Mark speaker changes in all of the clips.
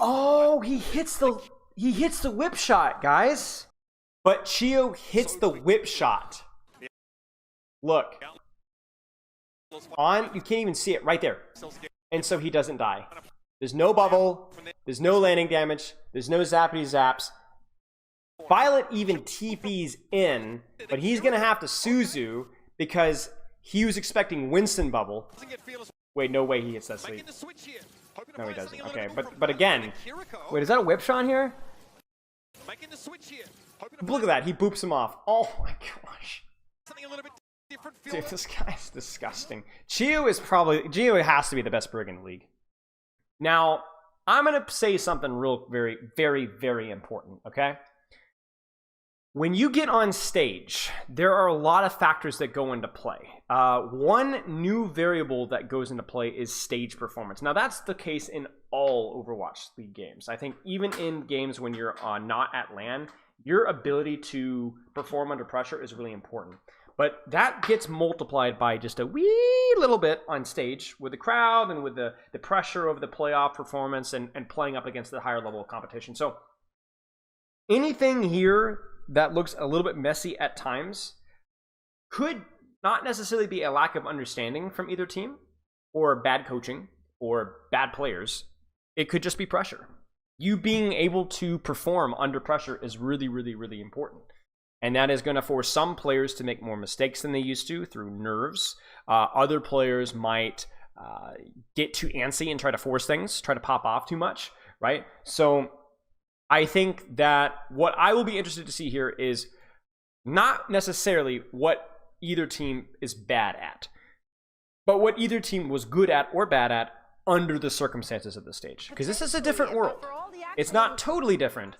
Speaker 1: Oh, he hits the whip shot, guys. But Chio hits the whip shot. Look. You can't even see it right there. And so he doesn't die. There's no bubble. There's no landing damage. There's no zappity zaps. Violet even TP's in, but he's going to have to Suzu because he was expecting Winston bubble. Wait, no way he hits that sleep. No, he doesn't. Okay, but again, wait, is that a whip shot here? Look at that. He boops him off. Oh my gosh. Dude, this guy's disgusting. Gio has to be the best brig in the league. Now, I'm going to say something very, very, very important, okay? When you get on stage, there are a lot of factors that go into play. One new variable that goes into play is stage performance. Now, that's the case in all Overwatch League games. I think even in games when you're not at LAN, your ability to perform under pressure is really important. But that gets multiplied by just a wee little bit on stage with the crowd and with the pressure of the playoff performance and playing up against the higher level of competition. So anything here that looks a little bit messy at times could not necessarily be a lack of understanding from either team or bad coaching or bad players. It could just be pressure. You being able to perform under pressure is really, really, really important. And that is going to force some players to make more mistakes than they used to through nerves. Other players might get too antsy and try to force things, try to pop off too much, right? So I think that what I will be interested to see here is not necessarily what either team is bad at, but what either team was good at or bad at under the circumstances of the stage. Because this is a different world. It's not totally different,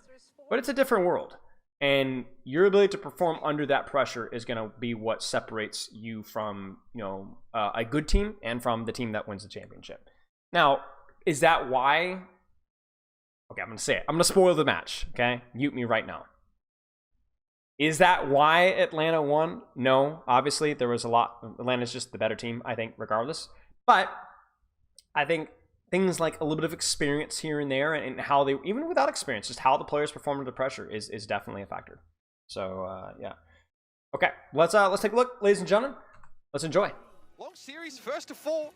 Speaker 1: but it's a different world. And your ability to perform under that pressure is going to be what separates you from, a good team and from the team that wins the championship. Now, is that why? Okay, I'm going to say it. I'm going to spoil the match, okay? Mute me right now. Is that why Atlanta won? No, obviously there was a lot. Atlanta's just the better team, I think, regardless. But I think things like a little bit of experience here and there, and how they, even without experience, just how the players perform under pressure is definitely a factor. So yeah. Okay, let's take a look, ladies and gentlemen. Let's enjoy.
Speaker 2: Long series, first to 4.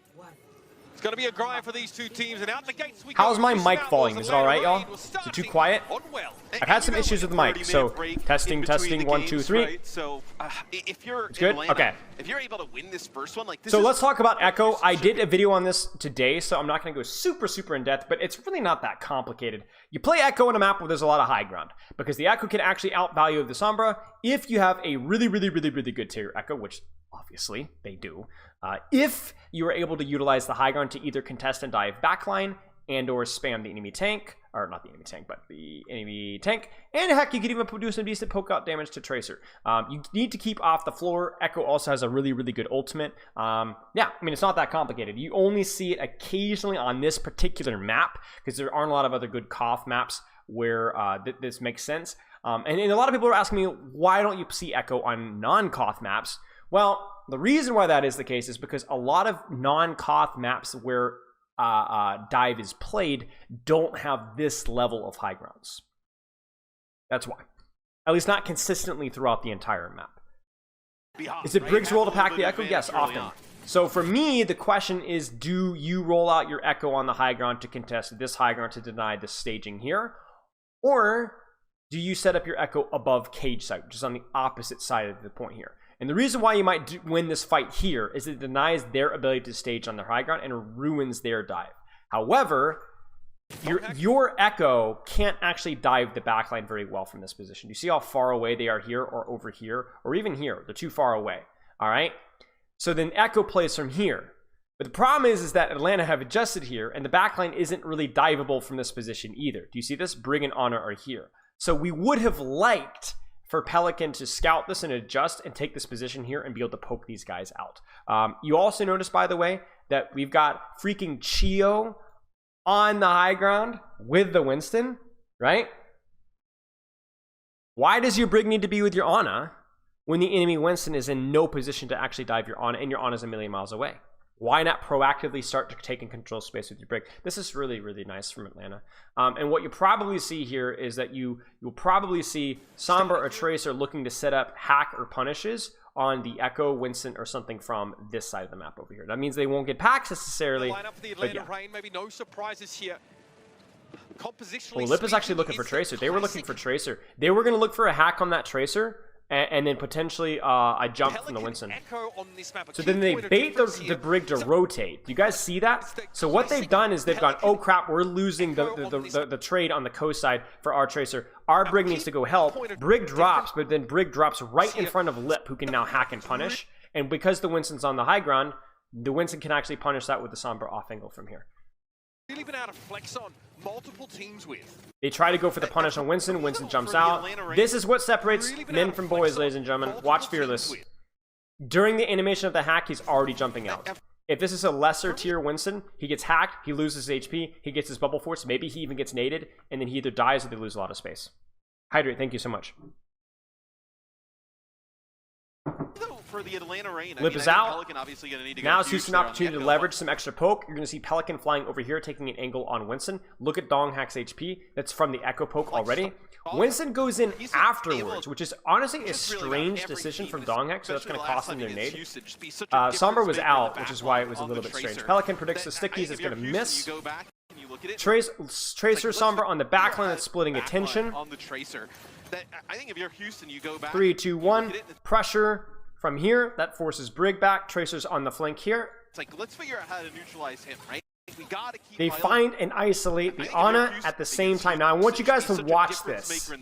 Speaker 2: It's going to be a grind for these two teams, and out the gates we
Speaker 1: How's my mic volume? Is it all right, y'all? Is it too quiet? I've had some issues with the mic, so testing, 1, 2, 3.
Speaker 2: So if you're
Speaker 1: good, okay.
Speaker 2: If you're able to win this first one, like this,
Speaker 1: so let's talk about Echo. I did a video on this today, so I'm not going to go super in depth, but it's really not that complicated. You play Echo in a map where there's a lot of high ground, because the Echo can actually outvalue the Sombra if you have a really good tier Echo, which obviously they do. If you are able to utilize the high ground to either contest and dive backline and or spam the enemy tank, or not the enemy tank, but the enemy tank, and heck, you could even do some decent poke out damage to Tracer. You need to keep off the floor. Echo also has a really good ultimate. Yeah, I mean, it's not that complicated. You only see it occasionally on this particular map because there aren't a lot of other good Koth maps where this makes sense. And a lot of people are asking me, why don't you see Echo on non-Koth maps? Well, the reason why that is the case is because a lot of non-Koth maps where dive is played don't have this level of high grounds. That's why. At least not consistently throughout the entire map. Is it Briggs' role to pack the Echo? Yes, often. So for me, the question is, do you roll out your Echo on the high ground to contest this high ground to deny this staging here? Or do you set up your Echo above cage site, which is on the opposite side of the point here? And the reason why you might win this fight here is it denies their ability to stage on their high ground and ruins their dive. However, your Echo can't actually dive the backline very well from this position. You see how far away they are here or over here or even here? They're too far away. All right. So then Echo plays from here. But the problem is that Atlanta have adjusted here and the backline isn't really diveable from this position either. Do you see this? Brig and Honor are here. So we would have liked for Pelican to scout this and adjust and take this position here and be able to poke these guys out. You also notice, by the way, that we've got freaking Chio on the high ground with the Winston, right? Why does your Brig need to be with your Ana when the enemy Winston is in no position to actually dive your Ana and your Ana's a million miles away? Why not proactively start to take and control space with your brig? This is really, really nice from Atlanta. And what you probably see here is that you'll probably see Sombra or Tracer looking to set up hack or punishes on the Echo, Winston, or something from this side of the map over here. That means they won't get packs necessarily.
Speaker 2: Line up for the Atlanta Rain, maybe no surprises here.
Speaker 1: Well, Lip is actually looking for Tracer. They were looking for Tracer. They were going to look for a hack on that Tracer, and then potentially a jump from the Winston. So then they bait the brig to rotate. Do you guys see that? So what they've done is they've gone, oh crap, we're losing the trade on the coast side for our Tracer. Our brig needs to go help. Brig drops, but then brig drops right in front of Lip, who can now hack and punish. And because the Winston's on the high ground, the Winston can actually punish that with the Sombra off angle from here.
Speaker 2: Really been able to flex on multiple teams with.
Speaker 1: They try to go for the punish on Winston. Winston jumps out. This is what separates men from boys, ladies and gentlemen. Watch Fearless. During the animation of the hack, he's already jumping out. If this is a lesser tier Winston, he gets hacked, he loses HP, he gets his bubble force, maybe he even gets naded, and then he either dies or they lose a lot of space. Hydrate, thank you so much.
Speaker 3: For the Atlanta Rain,
Speaker 1: Lip is out.
Speaker 3: Pelican obviously gonna need to
Speaker 1: now
Speaker 3: go
Speaker 1: it's just an
Speaker 3: huge
Speaker 1: opportunity to leverage some extra poke. You're going to see Pelican flying over here, taking an angle on Winston. Look at Dong Hack's HP. That's from the Echo poke already. Winston goes in afterwards, which is honestly a strange decision from Dong Hack, so that's going to cost them their nade. Sombra was out, which is why it was a little bit strange. Pelican predicts the stickies. It's going to miss. Tracer Sombra on the backline that's splitting attention.
Speaker 3: On the Tracer. I think if you're Houston, you go back.
Speaker 1: 3, 2, 1. Pressure. From here, that forces Brig back. Tracer's on the flank here.
Speaker 3: It's like, let's figure out how to neutralize him, right? We gotta keep
Speaker 1: they find and isolate the Ana at the same time. Now, I want you guys to watch this.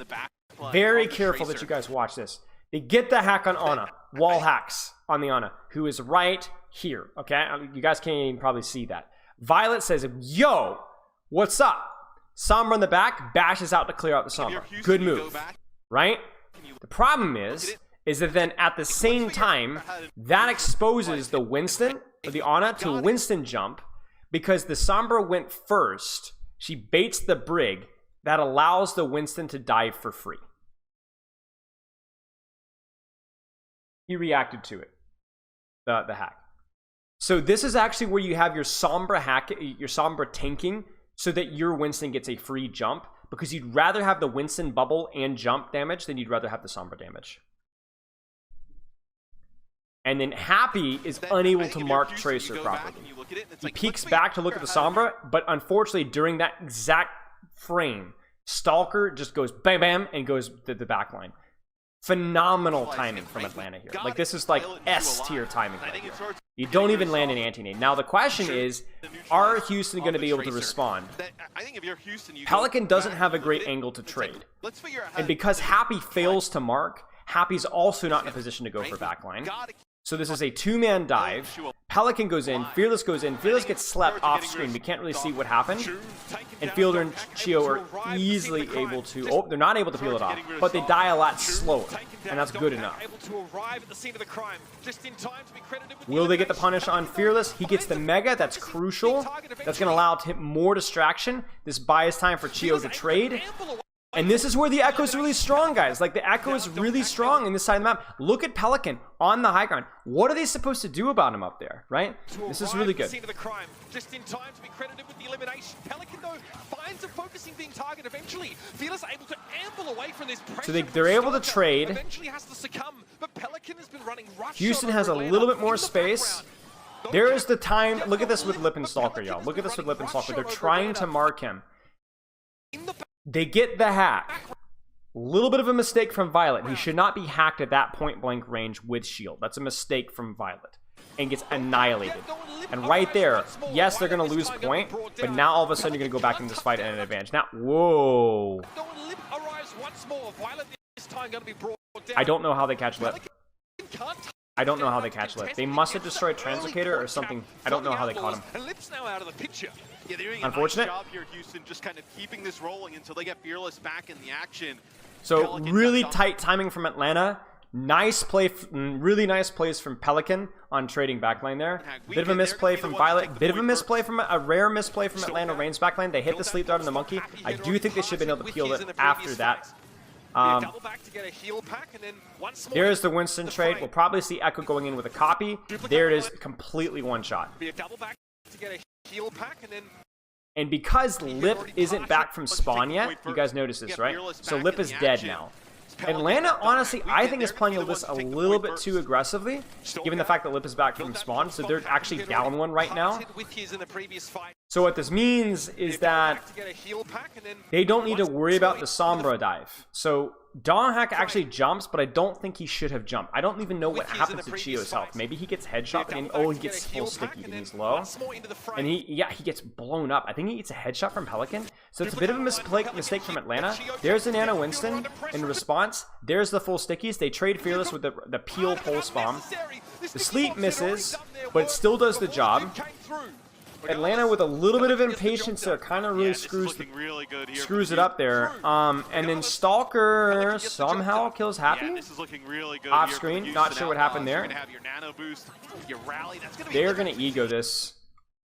Speaker 1: Very careful that you guys watch this. They get the hack on Ana. Wall hacks on the Ana, who is right here. Okay? You guys can't even probably see that. Violet says, yo, what's up? Sombra in the back, bashes out to clear out the Sombra. Good move. Right? The problem is that then at the same time, that exposes the Winston, or the Ana, to Winston jump, because the Sombra went first. She baits the Brig. That allows the Winston to dive for free. He reacted to it, the hack. So this is actually where you have your Sombra hack, your Sombra tanking, so that your Winston gets a free jump, because you'd rather have the Winston bubble and jump damage than you'd rather have the Sombra damage. And then Happy is unable to mark Tracer properly. He peeks back to look at the Sombra, but unfortunately during that exact frame, Stalker just goes bam bam and goes to the back line. Phenomenal timing from Atlanta here. Like, this is like S tier timing right here. You don't even land an anti-nade. Now the question is, are Houston going to be able to respond? Pelican doesn't have a great angle to trade. And because Happy fails to mark, Happy's also not in a position to go for backline. So this is a two-man dive. Pelican goes in, Fearless goes in. Fearless gets slept off screen. We can't really see what happened. And Fielder and Chio are easily able to... Oh, they're not able to peel it off. But they die a lot slower. And that's good enough. Will they get the punish on Fearless? He gets the Mega. That's crucial. That's going to allow him more distraction. This buys time for Chio to trade. And this is where the Echo is really strong, guys. Like, the Echo is really strong in this side of the map. Look at Pelican on the high ground. What are they supposed to do about him up there, right? This is really good.
Speaker 2: Just in time to be credited with the elimination. Pelican, though, finds a focusing being target eventually. Fearless able to amble away from this pressure.
Speaker 1: So they're able to trade.
Speaker 2: Eventually has to succumb, but Pelican has been running rush.
Speaker 1: Houston has a little bit more space. There is the time. Look at this with Lip and Stalker, y'all. Look at this with Lip and Stalker. They're trying to mark him. They get the hack. Little bit of a mistake from Violet. He should not be hacked at that point blank range with shield. That's a mistake from Violet. And gets annihilated. And right there, yes, they're going to lose point, but now all of a sudden you're going to go back in this fight at an advantage. Now, whoa. I don't know how they catch Lip. I don't know how they catch Lip. They must have destroyed Translocator or something. I don't know how they caught him.
Speaker 3: Yeah, they're doing a
Speaker 1: Unfortunate.
Speaker 3: nice job here, Houston, just kind of keeping this rolling until they get Fearless back in the action.
Speaker 1: So
Speaker 3: Pelican
Speaker 1: really tight timing from Atlanta. Nice play, really nice plays from Pelican on trading backline there. Bit of a misplay from Violet. Bit of a misplay from a rare misplay from Atlanta Rain's backline. They hit the sleep dart on the monkey. I do think they should have been able to peel it after that.
Speaker 2: Double back to get a heal pack, and then once more
Speaker 1: There's the Winston trade. We'll probably see Echo going in with a copy. There it is, completely one shot.
Speaker 2: be a double back to get a heal pack, and then
Speaker 1: And because Lip isn't back from spawn yet, you guys notice this, right? So Lip is dead now. Atlanta, honestly, I think is playing this a little bit too aggressively, given the fact that Lip is back from spawn, so they're actually down one right now. So what this means is that they don't need to worry about the Sombra dive. So Dawnhack actually jumps, but I don't think he should have jumped. I don't even know what happens to Chio's health. Maybe he gets headshot, and he gets full sticky and he's low. And he gets blown up. I think he gets a headshot from Pelican. So it's a bit of a mistake from Atlanta. There's the Nano Winston in response. There's the full stickies. They trade Fearless with the Peel Pulse Bomb. The Sleep misses, but it still does the job. Atlanta with a little bit of impatience there kind of really screws it up there. And then Stalker somehow kills Happy off screen. Not sure what happened there. They're going to ego this.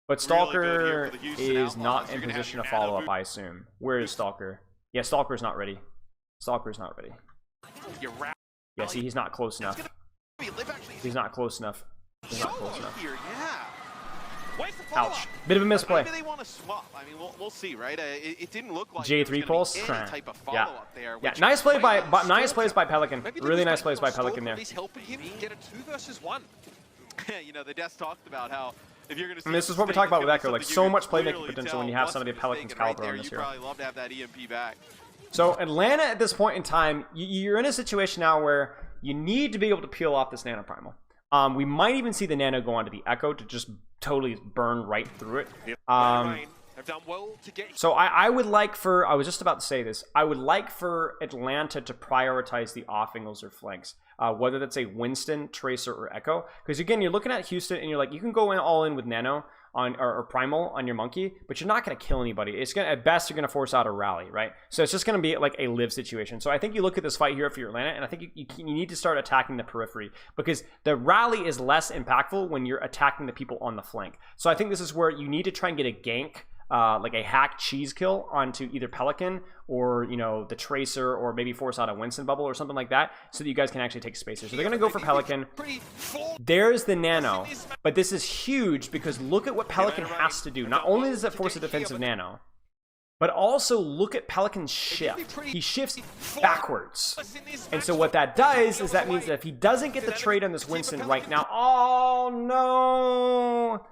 Speaker 1: But Stalker is not in position to follow up, I assume. Where is Stalker? Yeah, Stalker's not ready. Stalker's not ready. Yeah, see, he's not close enough. He's not close enough. He's not close enough. Ouch. Bit of a misplay.
Speaker 3: Maybe they want to swap. I mean, we'll see, right? It didn't look like
Speaker 1: J3 pulse.
Speaker 3: type of
Speaker 1: Yeah.
Speaker 3: there,
Speaker 1: Yeah. Nice play nice plays by Pelican. Really nice plays by Pelican there.
Speaker 2: helping him get a 2 versus 1.
Speaker 3: You know, the devs talked about how if you're going to.
Speaker 1: And this is what we talk about with Echo. Like so much playmaking potential when you have somebody of Pelican's caliber on this hero.
Speaker 3: Probably love to have that EMP back.
Speaker 1: So Atlanta at this point in time, you're in a situation now where you need to be able to peel off this Nano Primal. We might even see the Nano go onto the Echo to just totally burn right through it. So I would like for, I was just about to say this, I would like for Atlanta to prioritize the off angles or flanks, whether that's a Winston, Tracer, or Echo. Because again, you're looking at Houston and you're like, you can go in all in with Nano on or Primal on your Monkey, but you're not going to kill anybody. It's gonna, at best, you're going to force out a rally, right? So it's just going to be like a live situation. So I think you look at this fight here for your Atlanta, and I think you need to start attacking the periphery, because the rally is less impactful when you're attacking the people on the flank. So I think this is where you need to try and get a gank, like a hack cheese kill onto either Pelican or, you know, the Tracer, or maybe force out a Winston bubble or something like that, so that you guys can actually take spaces. So they're going to go for Pelican. There's the Nano, but this is huge because look at what Pelican has to do. Not only does it force a defensive Nano, but also look at Pelican's shift. He shifts backwards. And so what that does is that means that if he doesn't get the trade on this Winston right now, oh no!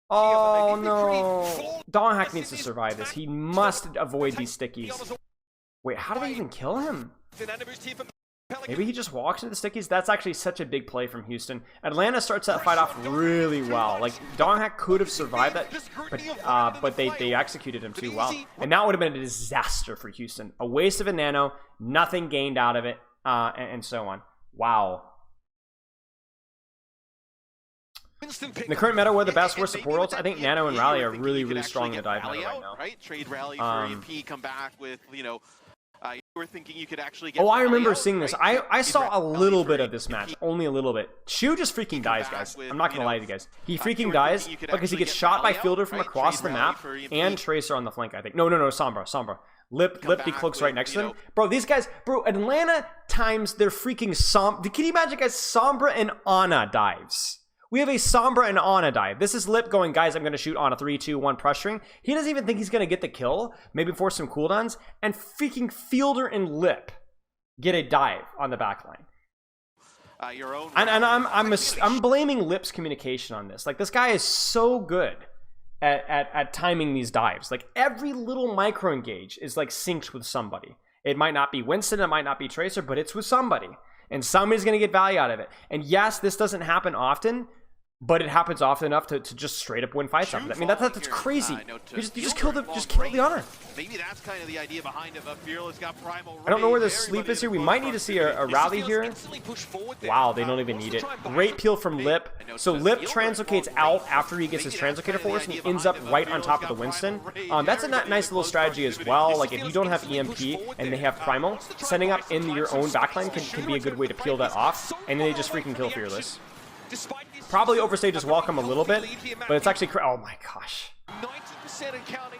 Speaker 1: Oh no. Dawnhack needs to survive this. He must avoid these stickies. Wait, how did they even kill him? Maybe he just walks into the stickies? That's actually such a big play from Houston. Atlanta starts that fight off really well. Like, Dawnhack could have survived that, but they executed him too well. And that would have been a disaster for Houston. A waste of a Nano, nothing gained out of it, and so on. Wow. In the current meta, where the best worst support ults, I think Nano and Rally are really strong in the dive meta right now.
Speaker 3: Right? Trade Rally for EMP, come back with, you know, you were thinking you could actually get.
Speaker 1: Oh, I remember seeing this. I saw a little bit of this match, only a little bit. Shu just freaking dies, guys. I'm not gonna lie to you guys. He freaking dies because he gets shot by Fielder from across the map and Tracer on the flank, I think. No, Sombra. Lip decloaks right next to them. Bro, these guys, Atlanta times their freaking Sombra. Can you imagine, guys, Sombra and Ana dives? We have a Sombra and Ana dive. This is Lip going, guys, I'm going to shoot on a 3, 2, 1 pressuring. He doesn't even think he's going to get the kill, maybe force some cooldowns, and freaking Fielder and Lip get a dive on the backline. I'm blaming Lip's communication on this. Like, this guy is so good at timing these dives. Like, every little micro engage is like synced with somebody. It might not be Winston, it might not be Tracer, but it's with somebody. And somebody's going to get value out of it. And yes, this doesn't happen often, but it happens often enough to just straight up win fights off of it. I mean, that's crazy. You just kill the Honor.
Speaker 3: Maybe that's kind of the idea behind it. Fearless got Primal.
Speaker 1: I don't know where the sleep is here. We might need to see a rally here. Wow, they don't even need it. Great peel from Lip. So Lip translocates out after he gets his translocator force, and he ends up right on top of the Winston. That's a nice little strategy as well. Like, if you don't have EMP and they have Primal, setting up in your own backline can be a good way to peel that off, and then they just freaking kill Fearless. Probably overstayed his welcome a little bit, but it's actually oh my gosh.
Speaker 2: 90% and counting.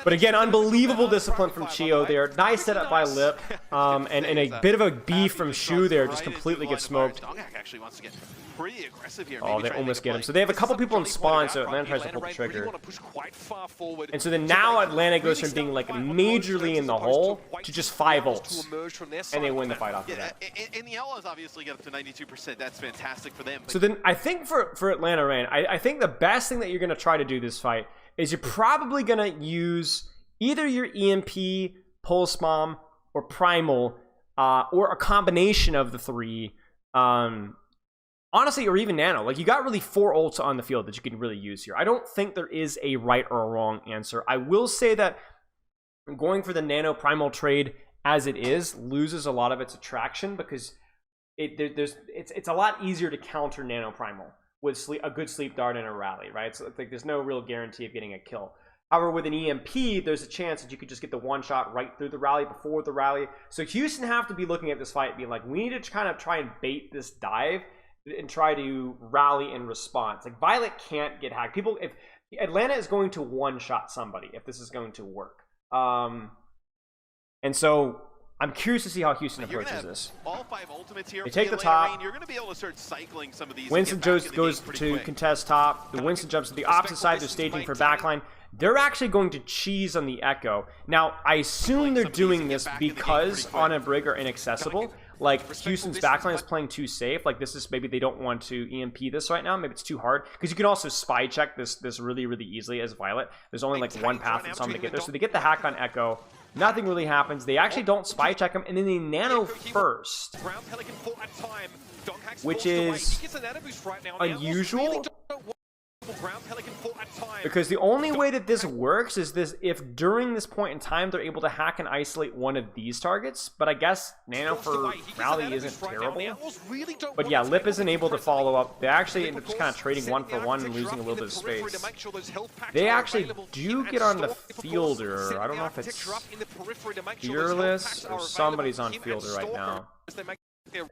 Speaker 1: But again, unbelievable discipline from Chio there. Nice setup by Lip. And a bit of a beef from Shu there. Just completely gets smoked. Oh, they almost get him. So they have a couple people in spawn, so Atlanta tries to pull the trigger. And so then now Atlanta goes from being like majorly in the hole to just 5 ults. And they win the fight off of that.
Speaker 3: And the Ilios obviously get up to 92%. That's fantastic for them.
Speaker 1: So then I think for Atlanta Rain, I think the best thing that you're going to try to do this fight is you're probably going to use either your EMP, Pulse Bomb, or Primal, or a combination of the three. Honestly, or even Nano. Like, you got really 4 ults on the field that you can really use here. I don't think there is a right or a wrong answer. I will say that going for the Nano Primal trade as it is loses a lot of its attraction because it's a lot easier to counter Nano Primal with a good sleep dart and a rally, right? So like, there's no real guarantee of getting a kill. However, with an EMP, there's a chance that you could just get the one shot right through the rally before the rally. So Houston have to be looking at this fight and being like, we need to kind of try and bait this dive and try to rally in response. Like, Violet can't get hacked. If Atlanta is going to one shot somebody if this is going to work. And so I'm curious to see how Houston approaches this.
Speaker 3: All 5 ultimates here.
Speaker 1: They take the top.
Speaker 3: Rain, you're going to be able to start cycling some of these.
Speaker 1: Winston goes to contest top. The Winston jumps to the opposite side. They're staging for backline. They're actually going to cheese on the Echo. Now, I assume they're doing this because on a Brig are inaccessible. Like, Houston's backline is playing too safe. Like, this is maybe they don't want to EMP this right now. Maybe it's too hard. Because you can also spy check this really, really easily as Violet. There's only like one path for someone to get there. So they get the hack on Echo. Nothing really happens. They actually don't spy check him, and then they nano first, which is unusual. Because the only way that this works is if during this point in time they're able to hack and isolate one of these targets. But I guess nano for rally isn't terrible. But yeah, Lip isn't able to follow up. They actually end up just kind of trading 1-for-1 and losing a little bit of space. They actually do get on the fielder. I don't know if it's Fearless or somebody's on fielder right now.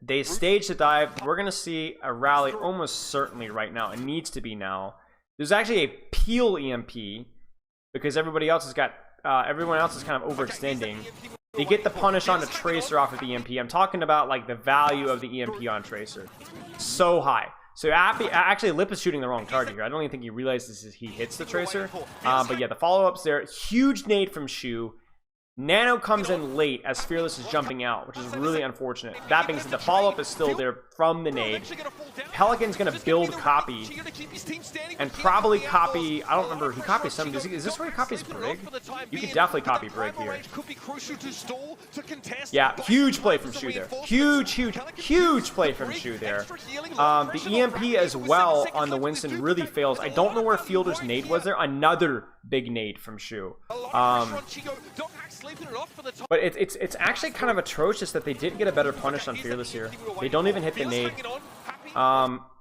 Speaker 1: They stage the dive. We're going to see a rally almost certainly right now. It needs to be now. There's actually a peel EMP because everybody else has got everyone else is kind of overextending. They get the punish on the Tracer off of the EMP. I'm talking about like the value of the EMP on Tracer. So high. So actually Lip is shooting the wrong target here. I don't even think he realizes he hits the Tracer. But yeah, the follow-ups there. Huge nade from Shu. Nano comes in late as Fearless is jumping out, which is really unfortunate. That being said, the follow-up is still there from the nade. Pelican's going to build copy and probably copy, I don't remember, he copies some. Is this where he copies Brig? You could definitely copy Brig here. Yeah, huge play from Shu there. Huge play from Shu there. The EMP as well on the Winston really fails. I don't know where Fielder's nade was there. Another big nade from Shu. But it's actually kind of atrocious that they didn't get a better punish on Fearless here. They don't even hit the nade.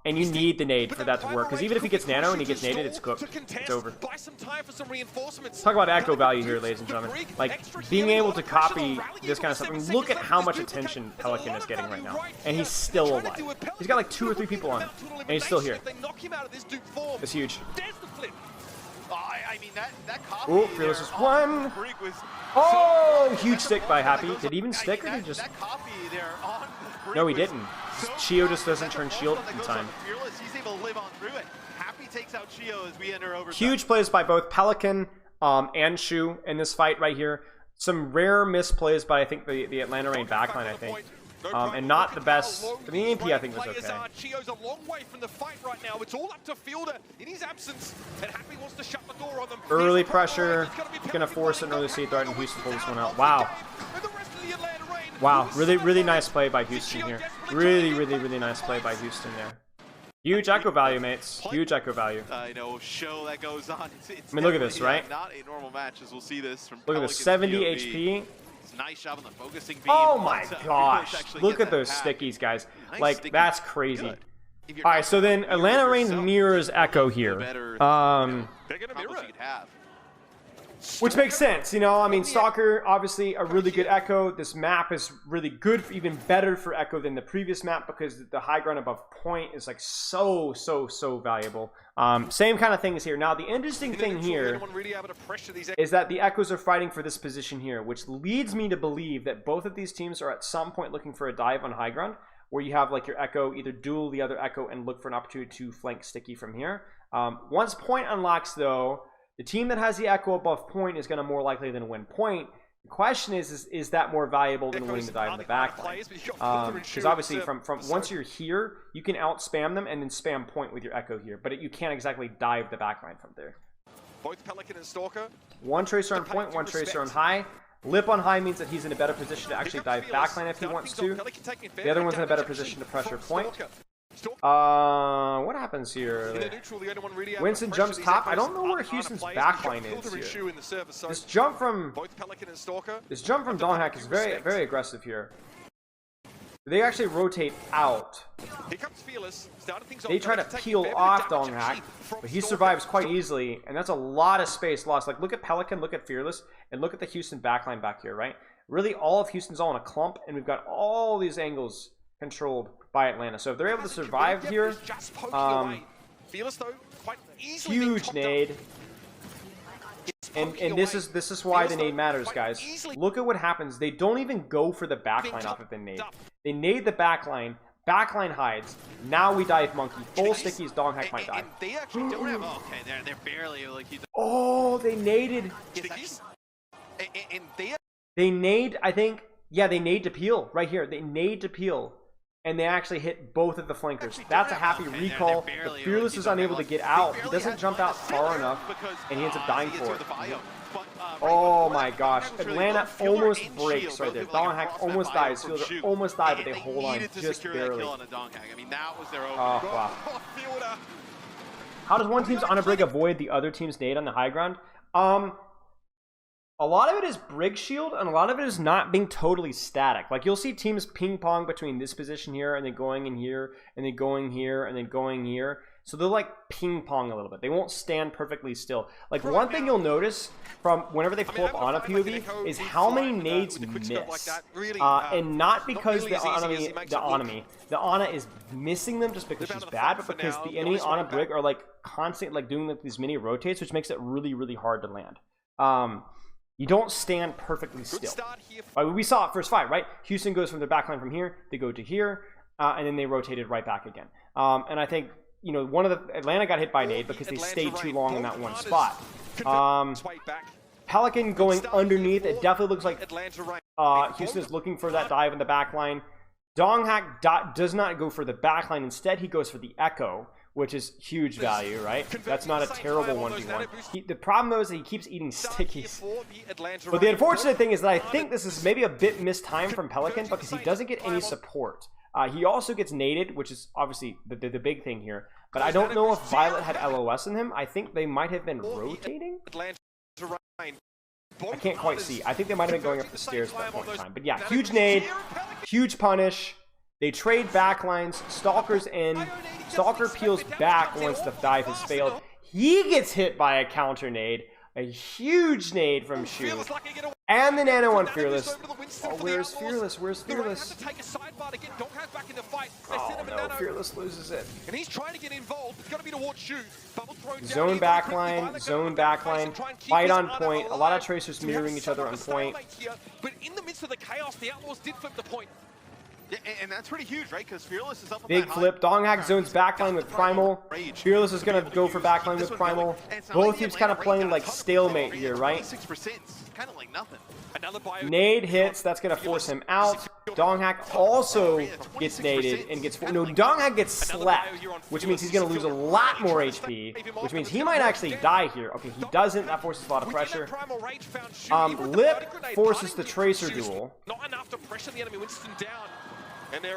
Speaker 1: And you need the nade for that to work, because even if he gets nano and he gets naded, it's cooked. It's over. Talk about echo value here, ladies and gentlemen. Like, being able to copy this kind of stuff. I mean, look at how much attention Pelican is getting right now. And he's still alive. He's got like 2 or 3 people on him. And he's still here. It's huge.
Speaker 3: I mean, that copy.
Speaker 1: Oh, Fearless is one. Oh, huge stick by Happy. Did he even stick or did he just... No, he didn't. Chio just doesn't turn shield in time.
Speaker 3: He's able to live on through it. Happy takes out Chio as we enter overtime.
Speaker 1: Huge plays by both Pelican and Shu in this fight right here. Some rare misplays by, I think, the Atlanta Rain backline, I think. And not the best. The EMP, I think, was okay.
Speaker 2: Chio's a long way from the fight right now. It's all up to Fielder in his absence, and Happy wants to shut the door on them.
Speaker 1: Early pressure. Gonna force an early seed dart, and Houston pulls this one out. Wow. Wow. Really nice play by Houston here. Really nice play by Houston there. Huge echo value, mates. Huge echo value.
Speaker 3: I know, show that goes on.
Speaker 1: I mean, look at this, right?
Speaker 3: Not a normal match, as we'll see this from
Speaker 1: Look at this, 70 HP.
Speaker 3: Nice job on the focusing beam.
Speaker 1: Oh my gosh. Look at those stickies, guys. Like, that's crazy. Alright, so then Atlanta Rain mirrors Echo here. Which makes sense, you know. I mean, Stalker, obviously a really good Echo. This map is really good, even better for Echo than the previous map because the high ground above point is like so valuable. Same kind of things here. Now, the interesting thing here is that the Echoes are fighting for this position here, which leads me to believe that both of these teams are at some point looking for a dive on high ground, where you have like your Echo either duel the other Echo and look for an opportunity to flank Sticky from here. Once point unlocks, though, the team that has the Echo above point is going to more likely than win point. The question is that more valuable than winning the dive in the back line? Because obviously from once you're here, you can out spam them and then spam point with your Echo here, but you can't exactly dive the back line from there.
Speaker 2: Both Pelican and Stalker.
Speaker 1: One Tracer on point, one Tracer on high. Lip on high means that he's in a better position to actually dive backline if he wants to. The other one's in a better position to pressure point. What happens here? Winston jumps top. I don't know where Houston's backline is here. This jump from Donghack is very aggressive here. They actually rotate out. They try to peel off Donghack, but he survives quite easily, and that's a lot of space lost. Like, look at Pelican, look at Fearless, and look at the Houston backline back here, right? Really, all of Houston's all in a clump, and we've got all these angles controlled by Atlanta. So if they're able to survive here, huge nade. And this is why the nade matters, guys. Look at what happens. They don't even go for the backline off of the nade. They nade the backline. Backline hides. Now we dive monkey. Full stickies. Donghack might die.
Speaker 3: They actually don't have. Okay, they're barely like.
Speaker 1: Oh, they naded.
Speaker 3: And
Speaker 1: they nade. I think. Yeah, they nade to peel right here. They nade to peel. And they actually hit both of the flankers. That's a happy recall. But Fearless is unable to get out. He doesn't jump out far enough, and he ends up dying for it. Oh my gosh. Atlanta almost breaks right there. Donghack almost dies. Fearless almost died, but they hold on just barely. Oh, wow. How does one team's on a brig avoid the other team's nade on the high ground? A lot of it is brig shield, and a lot of it is not being totally static. Like, you'll see teams ping pong between this position here, and then going in here, and then going here, and then going here. So they'll like ping pong a little bit. They won't stand perfectly still. Like, one thing you'll notice from whenever they pull up on a POV is how many nades miss. And not because the Ana is missing them just because she's bad, but because the enemy Ana brig are like constantly like doing like these mini rotates, which makes it really hard to land. You don't stand perfectly still. We saw it first fight, right? Houston goes from their backline from here, they go to here, and then they rotated right back again. And I think, you know, one of the Atlanta got hit by nade because they stayed too long in that one spot. Pelican going underneath, it definitely looks like Houston is looking for that dive in the backline. Donghack does not go for the backline. Instead, he goes for the Echo, which is huge value, right? That's not a terrible 1v1. The problem, though, is that he keeps eating stickies. But the unfortunate thing is that I think this is maybe a bit mistimed from Pelican because he doesn't get any support. He also gets naded, which is obviously the big thing here. But I don't know if Violet had LOS in him. I think they might have been rotating. I can't quite see. I think they might have been going up the stairs at that point in time. But yeah, huge nade, huge punish. They trade backlines. Stalker's in. Stalker peels back once the dive has failed. He gets hit by a counter nade. A huge nade from Shu. And the nano on Fearless. Oh, where's Fearless? Where's Fearless? Oh no, Fearless loses it.
Speaker 2: And he's trying to get involved. It's got to be towards Shu.
Speaker 1: Zone backline, zone backline. Fight on point. A lot of Tracers mirroring each other on point.
Speaker 2: But in the midst of the chaos, the Outlaws did flip the point.
Speaker 3: Yeah, and that's pretty huge, right? Because Fearless is up.
Speaker 1: Big flip. Donghack zones backline with Primal. Fearless is going to go for backline with Primal. Both teams kind of playing like stalemate here, right?
Speaker 3: 6%, kind of like nothing.
Speaker 1: Nade hits. That's going to force him out. Donghack also gets naded and gets... No, Donghack gets slept, which means he's going to lose a lot more HP, which means he might actually die here. Okay, he doesn't. That forces a lot of pressure. Lip forces the Tracer duel.
Speaker 2: Not enough to pressure the enemy. Winston down.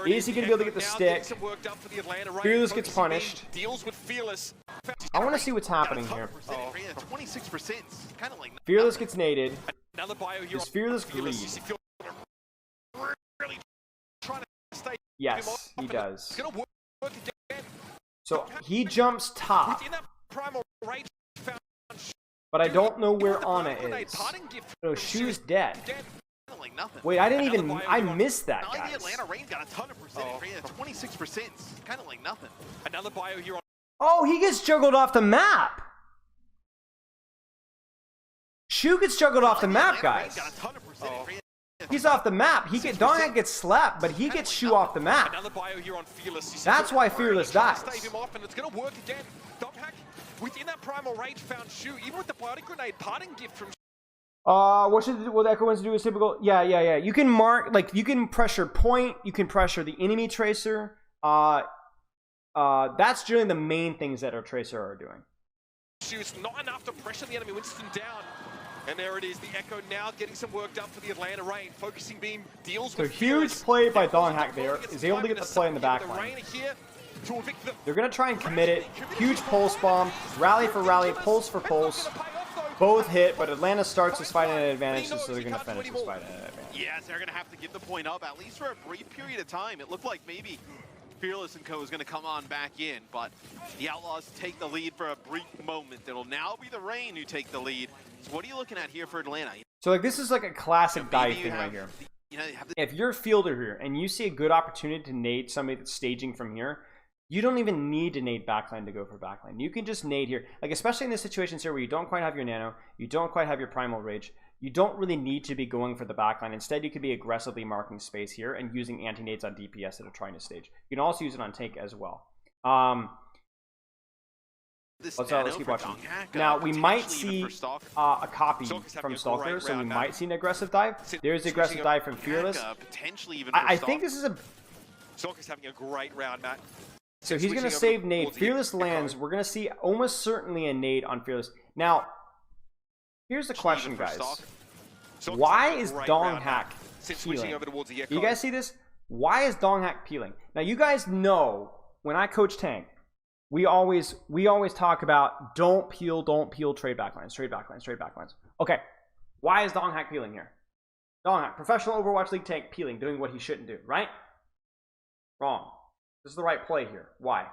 Speaker 1: Is he going to be able to get the stick? Fearless gets punished. I want to see what's happening here.
Speaker 3: 26%, kind of like
Speaker 1: Fearless gets naded. Is Fearless greed? Yes, he does. So he jumps top. but I don't know where Ana is. No, Shu's dead.
Speaker 3: Like nothing.
Speaker 1: Wait, I didn't even. I missed that,
Speaker 3: Not like
Speaker 1: guys.
Speaker 3: the Atlanta Rain got a ton of percentage. 26%. Kind of like nothing.
Speaker 2: Another bio here on.
Speaker 1: Oh, he gets juggled off the map. Shu gets juggled off the map, guys. He's off the map. Donghak gets slapped, but he gets Shu off the map.
Speaker 2: Another bio here on Fearless.
Speaker 1: That's why Fearless dies.
Speaker 2: Save him off, and it's going to work again. Donghak, within that primal rage, found Shu. Even with the biotic grenade, parting gift from.
Speaker 1: What the Echo Winds do is typical. Yeah. You can mark, like, you can pressure point. You can pressure the enemy tracer. That's generally the main things that our tracer are doing.
Speaker 2: Shu's not enough to pressure the enemy. Winston down. And there it is, the Echo now getting some work done for the Atlanta Rain. Focusing beam deals with
Speaker 1: huge play by Donghak there. Is able to get the play in the back line. They're going to try and commit it. Huge pulse bomb. Rally for rally. Pulse for pulse. Both hit, but Atlanta starts this fight at an advantage, so they're going to finish this fight at an advantage.
Speaker 3: Yes, they're going to have to give the point up, at least for a brief period of time. It looked like maybe Fearless and Co. is going to come on back in, but the Outlaws take the lead for a brief moment. It'll now be the Rain who take the lead. So what are you looking at here for Atlanta?
Speaker 1: So like this is like a classic dive thing right here. If you're a fielder here and you see a good opportunity to nade somebody that's staging from here, you don't even need to nade backline to go for backline. You can just nade here. Like, especially in the situations here where you don't quite have your nano, you don't quite have your primal rage, you don't really need to be going for the backline. Instead, you could be aggressively marking space here and using anti-nades on DPS that are trying to stage. You can also use it on tank as well. Let's keep watching. Now, we might see a copy from Stalker, so we might see an aggressive dive. There's the aggressive dive from Fearless. I think this is a...
Speaker 2: Stalker's having a great round, Matt.
Speaker 1: So he's going to save nade. Fearless lands. We're going to see almost certainly a nade on Fearless. Now, here's the question, guys. Why is Donghak peeling? You guys see this? Why is Donghak peeling? Now, you guys know when I coach tank, we always talk about don't peel, trade backlines, trade backlines, trade backlines. Okay, why is Donghak peeling here? Donghak, professional Overwatch League tank, peeling, doing what he shouldn't do, right? Wrong. This is the right play here. Why?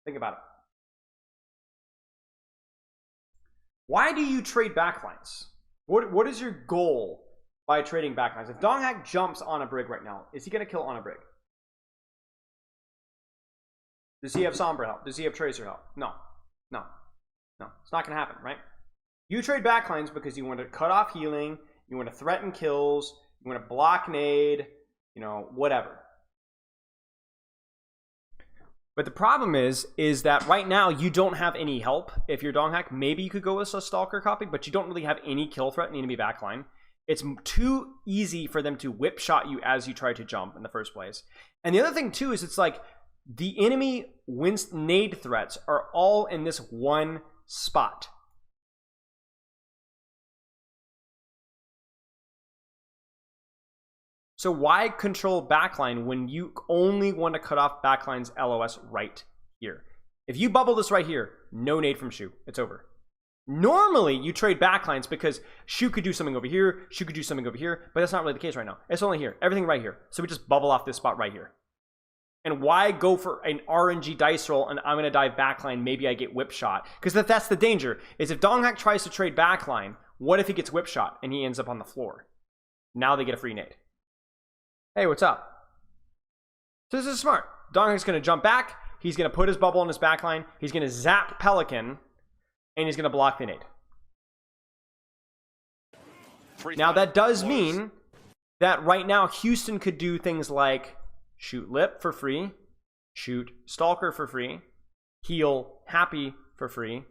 Speaker 1: Think about it. Why do you trade backlines? What is your goal by trading backlines? If Donghak jumps on a Brig right now, is he going to kill on a Brig? Does he have Sombra help? Does he have Tracer help? No. It's not going to happen, right? You trade backlines because you want to cut off healing, you want to threaten kills, you want to block nade, you know, whatever. But the problem is that right now you don't have any help. If you're Donghak, maybe you could go with a Stalker copy, but you don't really have any kill threat in the enemy backline. It's too easy for them to whip shot you as you try to jump in the first place. And the other thing too is it's like the enemy nade threats are all in this one spot. So why control backline when you only want to cut off backline's LOS right here? If you bubble this right here, no nade from Shu. It's over. Normally, you trade backlines because Shu could do something over here, Shu could do something over here, but that's not really the case right now. It's only here. Everything right here. So we just bubble off this spot right here. And why go for an RNG dice roll and I'm going to dive backline, maybe I get whip shot? Because that's the danger, is if Donghak tries to trade backline, what if he gets whip shot and he ends up on the floor? Now they get a free nade. Hey, what's up? So this is smart. Donghak's going to jump back. He's going to put his bubble on his backline. He's going to zap Pelican. And he's going to block the nade. Now, that does mean that right now Houston could do things like shoot Lip for free, shoot Stalker for free, heal Happy for free.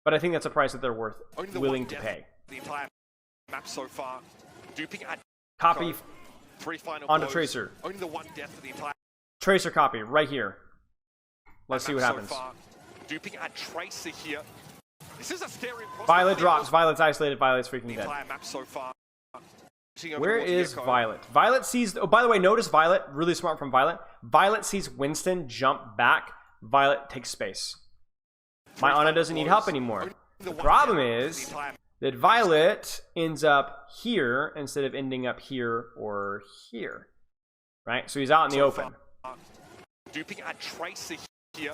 Speaker 1: But I think that's a price that they're willing to pay.
Speaker 2: The entire map so far. Duping at
Speaker 1: copy onto
Speaker 2: blows.
Speaker 1: Tracer.
Speaker 2: Only the one death for the entire
Speaker 1: Tracer copy right here. Let's see what happens.
Speaker 2: So duping at Tracer here. This is a scary
Speaker 1: Violet drops. Violet's isolated. Violet's freaking dead.
Speaker 2: Map so far.
Speaker 1: Where is Violet? Violet sees... Oh, by the way, notice Violet. Really smart from Violet. Violet sees Winston jump back. Violet takes space. My Ana doesn't need help anymore. The problem is that Violet ends up here instead of ending up here or here. Right? So he's out in the open.
Speaker 2: Duping at Tracer here.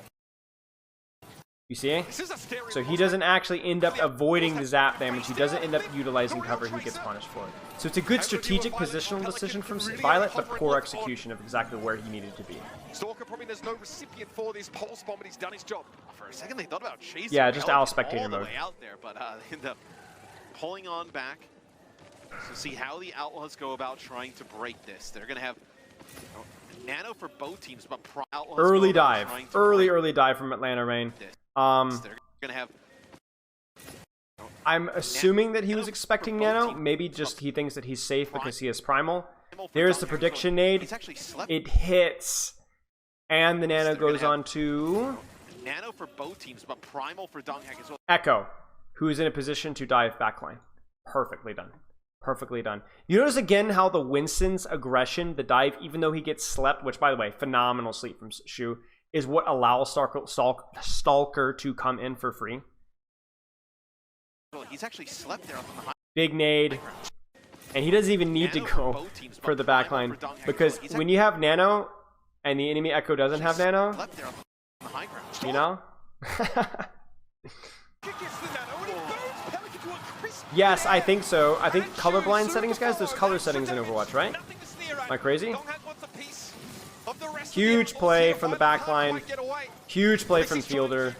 Speaker 1: You see?
Speaker 2: This is a scary
Speaker 1: So he doesn't actually end up avoiding the zap damage. He doesn't end up utilizing cover. He gets punished for it. So it's a good strategic positional decision from Violet, but poor execution of exactly where he needed to be.
Speaker 2: Stalker probably there's no recipient for this pulse bomb, but he's done his job.
Speaker 3: For a second, they thought about chasing.
Speaker 1: Yeah, just owl
Speaker 3: Pelican
Speaker 1: spectator
Speaker 3: all the
Speaker 1: mode.
Speaker 3: way out there, but they end up pulling on back. So see how the Outlaws go about trying to break this. They're going to have Nano for both teams, but Outlaws
Speaker 1: Early
Speaker 3: go about
Speaker 1: dive.
Speaker 3: trying to
Speaker 1: Early
Speaker 3: break
Speaker 1: dive from Atlanta Rain.
Speaker 3: this.
Speaker 1: Um,
Speaker 3: They're going to have
Speaker 1: I'm assuming that he was expecting Nano. Maybe just he thinks that he's safe because he has Primal. There's the prediction nade.
Speaker 3: He's actually slept.
Speaker 1: It hits. And the Nano goes on to
Speaker 3: Nano for both teams, but Primal for Donghak as well.
Speaker 1: Echo, who is in a position to dive backline. Perfectly done. Perfectly done. You notice again how the Winston's aggression, the dive, even though he gets slept, which by the way, phenomenal sleep from Shu, is what allows Stalker to come in for free.
Speaker 3: Well, he's actually slept there up on the high.
Speaker 1: Big nade. And he doesn't even need to go for the backline. Because when you have Nano and the enemy Echo doesn't have Nano,
Speaker 3: Slept there up on the high ground.
Speaker 1: you know?
Speaker 2: Kick gets the Nano and he burns Pelican to a crisp.
Speaker 1: Yes, I think so. I think colorblind settings, guys, there's color settings in Overwatch, right?
Speaker 2: Nothing to sneer at.
Speaker 1: Am I crazy?
Speaker 2: Donghak wants a piece of the rest of
Speaker 1: Huge
Speaker 2: the
Speaker 1: play
Speaker 2: Outlaws
Speaker 1: from the
Speaker 2: here.
Speaker 1: back
Speaker 2: Can't
Speaker 1: line.
Speaker 2: quite get away.
Speaker 1: Huge play from Fielder.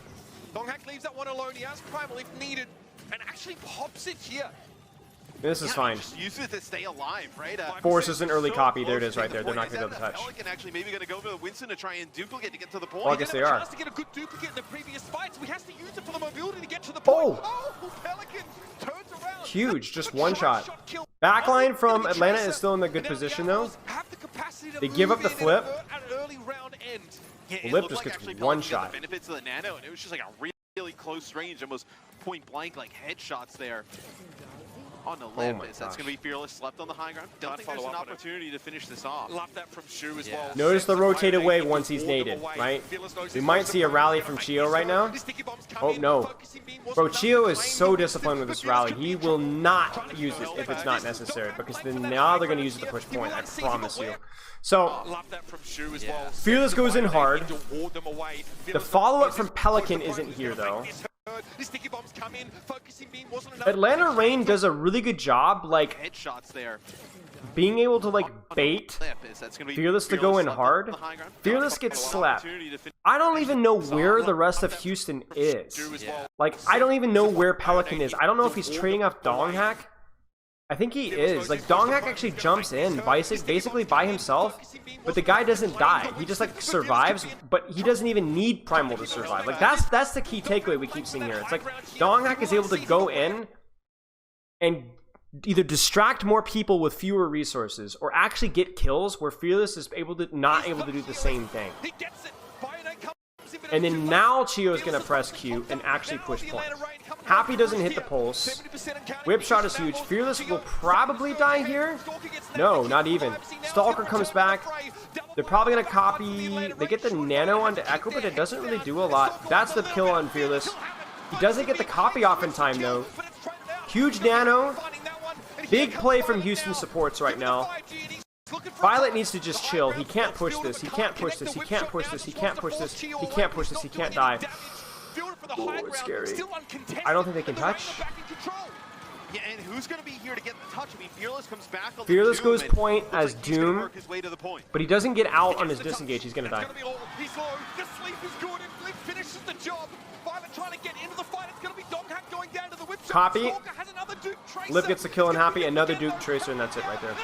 Speaker 2: Donghak leaves that one alone. He has Primal if needed, and actually pops it here.
Speaker 1: This is fine.
Speaker 3: Just use it to stay alive, right?
Speaker 1: Forces an early
Speaker 3: so
Speaker 1: copy. There it
Speaker 3: close
Speaker 1: is
Speaker 3: to
Speaker 1: right
Speaker 3: the
Speaker 1: there. They're
Speaker 3: point.
Speaker 1: not going to
Speaker 3: Is
Speaker 1: be able to
Speaker 3: that
Speaker 1: touch.
Speaker 3: Pelican actually maybe going to go for Winston to try and duplicate to get to the point.
Speaker 1: Well, I guess
Speaker 2: He
Speaker 1: they
Speaker 2: had a
Speaker 1: are.
Speaker 2: chance to get a good duplicate in the previous fight, so he has to use it for the mobility to get to the point.
Speaker 1: Oh!
Speaker 2: Pelican turns around.
Speaker 1: Huge, just one shot. Backline from Atlanta is still in a good position, though. They give up the flip.
Speaker 3: Yeah, it
Speaker 1: Lip
Speaker 3: looked
Speaker 1: just
Speaker 3: like
Speaker 1: gets
Speaker 3: actually
Speaker 1: one
Speaker 3: Pelican got
Speaker 1: shot.
Speaker 3: the benefits of the Nano, and it was just like a really close range, almost point blank, like headshots there. On the lip,
Speaker 1: my
Speaker 3: that's
Speaker 1: gosh.
Speaker 3: going to be Fearless, slept on the high ground. Don't think there's an opportunity to finish this off.
Speaker 2: Love that from Shu as well.
Speaker 1: Notice the rotate away once he's naded, right? We might see a rally from Chio right now. Oh, no. Bro, Chio is so disciplined with this rally. He will not use it if it's not necessary, because then now they're going to use it to push point, I promise you. So,
Speaker 2: Love that from Shu as well.
Speaker 1: Fearless goes in hard.
Speaker 2: To ward them away.
Speaker 1: The follow-up from Pelican isn't here, though.
Speaker 2: The sticky bombs come in. Focusing beam wasn't enough.
Speaker 1: Atlanta Rain does a really good job, like,
Speaker 3: Headshots there.
Speaker 1: being able to, like, bait
Speaker 3: That's gonna be
Speaker 1: Fearless to go in
Speaker 3: slept
Speaker 1: hard.
Speaker 3: on the high ground.
Speaker 1: Fearless gets slapped.
Speaker 3: Opportunity to finish.
Speaker 1: I don't even know where the rest of Houston is. Like, I don't even know where Pelican is. I don't know if he's trading off Donghak. I think he is. Like, Donghak actually jumps in basically by himself, but the guy doesn't die. He just, like, survives, but he doesn't even need Primal to survive. Like, that's the key takeaway we keep seeing here. It's like, Donghak is able to go in and either distract more people with fewer resources or actually get kills where Fearless is not able to do the same thing.
Speaker 2: He gets it. Bayonetta comes in, but
Speaker 1: And then now Chio's going to press Q and actually push point. Happy doesn't hit the pulse. Whip shot is huge. Fearless will probably die here. No, not even. Stalker comes back. They're probably going to copy. They get the Nano onto Echo, but it doesn't really do a lot. That's the kill on Fearless. He doesn't get the copy off in time, though. Huge Nano. Big play from Houston supports right now. Violet needs to just chill. He can't push this. He can't push this. He can't push this. He can't push this. He can't push this. He can't die. Oh, it's scary. I don't think they can touch.
Speaker 3: Yeah, and who's going to be here to get the touch? I mean, Fearless comes back on
Speaker 1: Fearless
Speaker 3: the Doom,
Speaker 1: goes
Speaker 3: and
Speaker 1: point
Speaker 3: looks
Speaker 1: as
Speaker 3: like he's gonna
Speaker 1: Doom,
Speaker 3: work his way to the point.
Speaker 1: but he doesn't get out on his disengage. He's going to die.
Speaker 2: He's low. The sleep is good. And Flip finishes the job. Violet trying to get into the fight. It's going to be Donghak going down to the whip.
Speaker 1: Copy.
Speaker 2: Stalker has another Duke Tracer.
Speaker 1: Lip gets the kill and Happy, another Duke Tracer, and that's it right there.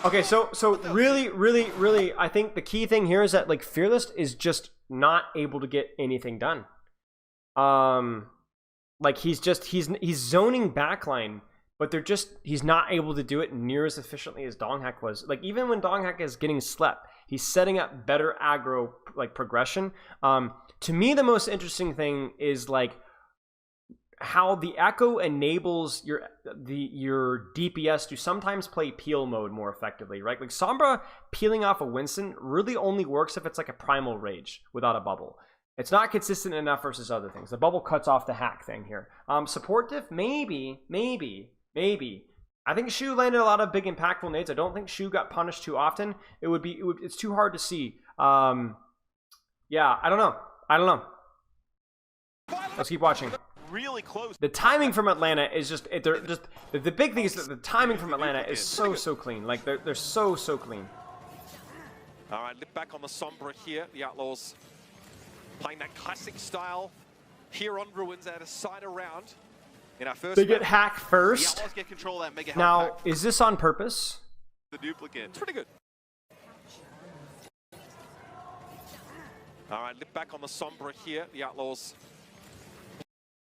Speaker 1: Okay, so really, I think the key thing here is that, like, Fearless is just not able to get anything done. Like, he's zoning backline, but he's not able to do it near as efficiently as Donghak was. Like, even when Donghak is getting slept, he's setting up better aggro, like, progression. To me, the most interesting thing is, like, how the Echo enables your DPS to sometimes play peel mode more effectively, right? Like, Sombra peeling off a Winston really only works if it's like a Primal Rage without a bubble. It's not consistent enough versus other things. The bubble cuts off the hack thing here. Support diff, maybe. I think Shu landed a lot of big impactful nades. I don't think Shu got punished too often. It's too hard to see. Yeah, I don't know. Let's keep watching.
Speaker 3: Really close.
Speaker 1: The timing from Atlanta is just the big thing is that the timing from Atlanta is so clean. Like they're so clean.
Speaker 2: All right, Lip back on the Sombra here. The Outlaws playing that classic style here on Ruins at a side around. In our first
Speaker 1: They get hacked first.
Speaker 3: The Outlaws get control of that mega
Speaker 1: Now,
Speaker 3: health pack.
Speaker 1: is this on purpose?
Speaker 3: The duplicate.
Speaker 2: It's pretty good. All right, Lip back on the Sombra here. The Outlaws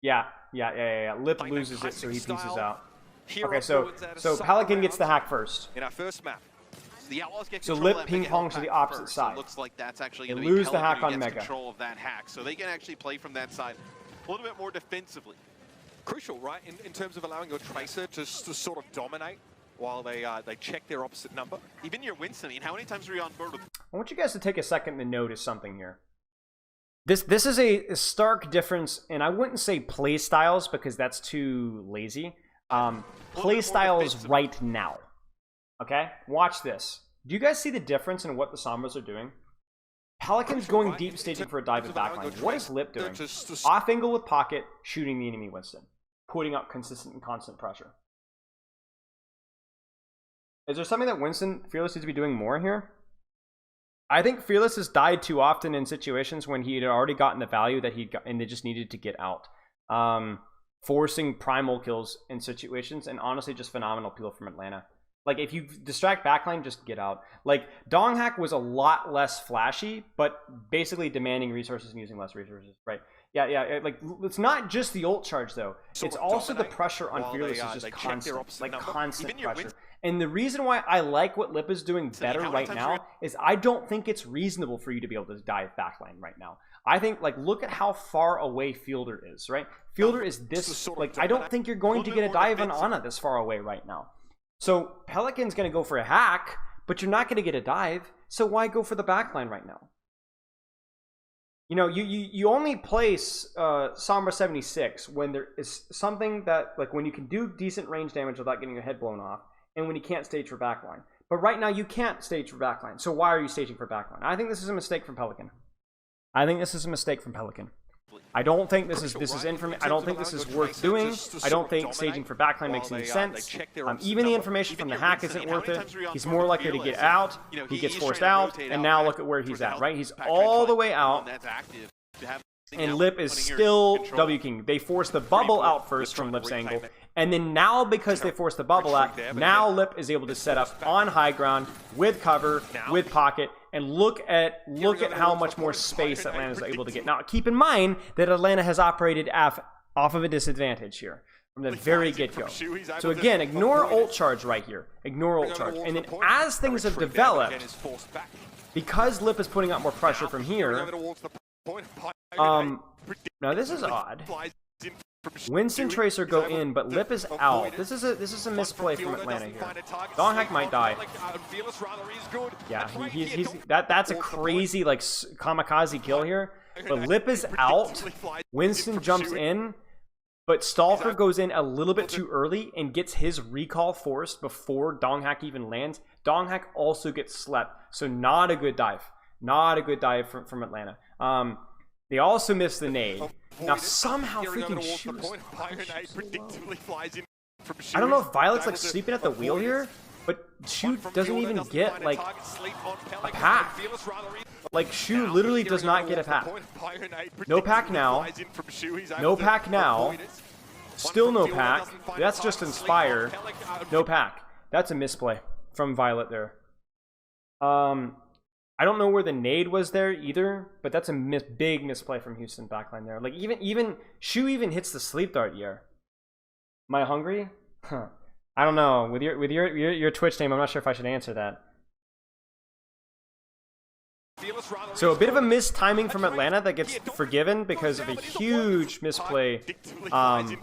Speaker 1: Yeah. Lip
Speaker 2: playing
Speaker 1: loses
Speaker 2: that
Speaker 1: it, so he
Speaker 2: classic
Speaker 1: pieces
Speaker 2: style
Speaker 1: out.
Speaker 2: here
Speaker 1: Okay,
Speaker 2: on
Speaker 1: so
Speaker 2: Ruins at a
Speaker 1: so
Speaker 2: side
Speaker 1: Pelican gets the
Speaker 2: around
Speaker 1: hack first.
Speaker 2: in our first map.
Speaker 3: The Outlaws get
Speaker 1: So
Speaker 3: control
Speaker 1: Lip
Speaker 3: of that mega
Speaker 1: ping-pongs
Speaker 3: health
Speaker 1: to the
Speaker 3: pack
Speaker 1: opposite
Speaker 3: first.
Speaker 1: side.
Speaker 3: It looks like that's actually
Speaker 1: They
Speaker 3: going to be
Speaker 1: lose the
Speaker 3: Pelican
Speaker 1: hack
Speaker 3: who
Speaker 1: on
Speaker 3: gets
Speaker 1: Mega.
Speaker 3: control of that hack, so they can actually play from that side a little bit more defensively.
Speaker 2: Crucial, right, in terms of allowing your Tracer to sort of dominate while they check their opposite number.
Speaker 3: Even your Winston, I mean, how many times were you on board with
Speaker 1: I want you guys to take a second to notice something here. This is a stark difference, and I wouldn't say play styles because that's too lazy. Play styles right now. Okay? Watch this. Do you guys see the difference in what the Sombras are doing? Pelican's going deep staging for a dive at backline. What is Lip doing? Off angle with pocket, shooting the enemy Winston. Putting up consistent and constant pressure. Is there something that Winston Fearless needs to be doing more here? I think Fearless has died too often in situations when he had already gotten the value that he'd got, and they just needed to get out. Forcing primal kills in situations, and honestly, just phenomenal peel from Atlanta. Like, if you distract backline, just get out. Like, Donghack was a lot less flashy, but basically demanding resources and using less resources, right? Yeah, like, it's not just the ult charge, though. It's also the pressure on Fearless is just constant, like, constant pressure. And the reason why I like what Lip is doing better right now is I don't think it's reasonable for you to be able to dive backline right now. I think, like, look at how far away Fielder is, right? Fielder is this, like, I don't think you're going to get a dive on Ana this far away right now. So Pelican's going to go for a hack, but you're not going to get a dive, so why go for the backline right now? You know, you only place Sombra 76 when there is something that, like, when you can do decent range damage without getting your head blown off, and when you can't stage for backline. But right now, you can't stage for backline, so why are you staging for backline? I think this is a mistake from Pelican. I don't think this is information. I don't think this is worth doing. I don't think staging for backline makes any sense. Even the information from the hack isn't worth it. He's more likely to get out. He gets forced out, and now look at where he's at, right? He's all the way out, and Lip is still W King. They force the bubble out first from Lip's angle, and then now because they force the bubble out, now Lip is able to set up on high ground with cover, with pocket, and look at how much more space Atlanta's able to get. Now, keep in mind that Atlanta has operated off of a disadvantage here from the very get-go. So again, ignore ult charge right here. Ignore ult charge. And then as things have developed, because Lip is putting up more pressure from here, now this is odd. Winston Tracer go in, but Lip is out. This is a misplay from Atlanta here. Donghack might die. Yeah, that's a crazy, like, kamikaze kill here. But Lip is out. Winston jumps in, but Stalker goes in a little bit too early and gets his recall forced before Donghack even lands. Donghack also gets slept, so not a good dive. Not a good dive from Atlanta. They also missed the nade. Now somehow freaking Shoes. I don't know if Violet's, like, sleeping at the wheel here, but Shu doesn't even get, like, a pack. Like, Shu literally does not get a pack. No pack now. No pack now. Still no pack. That's just Inspire. No pack. That's a misplay from Violet there. I don't know where the nade was there either, but that's a big misplay from Houston backline there. Like, even Shu even hits the sleep dart here. Am I hungry? Huh. I don't know. With your Twitch name, I'm not sure if I should answer that. So a bit of a missed timing from Atlanta that gets forgiven because of a huge misplay from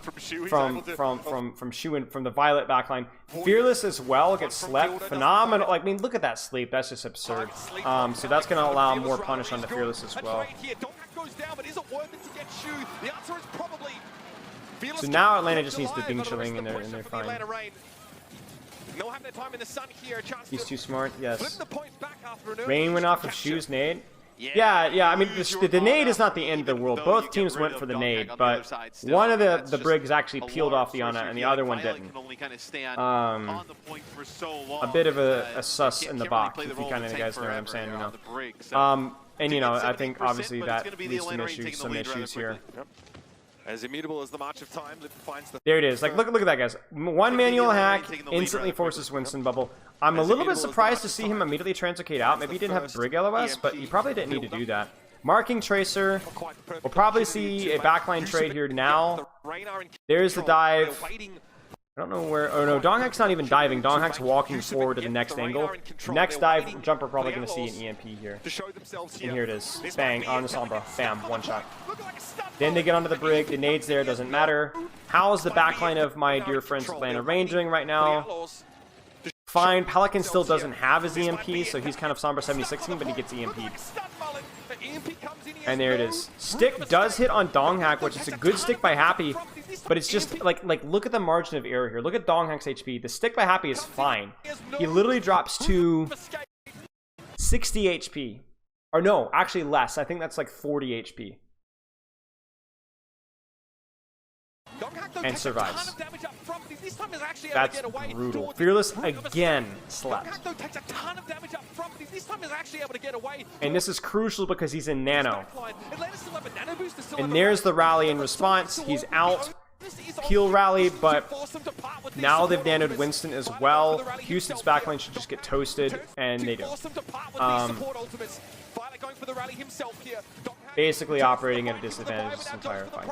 Speaker 1: Shu and from the Violet backline. Fearless as well gets slept. Phenomenal. Like, I mean, look at that sleep. That's just absurd. So that's going to allow more punish on the Fearless as well. So now Atlanta just needs the Bing Chilling and they're fine.
Speaker 2: They'll have their time in the sun here.
Speaker 1: He's too smart, yes. Rain went off of Shu's nade. Yeah. I mean, the nade is not the end of the world. Both teams went for the nade, but one of the brigs actually peeled off the Ana, and the other one didn't. A bit of a sus in the box, if you kind of guys know what I'm saying, you know. And you know, I think obviously that leads to some issues here.
Speaker 2: As immutable as the march of time, Lip finds the...
Speaker 1: There it is. Like, look at that, guys. One manual hack instantly forces Winston bubble. I'm a little bit surprised to see him immediately translocate out. Maybe he didn't have Brig LOS, but he probably didn't need to do that. Marking Tracer. We'll probably see a backline trade here now. There's the dive. I don't know where... Oh, no. Donghack's not even diving. Donghack's walking forward to the next angle. Next dive, jumper probably going to see an EMP here. And here it is. Bang. On the Sombra. Bam. One shot. Then they get onto the brig. The nade's there. Doesn't matter. How's the backline of my dear friends Atlanta Rain doing right now? Fine. Pelican still doesn't have his EMP, so he's kind of Sombra 76ing, but he gets EMP'd. And there it is. Stick does hit on Donghack, which is a good stick by Happy, but it's just like look at the margin of error here. Look at Donghack's HP. The stick by Happy is fine. He literally drops to 60 HP. Or no, actually less. I think that's like 40 HP. And survives. That's brutal. Fearless again slept. And this is crucial because he's in nano. And there's the rally in response. He's out. Peel rally, but now they've nanoed Winston as well. Houston's backline should just get toasted, and they do. Basically operating at a disadvantage this entire fight.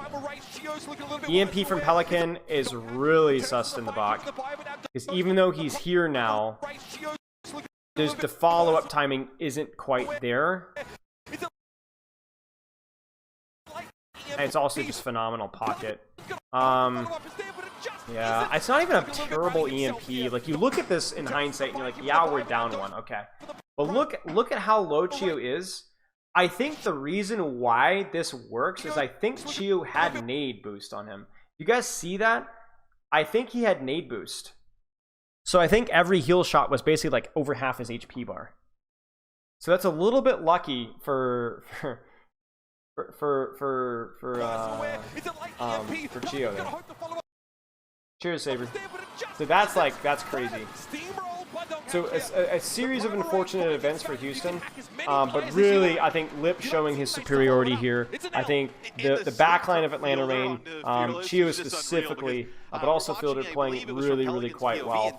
Speaker 1: EMP from Pelican is really sus in the box, because even though he's here now, the follow-up timing isn't quite there. And it's also just phenomenal pocket. Yeah, it's not even a terrible EMP. Like, you look at this in hindsight and you're like, yeah, we're down one, okay. But look at how low Chio is. I think the reason why this works is I think Chio had nade boost on him. You guys see that? I think he had nade boost. So I think every heal shot was basically like over half his HP bar. So that's a little bit lucky for Chio there. Cheers, Saber. So that's crazy. So a series of unfortunate events for Houston, but really I think Lip showing his superiority here. I think the backline of Atlanta Rain, Chio specifically, but also Fielder playing really quite well.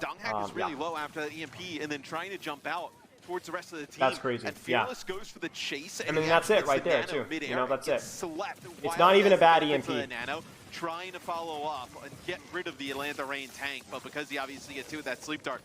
Speaker 3: Really low after that EMP, and then trying to jump out towards the rest of the team.
Speaker 1: That's crazy.
Speaker 3: And Fearless goes for the chase.
Speaker 1: I mean, that's it right there too. You know, that's it. It's not even a bad EMP.
Speaker 3: Trying to follow up and get rid of the Atlanta Rain tank, but because he obviously gets hit with that sleep dart.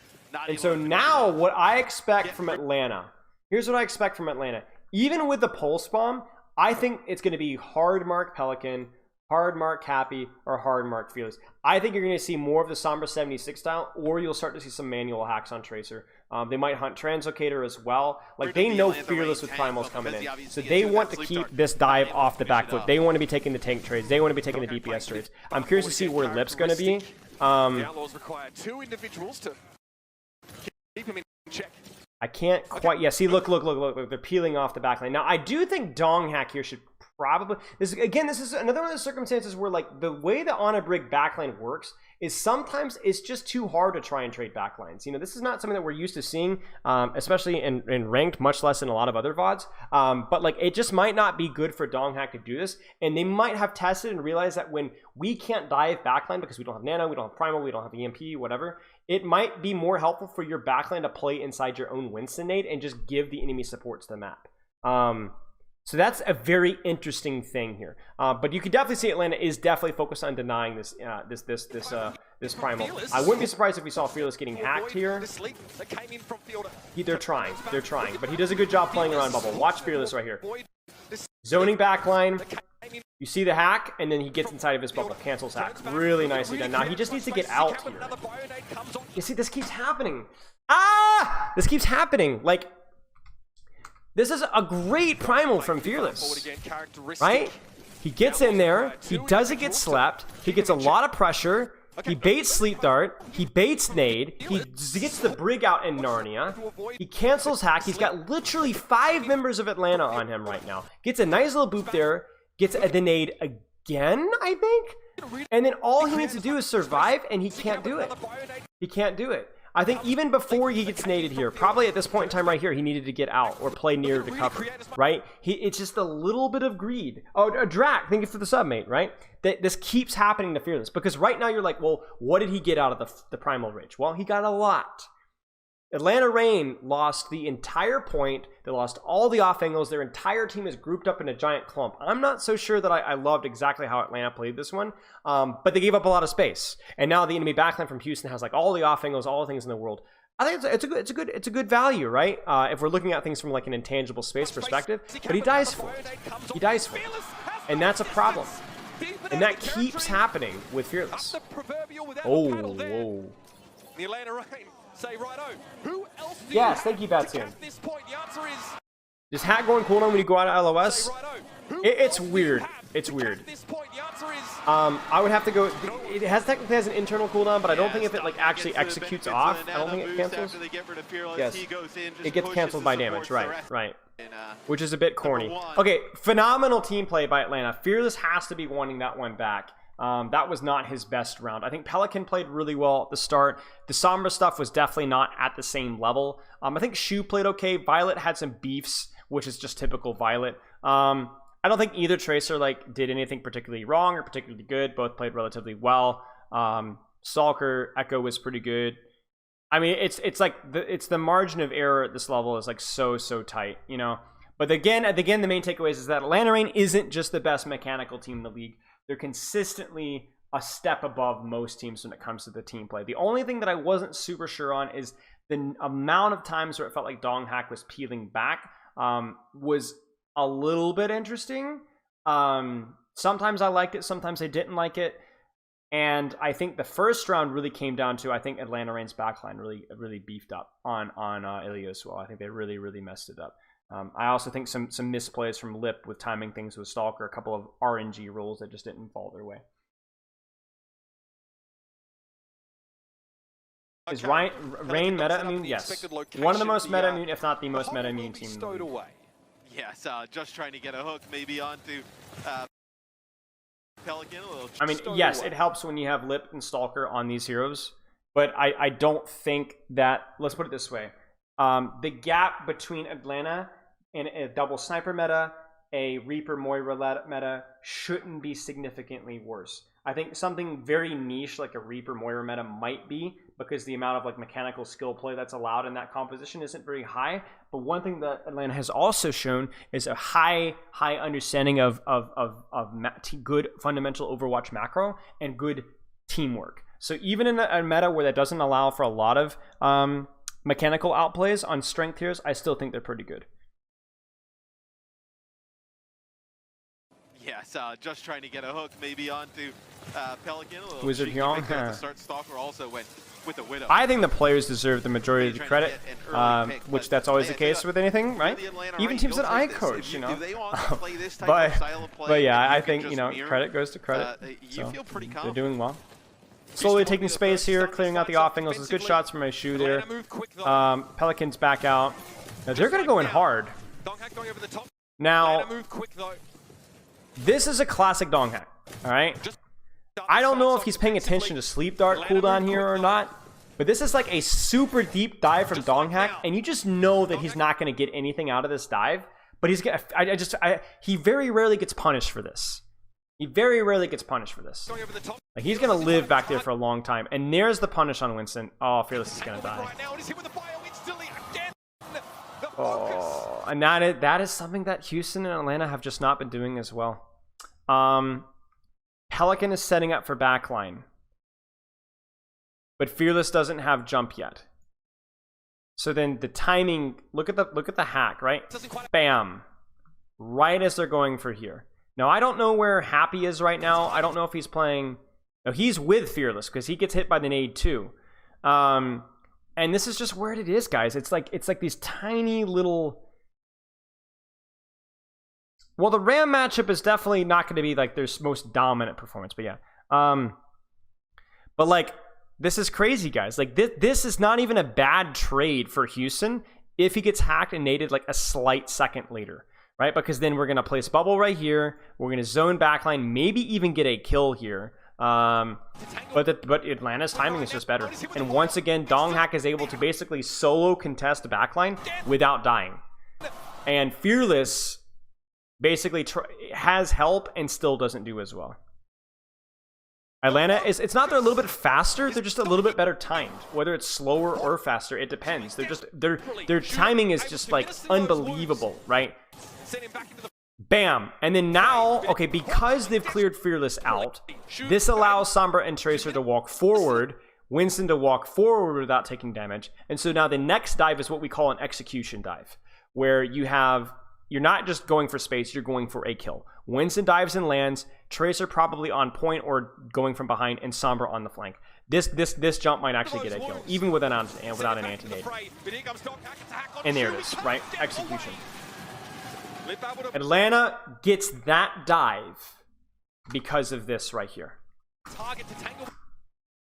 Speaker 1: And so now what I expect from Atlanta, here's what I expect from Atlanta. Even with the pulse bomb, I think it's going to be hard mark Pelican, hard mark Happy, or hard mark Fearless. I think you're going to see more of the Sombra 76 style, or you'll start to see some manual hacks on Tracer. They might hunt Translocator as well. Like, they know Fearless with Primals coming in. So they want to keep this dive off the back foot. They want to be taking the tank trades. They want to be taking the DPS trades. I'm curious to see where Lip's going to be.
Speaker 2: The Outlaws require 2 individuals to keep him in check.
Speaker 1: I can't quite... Yeah, see, look. They're peeling off the backline. Now, I do think Donghack here should probably... This is another one of the circumstances where, like, the way the On a Brig backline works is sometimes it's just too hard to try and trade backlines. You know, this is not something that we're used to seeing, especially in ranked, much less in a lot of other VODs. But, like, it just might not be good for Donghack to do this. And they might have tested and realized that when we can't dive backline because we don't have Nano, we don't have Primal, we don't have EMP, whatever, it might be more helpful for your backline to play inside your own Winston nade and just give the enemy support to the map. So that's a very interesting thing here. But you could definitely see Atlanta is definitely focused on denying this this Primal. I wouldn't be surprised if we saw Fearless getting hacked here. They're trying, but he does a good job playing around bubble. Watch Fearless right here. Zoning backline. You see the hack, and then he gets inside of his bubble. Cancels hack. Really nicely done. Now he just needs to get out here. You see, this keeps happening. Ah! This keeps happening. Like, this is a great Primal from Fearless, right? He gets in there. He doesn't get slept. He gets a lot of pressure. He baits Sleep Dart. He baits Nade. He gets the Brig out in Narnia. He cancels Hack. He's got literally 5 members of Atlanta on him right now. Gets a nice little boop there. Gets the Nade again, I think. And then all he needs to do is survive, and he can't do it. He can't do it. I think even before he gets naded here, probably at this point in time right here, he needed to get out or play near to cover, right? It's just a little bit of greed. Oh, Drac, thank you for the sub, mate, right? This keeps happening to Fearless, because right now you're like, well, what did he get out of the Primal Rage? Well, he got a lot. Atlanta Reign lost the entire point. They lost all the off angles. Their entire team is grouped up in a giant clump. I'm not so sure that I loved exactly how Atlanta played this one, but they gave up a lot of space. And now the enemy backline from Houston has like all the off angles, all the things in the world. I think it's a good value, right? If we're looking at things from like an intangible space perspective. But he dies for it. He dies for it, and that's a problem. And that keeps happening with Fearless. Oh, whoa.
Speaker 2: The Atlanta Reign. Say righto. Who else do
Speaker 1: yes, thank you, Batsian.
Speaker 2: This point? The answer is
Speaker 1: Does Hat go on cooldown when you go out of LOS? It's weird. It's weird. I would have to go. It technically has an internal cooldown, but I don't think if it like actually executes off, I don't think it cancels. Yes, it gets canceled by damage. Right. Which is a bit corny. Okay, phenomenal team play by Atlanta. Fearless has to be wanting that one back. That was not his best round. I think Pelican played really well at the start. The Sombra stuff was definitely not at the same level. I think Shu played okay. Violet had some beefs, which is just typical Violet. I don't think either Tracer like did anything particularly wrong or particularly good. Both played relatively well. Stalker, Echo was pretty good. I mean, it's like it's the margin of error at this level is like so tight, you know. But again, the main takeaways is that Atlanta Reign isn't just the best mechanical team in the league. They're consistently a step above most teams when it comes to the team play. The only thing that I wasn't super sure on is the amount of times where it felt like Donghack was peeling back was a little bit interesting. Sometimes I liked it, sometimes I didn't like it. And I think the first round really came down to, I think Atlanta Reign's backline really beefed up on Ilios well. I think they really messed it up. I also think some misplays from Lip with timing things with Stalker, a couple of RNG rules that just didn't fall their way. Is Reign meta immune? Yes. One of the most meta immune, if not the most meta immune team.
Speaker 3: Yes, just trying to get a hook maybe onto Pelican.
Speaker 1: I mean, yes, it helps when you have Lip and Stalker on these heroes, but I don't think that, let's put it this way, the gap between Atlanta and a double sniper meta, a Reaper Moira meta, shouldn't be significantly worse. I think something very niche like a Reaper Moira meta might be, because the amount of like mechanical skill play that's allowed in that composition isn't very high. But one thing that Atlanta has also shown is a high understanding of good fundamental Overwatch macro and good teamwork. So even in a meta where that doesn't allow for a lot of mechanical outplays on strength tiers, I still think they're pretty good.
Speaker 3: Yes, just trying to get a hook maybe onto Pelican.
Speaker 1: Wizard Hyung.
Speaker 3: Start Stalker also went with the Widow.
Speaker 1: I think the players deserve the majority of the credit, which that's always the case with anything, right? Even teams that I coach, you know. But yeah, I think, you know, credit goes to credit. So they're doing well. Slowly taking space here, clearing out the off angles. There's good shots from my shoe there. Pelican's back out. Now they're going to go in hard. Now, this is a classic Donghack, all right? I don't know if he's paying attention to Sleep Dart cooldown here or not, but this is like a super deep dive from Donghack, and you just know that he's not going to get anything out of this dive, but he's gonna, he very rarely gets punished for this. He very rarely gets punished for this. Like, he's going to live back there for a long time, and there's the punish on Winston. Oh, Fearless is going to die. Oh, and that is something that Houston and Atlanta have just not been doing as well. Pelican is setting up for backline, but Fearless doesn't have jump yet. So then the timing, look at the hack, right? Bam, right as they're going for here. Now I don't know where Happy is right now. I don't know if he's playing. No, he's with Fearless because he gets hit by the nade too. And this is just where it is, guys. It's like these tiny little. Well, the Ram matchup is definitely not going to be like their most dominant performance, but yeah. But But like, this is crazy, guys. Like, this is not even a bad trade for Houston if he gets hacked and naded like a slight second later, right? Because then we're going to place bubble right here. We're going to zone backline, maybe even get a kill here. But Atlanta's timing is just better. And once again, Donghack is able to basically solo contest backline without dying. And Fearless basically has help and still doesn't do as well. Atlanta is, it's not they're a little bit faster, they're just a little bit better timed. Whether it's slower or faster, it depends. They're just their timing is just like unbelievable, right? Bam. And then now, okay, because they've cleared Fearless out, this allows Sombra and Tracer to walk forward, Winston to walk forward without taking damage. And so now the next dive is what we call an execution dive, where you're not just going for space, you're going for a kill. Winston dives and lands, Tracer probably on point or going from behind, and Sombra on the flank. This jump might actually get a kill, even without an anti-nade. And there it is, right? Execution. Atlanta gets that dive because of this right here.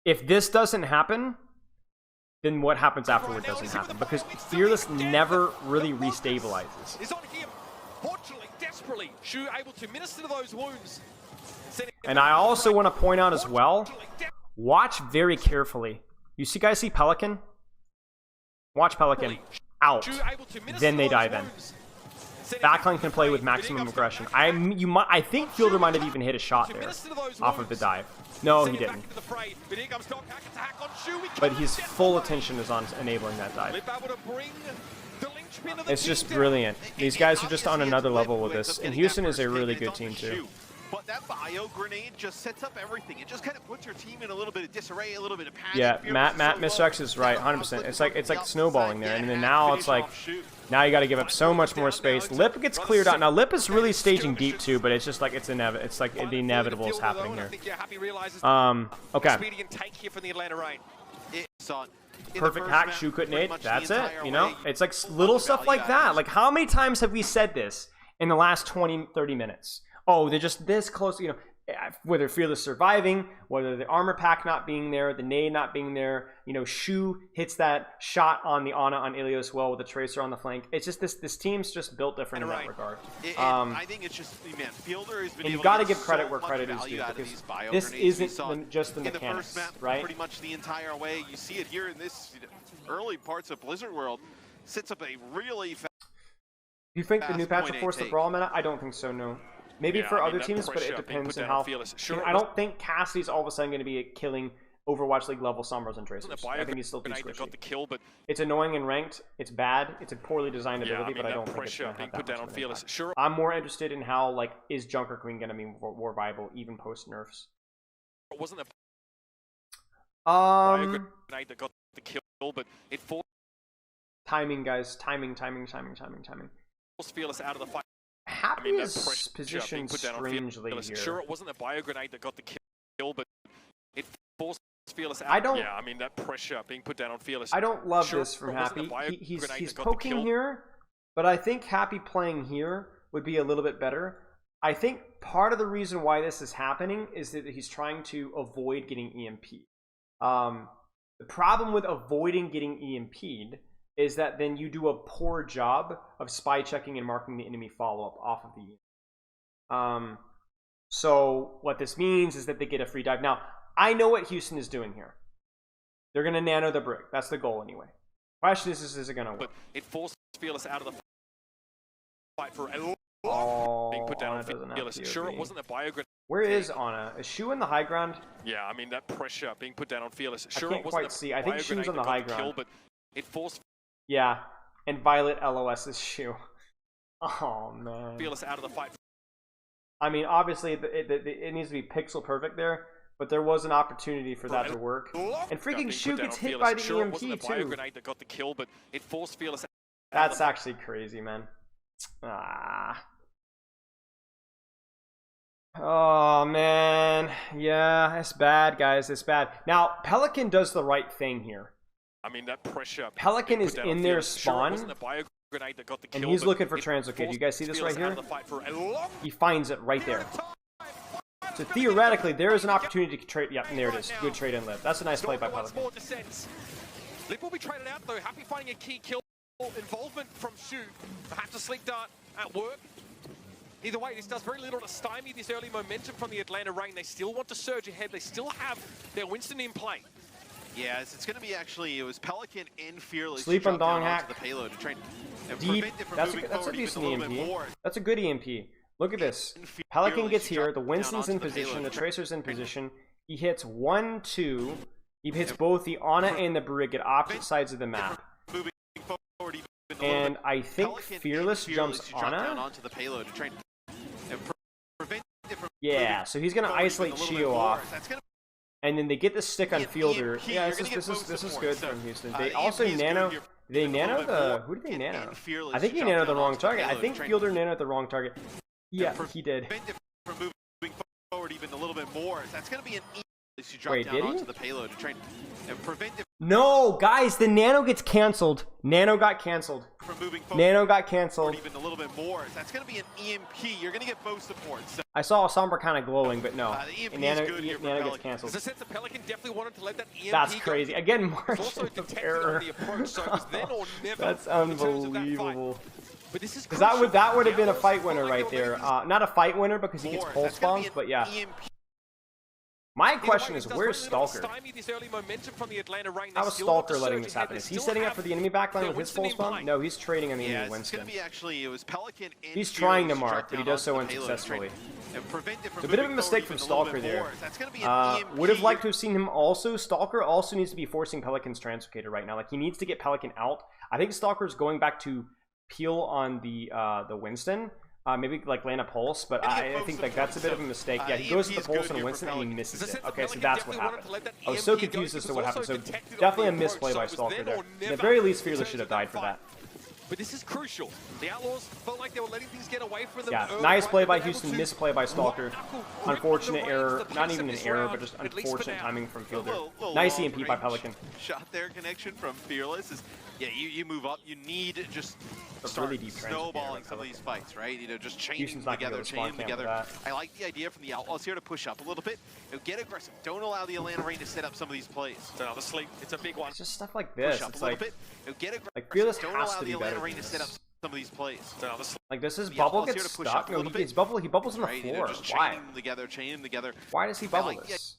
Speaker 1: If this doesn't happen, then what happens afterward doesn't happen, because Fearless never really restabilizes. And I also want to point out as well, watch very carefully. You guys see Pelican? Watch Pelican. Out. Then they dive in. Backline can play with maximum aggression. I think Fielder might have even hit a shot there off of the dive. No, he didn't. But his full attention is on enabling that dive. It's just brilliant. These guys are just on another level with this. And Houston is a really good team too.
Speaker 3: But that bio grenade just sets up everything. It just kind of puts your team in a little bit of disarray, a little bit of panic.
Speaker 1: Yeah, Mr. X is right, 100%. It's like snowballing there, and then now it's like, now you got to give up so much more space. Lip gets cleared out. Now Lip is really staging deep too, but it's just like it's like the inevitable is happening here. Okay. Perfect hack, Shu couldn't aid. That's it. You know, it's like little stuff like that. Like, how many times have we said this in the last 20-30 minutes? Oh, they're just this close, you know, whether Fearless surviving, whether the armor pack not being there, the nade not being there, you know, Shu hits that shot on the Ana on Ilios well with the Tracer on the flank. It's just this team's just built different in that regard.
Speaker 3: I think it's just, man, Fielder has been
Speaker 1: and you got to give credit where credit is due, because this isn't just the mechanics, right?
Speaker 3: Pretty much the entire way. You see it here in this early parts of Blizzard World. Sets up a really fast.
Speaker 1: Do you think the new patch will force the brawl meta? I don't think so, no. Maybe for other teams, but it depends on how. I don't think Cassidy's all of a sudden going to be killing Overwatch League level Sombras and Tracers. I think he's still too squishy. It's annoying in ranked. It's bad. It's a poorly designed ability, but I don't think it's going to have that much of an impact. I'm more interested in how, like, is Junker Queen going to be more viable even post nerfs?
Speaker 2: Wasn't a that got the kill, but it forced
Speaker 1: timing, guys. Timing.
Speaker 2: Forced Fearless out of the fight.
Speaker 1: Happy is positioned strangely here.
Speaker 2: Sure, it wasn't a bio grenade that got the kill, but it forced Fearless out. Yeah, I mean, that pressure being put down on Fearless.
Speaker 1: I don't love this from Happy. He's poking here, but I think Happy playing here would be a little bit better. I think part of the reason why this is happening is that he's trying to avoid getting EMP'd. The problem with avoiding getting EMP'd is that then you do a poor job of spy checking and marking the enemy follow-up off of the so what this means is that they get a free dive. Now, I know what Houston is doing here. They're going to nano the brick. That's the goal anyway. Question is it going to work?
Speaker 2: But it forced Fearless out of the fight for a long being put down on Fearless. Sure, it wasn't a bio grenade.
Speaker 1: Where is Ana? Is Shu in the high ground?
Speaker 2: Yeah, I mean, that pressure being put down on Fearless. Sure,
Speaker 1: I can't quite see. I think Shu's on the high ground.
Speaker 2: But it forced.
Speaker 1: Yeah, and Violet LOS's Shu. Oh, man.
Speaker 2: Fearless out of the fight.
Speaker 1: I mean, obviously, it needs to be pixel perfect there, but there was an opportunity for that to work. And freaking Shu gets hit by the EMP, too.
Speaker 2: That got the kill, but it forced Fearless.
Speaker 1: That's actually crazy, man. Oh, man. Yeah, it's bad, guys. It's bad. Now, Pelican does the right thing here.
Speaker 2: I mean, that pressure.
Speaker 1: Pelican is in their spawn, and he's looking for translocate. You guys see this right here? He finds it right there. So theoretically, there is an opportunity to trade. Yep, and there it is. Good trade and live. That's a nice play by Pelican.
Speaker 2: Lip will be traded out though. Happy finding a key kill involvement from Shu. Perhaps a sleep dart at work. Either way, this does very little to stymie this early momentum from the Atlanta Reign. They still want to surge ahead. They still have their Winston in play.
Speaker 3: Yes, it's going to be actually, it was Pelican and Fearless.
Speaker 1: Sleep on Dong Hack.
Speaker 3: The payload to train
Speaker 1: Deep. That's a decent EMP. That's a good EMP. Look at this. Pelican gets here. The Winston's in position. The Tracer's in position. He hits 1, 2. He hits both the Ana and the Brig at opposite sides of the map. And I think Fearless jumps Ana. Yeah, so he's going to isolate Chio off. And then they get the stick on Fielder. Yeah, this is good from Houston. They also nano. They nano the. Who did they nano? I think he nanoed the wrong target. I think Fielder nanoed the wrong target. Yeah, he did. Wait, did he? No, guys, the nano gets canceled. Nano got canceled. Nano got canceled.
Speaker 3: Even a little bit more. That's going to be an EMP. You're going to get both supports.
Speaker 1: I saw a Sombra kind of glowing, but no. Nano gets canceled.
Speaker 2: There's a sense that Pelican definitely wanted to let that EMP
Speaker 1: That's crazy.
Speaker 2: go.
Speaker 1: Again, margin of error. That's unbelievable. Because that would have been a fight winner right there. Not a fight winner because he gets pulse bombs, but yeah. My question is, where's Stalker? How is Stalker letting this happen? Is he setting up for the enemy backline with his pulse bomb? No, he's trading on the enemy Winston. He's trying to mark, but he does so unsuccessfully. It's a bit of a mistake from Stalker there. Would have liked to have seen him also. Stalker also needs to be forcing Pelican's Translocator right now. Like, he needs to get Pelican out. I think Stalker's going back to peel on the Winston. Maybe like land a pulse, but I think like that's a bit of a mistake. Yeah, he goes to the pulse on Winston and he misses it. Okay, so that's what happened. I was so confused as to what happened. So definitely a misplay by Stalker there. At the very least, Fearless should have died for that.
Speaker 2: But this is crucial. The Outlaws felt like they were letting things get away from them.
Speaker 1: Yeah, nice play by Houston, misplay by Stalker. Unfortunate error, not even an error, but just unfortunate timing from Fielder. Nice EMP by Pelican.
Speaker 3: Shot there, connection from Fearless is, yeah, you move up. You need just
Speaker 1: start really deep
Speaker 3: snowballing some of these fights, right? You know, just chain them together, I like the idea from the Outlaws here to push up a little bit. You know, get aggressive. Don't allow the Atlanta Reign to set up some of these plays.
Speaker 2: It's another sleep. It's a big one.
Speaker 1: It's just stuff like this.
Speaker 3: Push up
Speaker 1: it's
Speaker 3: a little bit. You know, get aggressive.
Speaker 1: Like Fearless
Speaker 3: Don't
Speaker 1: has
Speaker 3: allow
Speaker 1: to be
Speaker 3: the
Speaker 1: better.
Speaker 3: Atlanta Reign to set up some of these plays.
Speaker 1: Like, does his bubble get stuck? No, he bubbles on the floor. Why?
Speaker 3: Chain them together.
Speaker 1: Why does he bubble this?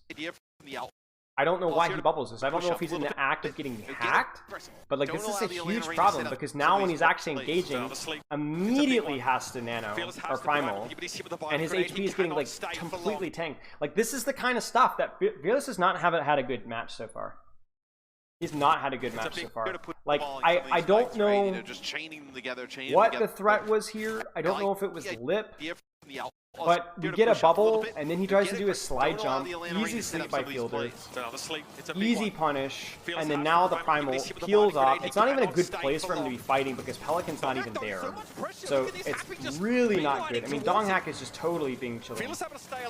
Speaker 1: I don't know why he bubbles this. I don't know if he's in the act of getting hacked, but like this is a huge problem because now when he's actually engaging, immediately has to nano or primal, and his HP is getting like completely tanked. Like this is the kind of stuff that Fearless has not had a good match so far. He's not had a good match so far. Like I don't know what the threat was here. I don't know if it was Lip. But we get a bubble, and then he tries to do a slide jump. Easy sleep by Fielder. Easy punish. And then now the primal peels off. It's not even a good place for him to be fighting because Pelican's not even there. So it's really not good. I mean, Dong Hack is just totally being chilled.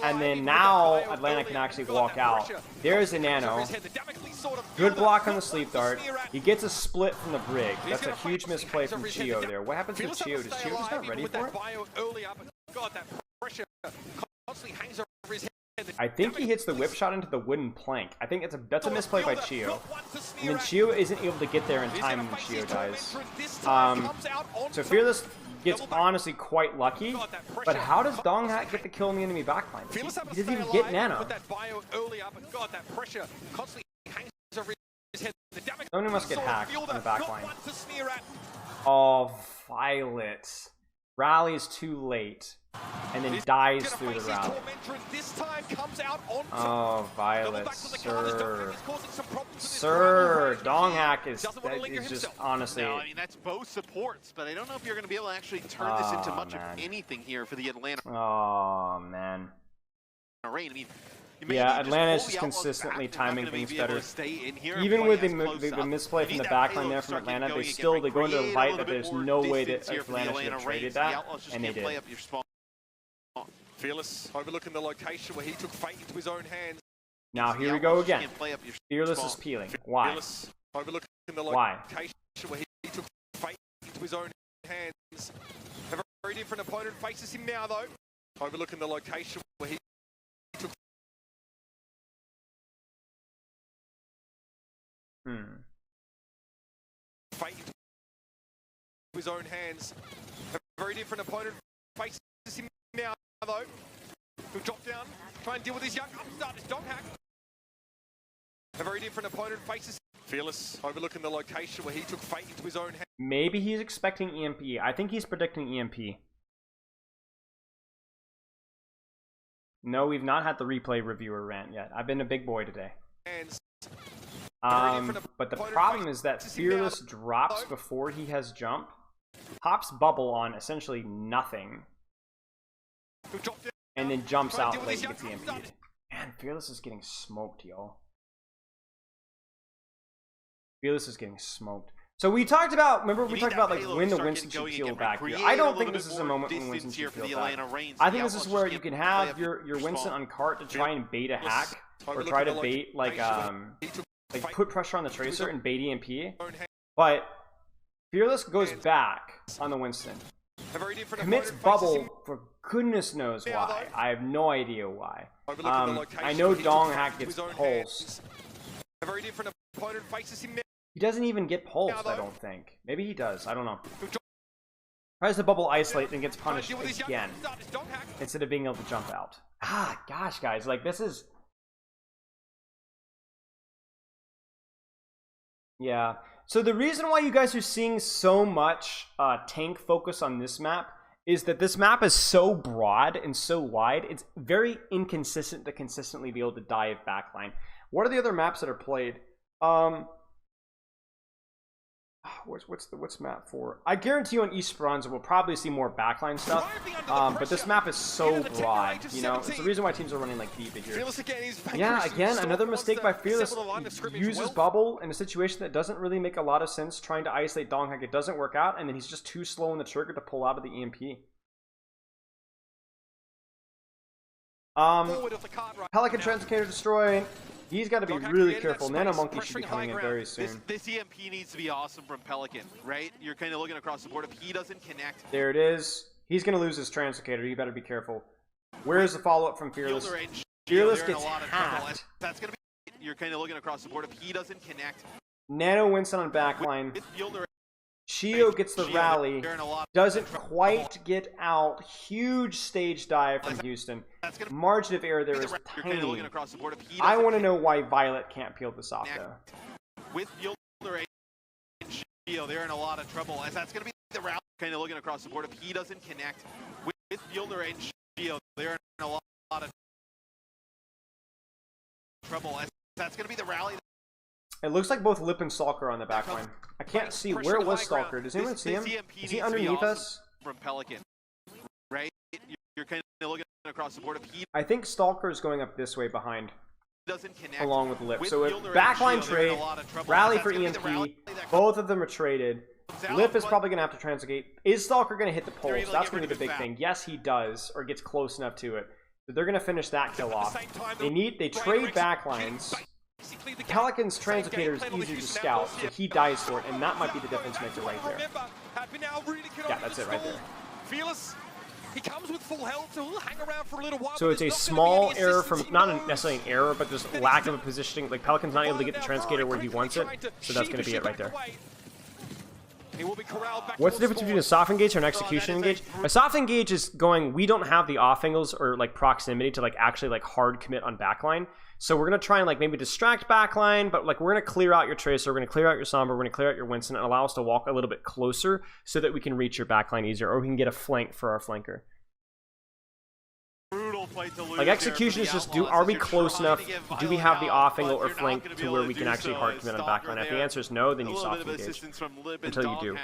Speaker 1: And then now Atlanta can actually walk out. There's a nano. Good block on the sleep dart. He gets a split from the Brig. That's a huge misplay from Chio there. What happens to Chio? Does Chio just not ready for it? I think he hits the whip shot into the wooden plank. I think that's a misplay by Chio. And then Chio isn't able to get there in time when Chio dies. So Fearless gets honestly quite lucky. But how does Dong Hack get the kill in the enemy backline? He doesn't even get nano. Someone must get hacked on the backline. Oh, Violet. Rallies too late. And then dies through the rally. Oh, Violet, sir. Sir, Dong Hack is just honestly.
Speaker 3: No, I mean, that's both supports, but I don't know if you're going to be able to actually turn this into much of anything here for the Atlanta.
Speaker 1: Oh, man.
Speaker 3: Rain. I mean,
Speaker 1: yeah, Atlanta's just consistently timing things better. Even with the misplay from the backline there from Atlanta, they go into a fight that there's no way that Atlanta should have traded that, and they did.
Speaker 2: Fearless overlooking the location where he took fate into his own hands.
Speaker 1: Now here we go again. Fearless is peeling. Why? Why?
Speaker 2: Where he took fate into his own hands. A very different opponent faces him now though. Overlooking the location where he took Fate into his own hands. A very different opponent faces him now, though. He'll drop down, try and deal with his young upstart, his dog hack. A very different opponent faces Fearless, overlooking the location where he took fate into his own hands.
Speaker 1: Maybe he's expecting EMP. I think he's predicting EMP. No, we've not had the replay reviewer rant yet. I've been a big boy today. But the problem is that Fearless drops before he has jump, pops bubble on essentially nothing, and then jumps out late and gets EMP'd. Man, Fearless is getting smoked, y'all. Fearless is getting smoked. So we talked about, remember we talked about like when the Winston should peel back here. I don't think this is a moment when Winston should peel back. I think this is where you can have your Winston on cart to try and bait a hack, or try to bait like put pressure on the Tracer and bait EMP. But Fearless goes back on the Winston. Commits bubble for goodness knows why. I have no idea why. I know Dong hack gets pulsed. He doesn't even get pulsed, I don't think. Maybe he does, I don't know. Tries to bubble isolate and gets punished again, instead of being able to jump out. Ah, gosh, guys, like this is... Yeah, so the reason why you guys are seeing so much tank focus on this map is that this map is so broad and so wide, it's very inconsistent to consistently be able to dive backline. What are the other maps that are played? What's map 4? I guarantee you on Esperanca we'll probably see more backline stuff. But this map is so broad, you know. It's the reason why teams are running like deep here. Yeah, again, another mistake by Fearless. He uses bubble in a situation that doesn't really make a lot of sense, trying to isolate Donghack. It doesn't work out, and then he's just too slow on the trigger to pull out of the EMP. Pelican Translocator destroy. He's got to be really careful. Nano Monkey should be coming in very soon.
Speaker 3: This EMP needs to be awesome from Pelican, right? You're kind of looking across the board. If he doesn't connect...
Speaker 1: There it is. He's going to lose his Translocator. You better be careful. Where's the follow-up from Fearless? Fearless gets hacked.
Speaker 3: That's going to be... You're kind of looking across the board. If he doesn't connect...
Speaker 1: Nano Winston on backline. Shio gets the rally. Doesn't quite get out. Huge stage dive from Houston. Margin of error there is tiny. I want to know why Violet can't peel this off, though.
Speaker 3: With Fielder and Shio, they're in a lot of trouble. As that's going to be the rally. Kind of looking across the board. If he doesn't connect with Fielder and Shio, they're in a lot of trouble. As that's going to be the rally.
Speaker 1: It looks like both Lip and Stalker are on the backline. I can't see. Where was Stalker? Does anyone see him? Is he underneath us?
Speaker 3: From Pelican, right? You're kind of looking across the board.
Speaker 1: I think Stalker is going up this way behind, along with Lip. So backline trade, rally for EMP. Both of them are traded. Lip is probably going to have to translocate. Is Stalker going to hit the pulse? That's going to be the big thing. Yes, he does, or gets close enough to it. So they're going to finish that kill off. They trade backlines. Pelican's Translocator is easier to scout, so he dies for it, and that might be the difference maker right there. Yeah, that's it right there.
Speaker 2: He comes with full health, so he'll hang around for a little while.
Speaker 1: So it's a small error from, not necessarily an error, but just lack of a positioning. Like, Pelican's not able to get the Translocator where he wants it, so that's going to be it right there. What's the difference between a soft engage or an execution engage? A soft engage is going, we don't have the off angles or like proximity to like actually like hard commit on backline. So we're going to try and like maybe distract backline, but like we're going to clear out your Tracer, we're going to clear out your Sombra, we're going to clear out your Winston and allow us to walk a little bit closer so that we can reach your backline easier, or we can get a flank for our flanker. Like execution is just, are we close enough? Do we have the off angle or flank to where we can actually hard commit on backline? If the answer is no, then you soft engage until you do.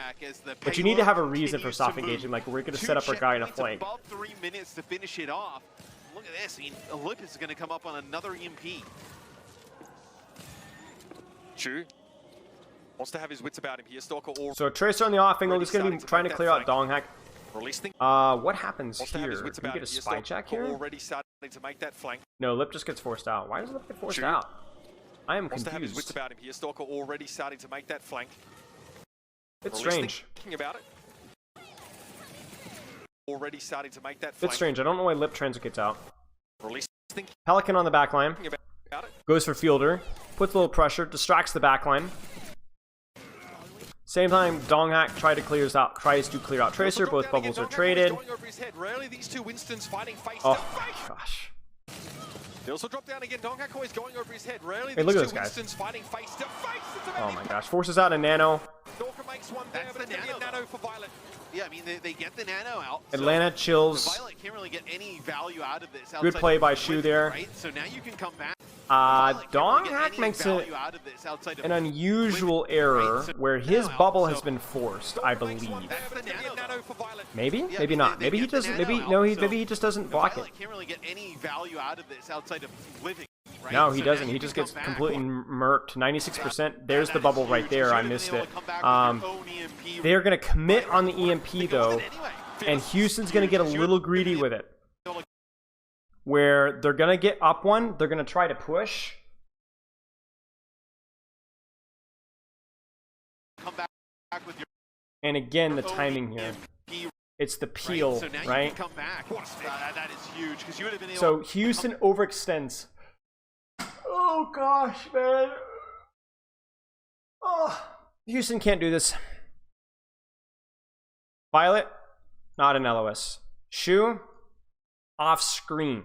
Speaker 1: But you need to have a reason for soft engaging. Like we're going to set up our guy in a flank.
Speaker 3: Above 3 minutes to finish it off. Look at this. I mean, Olympus is going to come up on another EMP.
Speaker 2: Chu wants to have his wits about him here. Stalker or
Speaker 1: so Tracer on the off angle is going to be trying to clear out Donghack. What happens here? Do we get a spy check here?
Speaker 2: Already starting to make that flank.
Speaker 1: No, Lip just gets forced out. Why does Lip get forced out? I am confused.
Speaker 2: To have his wits about him here. Stalker already starting to make that flank.
Speaker 1: It's strange.
Speaker 2: Thinking about it. Already starting to make that flank.
Speaker 1: It's strange. I don't know why Lip translocates out. Pelican on the back line. Goes for Fielder. puts a little pressure, distracts the backline. Same time, Donghack tries to clear out Tracer. Both bubbles are traded. Oh my gosh.
Speaker 2: They also drop down again. Donghack always going over his head. Rarely
Speaker 1: hey, look at this guy. Oh my gosh. Forces out a nano.
Speaker 2: Makes one there, but it's a nano for Violet.
Speaker 3: Yeah, I mean, they get the nano out.
Speaker 1: Atlanta
Speaker 3: so
Speaker 1: chills.
Speaker 3: Violet can't really get any value out of this.
Speaker 1: Good play by Shu there.
Speaker 3: Right? So now you can come back.
Speaker 1: Donghack makes an unusual error where his bubble has been forced, I believe. Maybe? Maybe not. Maybe he doesn't. Maybe he just doesn't block it.
Speaker 3: Can't really get any value out of this outside of living. Right?
Speaker 1: No, he doesn't. He just gets completely murked. 96%. There's the bubble right there. I missed it. They're going to commit on the EMP, though, and Houston's going to get a little greedy with it. Where they're going to get up one. They're going to try to push. And again, the timing here. It's the peel, right?
Speaker 3: That is huge.
Speaker 1: So Houston overextends. Oh gosh, man. Oh, Houston can't do this. Violet, not an LOS. Shu, off screen.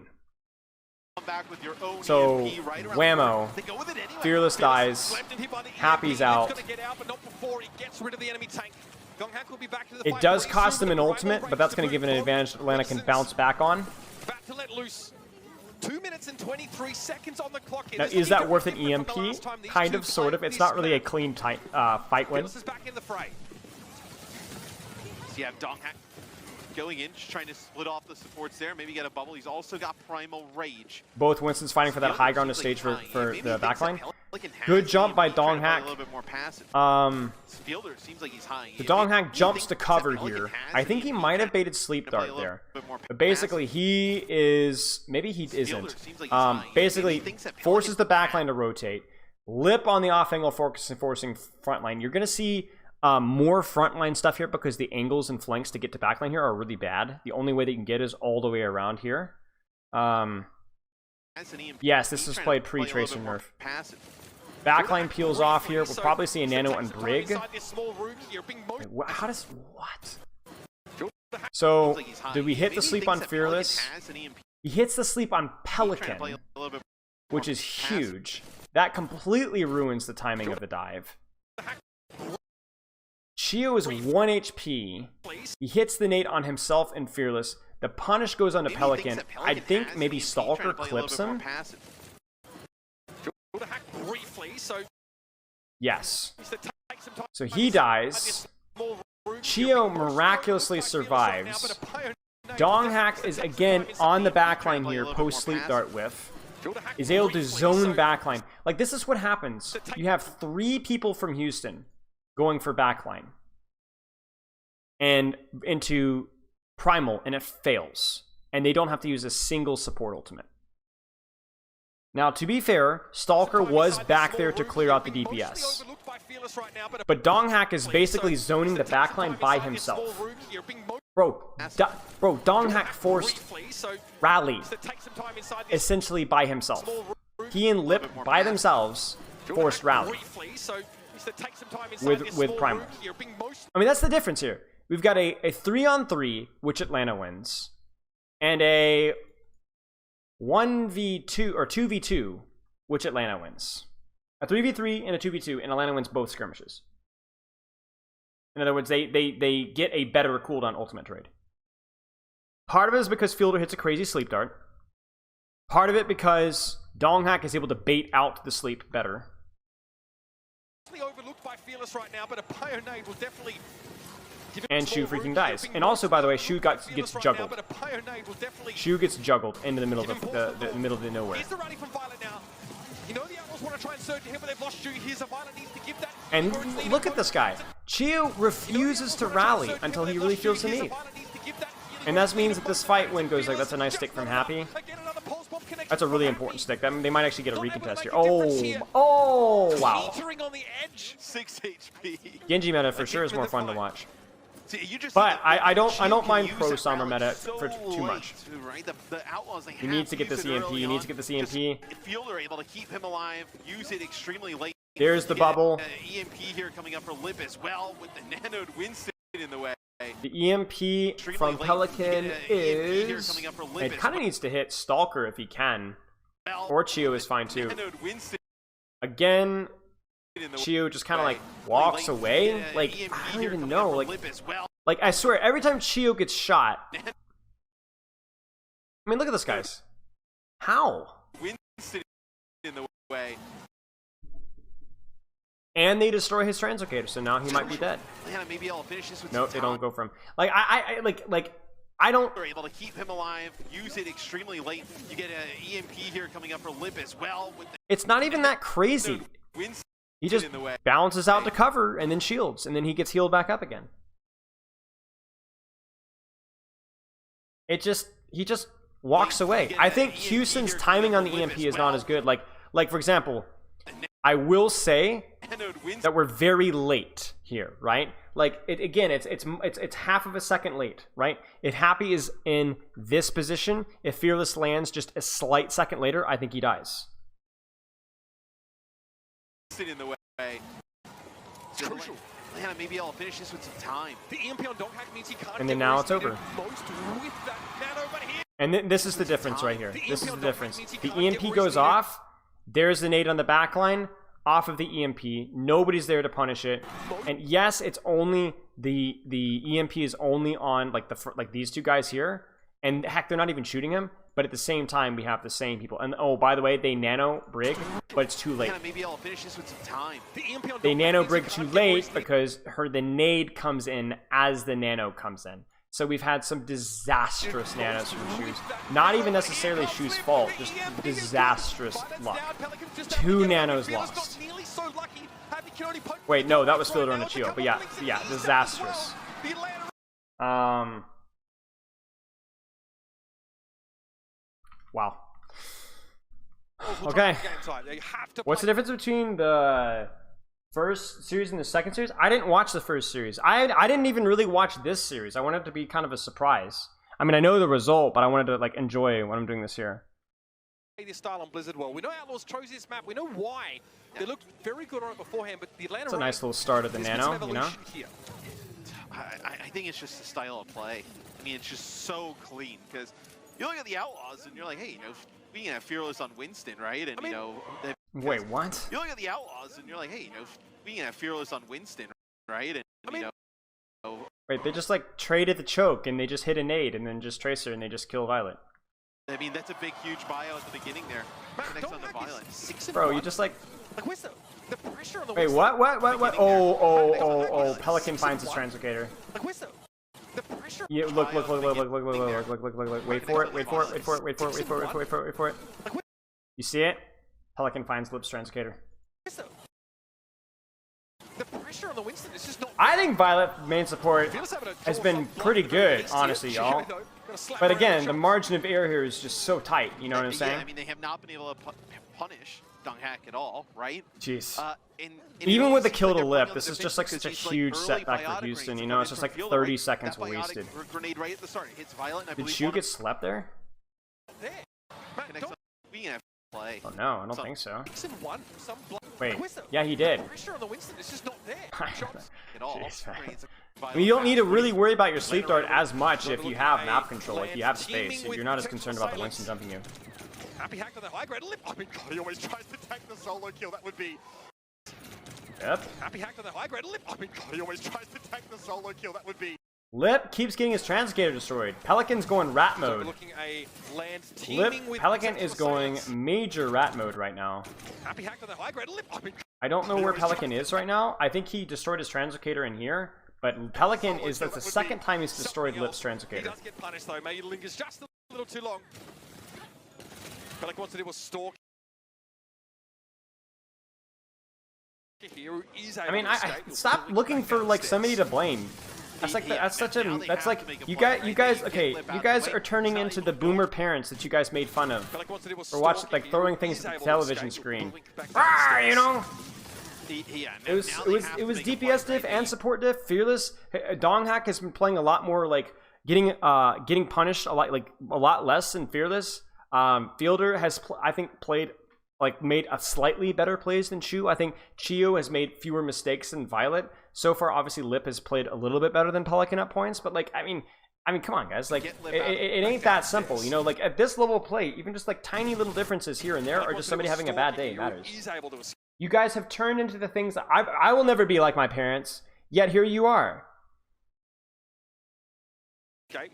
Speaker 1: So whammo. Fearless dies. Happy's out. It does cost them an ultimate, but that's going to give it an advantage that Atlanta can bounce back on.
Speaker 2: 2 minutes and 23 seconds on the clock.
Speaker 1: Now, is that worth an EMP? Kind of, sort of. It's not really a clean fight win.
Speaker 3: So you have Donghack going in, just trying to split off the supports there. Maybe get a bubble. He's also got Primal Rage.
Speaker 1: Both Winston's fighting for that high ground stage for the backline. Good jump by Donghack. The Donghack jumps to cover here. I think he might have baited Sleep Dart there. But basically, he is... Maybe he isn't. Basically, forces the backline to rotate. Lip on the off-angle forcing frontline. You're going to see more frontline stuff here because the angles and flanks to get to backline here are really bad. The only way they can get is all the way around here. Yes, this is played pre-Tracer nerf. Backline peels off here. We'll probably see a nano and Brig. Wait, how does... What? So, did we hit the sleep on Fearless? He hits the sleep on Pelican, which is huge. That completely ruins the timing of the dive. Chio is 1 HP. He hits the nade on himself and Fearless. The punish goes on to Pelican. I think maybe Stalker clips him. Yes. So he dies. Chio miraculously survives. Donghack is again on the backline here, post Sleep Dart whiff. Is able to zone backline. Like, this is what happens. You have 3 people from Houston going for backline. And into Primal, and it fails. And they don't have to use a single support ultimate. Now, to be fair, Stalker was back there to clear out the DPS. But Donghack is basically zoning the backline by himself. Bro, Donghack forced Rally essentially by himself. He and Lip by themselves forced Rally with Primal. I mean, that's the difference here. We've got a 3-on-3, which Atlanta wins, and a 1v2 or 2v2, which Atlanta wins. A 3v3 and a 2v2, and Atlanta wins both skirmishes. In other words, they get a better cooldown ultimate trade. Part of it is because Fielder hits a crazy sleep dart. Part of it because Donghack is able to bait out the sleep better.
Speaker 2: Overlooked by Fearless right now, but a Pioneer will definitely.
Speaker 1: And Shu freaking dies. And also, by the way, Shu gets juggled. Shu gets juggled into the middle of the middle of the nowhere. And look at this guy. Chio refuses to rally until he really feels the need. And that means that this fight win goes like, that's a nice stick from Happy. That's a really important stick. I mean, they might actually get a recontest here. Oh, wow.
Speaker 3: 6 HP.
Speaker 1: Genji meta for sure is more fun to watch.
Speaker 3: See, you just
Speaker 1: But I don't
Speaker 3: Shield
Speaker 1: mind
Speaker 3: can
Speaker 1: pro
Speaker 3: use that
Speaker 1: Sombra
Speaker 3: rally
Speaker 1: meta
Speaker 3: so
Speaker 1: for too much.
Speaker 3: late, right? The Outlaws, they
Speaker 1: He
Speaker 3: have
Speaker 1: needs to get
Speaker 3: use
Speaker 1: this
Speaker 3: it
Speaker 1: EMP.
Speaker 3: early
Speaker 1: He needs
Speaker 3: on.
Speaker 1: to get this
Speaker 3: Just
Speaker 1: EMP.
Speaker 3: feel they're able to keep him alive, use it extremely late.
Speaker 1: There's the
Speaker 3: You get,
Speaker 1: bubble.
Speaker 3: EMP here coming up for Lip as well with the nanoed Winston in the way.
Speaker 1: The EMP from Pelican is...
Speaker 3: coming up for Lip
Speaker 1: It
Speaker 3: as
Speaker 1: kind of needs to hit Stalker if he can.
Speaker 3: well.
Speaker 1: Or Chio is fine too.
Speaker 3: Nanoed Winston
Speaker 1: Again,
Speaker 3: in the
Speaker 1: Chio just kind of
Speaker 3: way.
Speaker 1: like walks
Speaker 3: Late,
Speaker 1: away.
Speaker 3: EMP
Speaker 1: Like,
Speaker 3: here
Speaker 1: I don't even
Speaker 3: coming
Speaker 1: know.
Speaker 3: up for
Speaker 1: Like,
Speaker 3: Lip as well.
Speaker 1: I swear, every time Chio gets shot... I mean, look at this, guys. How?
Speaker 3: Winston in the way.
Speaker 1: And they destroy his translocator, so now he might be dead.
Speaker 3: Yeah, maybe I'll finish this with
Speaker 1: Nope,
Speaker 3: some
Speaker 1: they don't
Speaker 3: time.
Speaker 1: go for him. Like, I don't...
Speaker 3: They're able to keep him alive, use it extremely late. You get an EMP here coming up for Lip as well with the
Speaker 1: It's not even that crazy.
Speaker 3: Winston
Speaker 1: He just
Speaker 3: in the way.
Speaker 1: bounces out to cover and then shields, and then he gets healed back up again. He just walks away. I think Houston's timing on the EMP is not as good. Like for example, I will say that we're very late here, right? Like it's half of a second late, right? If Happy is in this position, if Fearless lands just a slight second later, I think he dies.
Speaker 3: In the way. It's crucial. Lana, maybe I'll finish this with some time.
Speaker 2: The EMP on Donghack means he can't.
Speaker 1: And then now it's over.
Speaker 2: Most with that nano, but here.
Speaker 1: And this is the difference right here. This is the difference. The EMP goes off. There's the nade on the back line. Off of the EMP. Nobody's there to punish it. And yes, it's only the EMP is only on like these two guys here. And heck, they're not even shooting him. But at the same time, we have the same people. And oh, by the way, they nano brig, but it's too late.
Speaker 3: Lana, maybe I'll finish this with some time.
Speaker 2: The EMP on
Speaker 1: They
Speaker 2: Donghack
Speaker 1: nano
Speaker 2: means he
Speaker 1: brig too
Speaker 2: can't get
Speaker 1: late
Speaker 2: wasted.
Speaker 1: because the nade comes in as the nano comes in. So we've had some disastrous nanos from Shu's. Not even necessarily Shu's fault, just disastrous luck. 2 nanos lost. Wait, no, that was Fielder on the Chio, but yeah, disastrous. Wow. Okay. What's the difference between the first series and the second series? I didn't watch the first series. I didn't even really watch this series. I wanted it to be kind of a surprise. I mean, I know the result, but I wanted to like enjoy what I'm doing this year.
Speaker 2: This style on Blizzard well. We know Outlaws chose this map. We know why. They looked very good on it beforehand, but the Atlanta
Speaker 1: It's a nice little start of the nano, you know?
Speaker 2: Here.
Speaker 3: I think it's just the style of play. I mean, it's just so clean because you look at the Outlaws and you're like, hey, we can have Fearless on Winston, right? And
Speaker 1: Wait, what?
Speaker 3: you look at the Outlaws and you're like, hey, we can have Fearless on Winston, right? And
Speaker 1: Wait, they just like traded the choke and they just hit a nade and then just Tracer and they just kill Violet.
Speaker 3: I mean, that's a big, huge bio at the beginning there. Next on the Violet.
Speaker 1: Bro, you just like...
Speaker 2: where's the pressure on the
Speaker 1: Wait, what? Oh, Pelican finds his translocator.
Speaker 2: where's the pressure?
Speaker 1: Yeah, look. Wait for it. You see it? Pelican finds Lip's translocator.
Speaker 2: The pressure on the Winston is just not.
Speaker 1: I think Violet main support has been pretty good, honestly, y'all. But again, the margin of error here is just so tight, you know what I'm saying?
Speaker 3: Yeah, I mean, they have not been able to punish Donghack at all, right?
Speaker 1: Jeez.
Speaker 3: And
Speaker 1: Even with the
Speaker 3: seems
Speaker 1: kill
Speaker 3: like
Speaker 1: to
Speaker 3: they're
Speaker 1: Lip,
Speaker 3: playing
Speaker 1: this
Speaker 3: on
Speaker 1: is
Speaker 3: the
Speaker 1: just like
Speaker 3: defense
Speaker 1: such a
Speaker 3: because these,
Speaker 1: huge
Speaker 3: early
Speaker 1: setback
Speaker 3: biotic
Speaker 1: for Houston,
Speaker 3: grenades
Speaker 1: you
Speaker 3: are
Speaker 1: know?
Speaker 3: coming
Speaker 1: It's just
Speaker 3: from
Speaker 1: like
Speaker 3: Fielder,
Speaker 1: 30
Speaker 3: right?
Speaker 1: seconds
Speaker 3: That biotic
Speaker 1: wasted.
Speaker 3: Grenade right at the start. It hits Violet, and I
Speaker 1: Did
Speaker 3: believe
Speaker 1: Shu get slept there?
Speaker 2: there.
Speaker 3: connects on we can have play.
Speaker 1: Oh no, I don't think so.
Speaker 2: One from some
Speaker 1: Wait, yeah, he did.
Speaker 2: The pressure on the Winston is just not there. Shots.
Speaker 3: At all.
Speaker 1: Jeez, man.
Speaker 3: Grenades are
Speaker 1: I
Speaker 3: Violet
Speaker 1: mean, you don't need to
Speaker 3: fast.
Speaker 1: really worry about your sleep dart as much if you have map control, if you have space, if you're not as concerned about the Winston jumping you.
Speaker 2: Happy hacked on the high grade Lip. I mean, God, he always tries to take the solo kill. That would be.
Speaker 1: Yep.
Speaker 2: Happy hacked on the high grade Lip. I mean, God, he always tries to take the solo kill. That would be.
Speaker 1: Lip keeps getting his translocator destroyed. Pelican's going rat
Speaker 2: So we're
Speaker 1: mode.
Speaker 2: looking a land
Speaker 1: Lip,
Speaker 2: teaming with
Speaker 1: Pelican is
Speaker 2: tactical
Speaker 1: going
Speaker 2: assailants.
Speaker 1: major rat mode right now.
Speaker 2: Happy hacked on the high grade Lip. I mean,
Speaker 1: I don't know where Pelican is right now. I think he destroyed his translocator in here, but Pelican is, that's the second time he's destroyed Lip's
Speaker 2: He
Speaker 1: translocator.
Speaker 2: does get punished though. Maybe lingers just a little too long. Pelican wants to do a stalk. Here is
Speaker 1: I mean, stop looking for like somebody to blame. That's like that's such a that's like you guys okay, you guys are turning into the boomer parents that you guys made fun of. Or watch like throwing things at the television screen. Ah, you know.
Speaker 3: Yeah,
Speaker 1: It was DPS diff and support diff. Fearless Donghack has been playing a lot more like getting punished a lot less than Fearless. Fielder has I think played like made a slightly better plays than Chu. I think Chio has made fewer mistakes than Violet. So far, obviously Lip has played a little bit better than Pelican at points, but like I mean, come on, guys. Like, it ain't that simple, you know. Like at this level of play, even just like tiny little differences here and there, or just somebody having a bad day matters. You guys have turned into the things that I will never be like my parents. Yet here you are.
Speaker 2: Okay,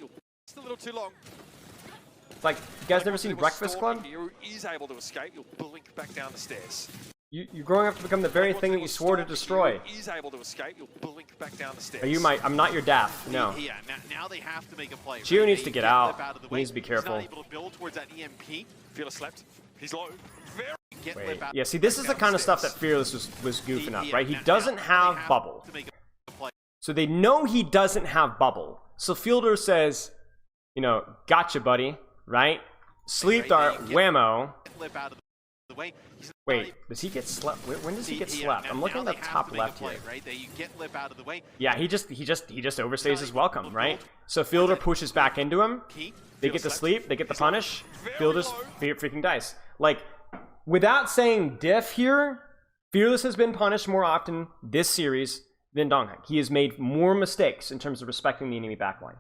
Speaker 2: it's a little too long.
Speaker 1: It's like you guys never seen Breakfast Club?
Speaker 2: You is able to escape. You'll blink back down the stairs.
Speaker 1: You're growing up to become the very thing that you swore to destroy.
Speaker 2: Is able to escape. You'll blink back down the stairs.
Speaker 1: Are you my? I'm not your daff. No.
Speaker 3: Yeah, now they have to make a play.
Speaker 1: Chio needs to get out. He
Speaker 3: way.
Speaker 1: needs to be careful.
Speaker 3: He's not able to build towards that EMP.
Speaker 2: Fearless slept. He's low. Very.
Speaker 1: Wait. Yeah, see, this is the kind of stuff that Fearless was goofing up, right? He doesn't have bubble. So they know he doesn't have bubble. So Fielder says, you know, gotcha, buddy, right? Sleep dart, whammo. Wait, does he get slept? When does he get slept? I'm looking at the top left here. Yeah, he just overstays his welcome, right? So Fielder pushes back into him. They get to sleep. They get the punish. Fielder's freaking dice. Like, without saying diff here, Fearless has been punished more often this series than Donghack. He has made more mistakes in terms of respecting the enemy backline.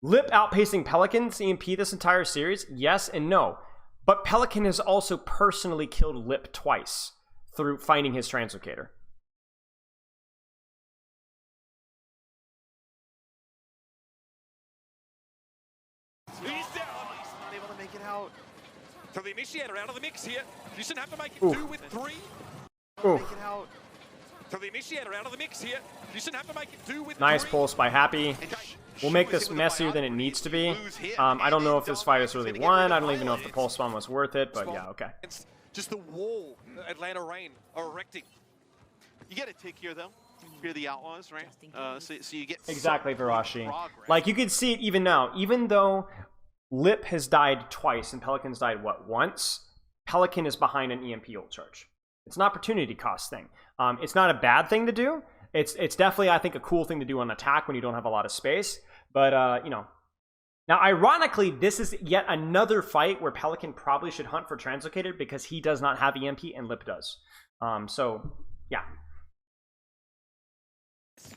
Speaker 1: Lip outpacing Pelican's EMP this entire series? Yes and no. But Pelican has also personally killed Lip twice through finding his translocator.
Speaker 2: He's down.
Speaker 3: He's not able to make it out.
Speaker 2: So the initiator out of the mix here. You shouldn't have to make it 2 with 3.
Speaker 3: Make it out.
Speaker 2: So the initiator out of the mix here. You shouldn't have to make it 2 with 3.
Speaker 1: Nice pulse by Happy. We'll make this messier than it needs to be. I don't know if this fight is really won. I don't even know if the pulse spawn was worth it, but yeah, okay.
Speaker 2: Just the wall Atlanta Reign are erecting.
Speaker 3: You get a tick here, though. Fear the Outlaws, right? So you get
Speaker 1: exactly, Virashi. Like, you can see it even now. Even though Lip has died twice and Pelican's died, what, once? Pelican is behind an EMP ult charge. It's an opportunity cost thing. It's not a bad thing to do. It's definitely, I think, a cool thing to do on attack when you don't have a lot of space. But, you know. Now, ironically, this is yet another fight where Pelican probably should hunt for Translocated because he does not have EMP and Lip does. So, yeah.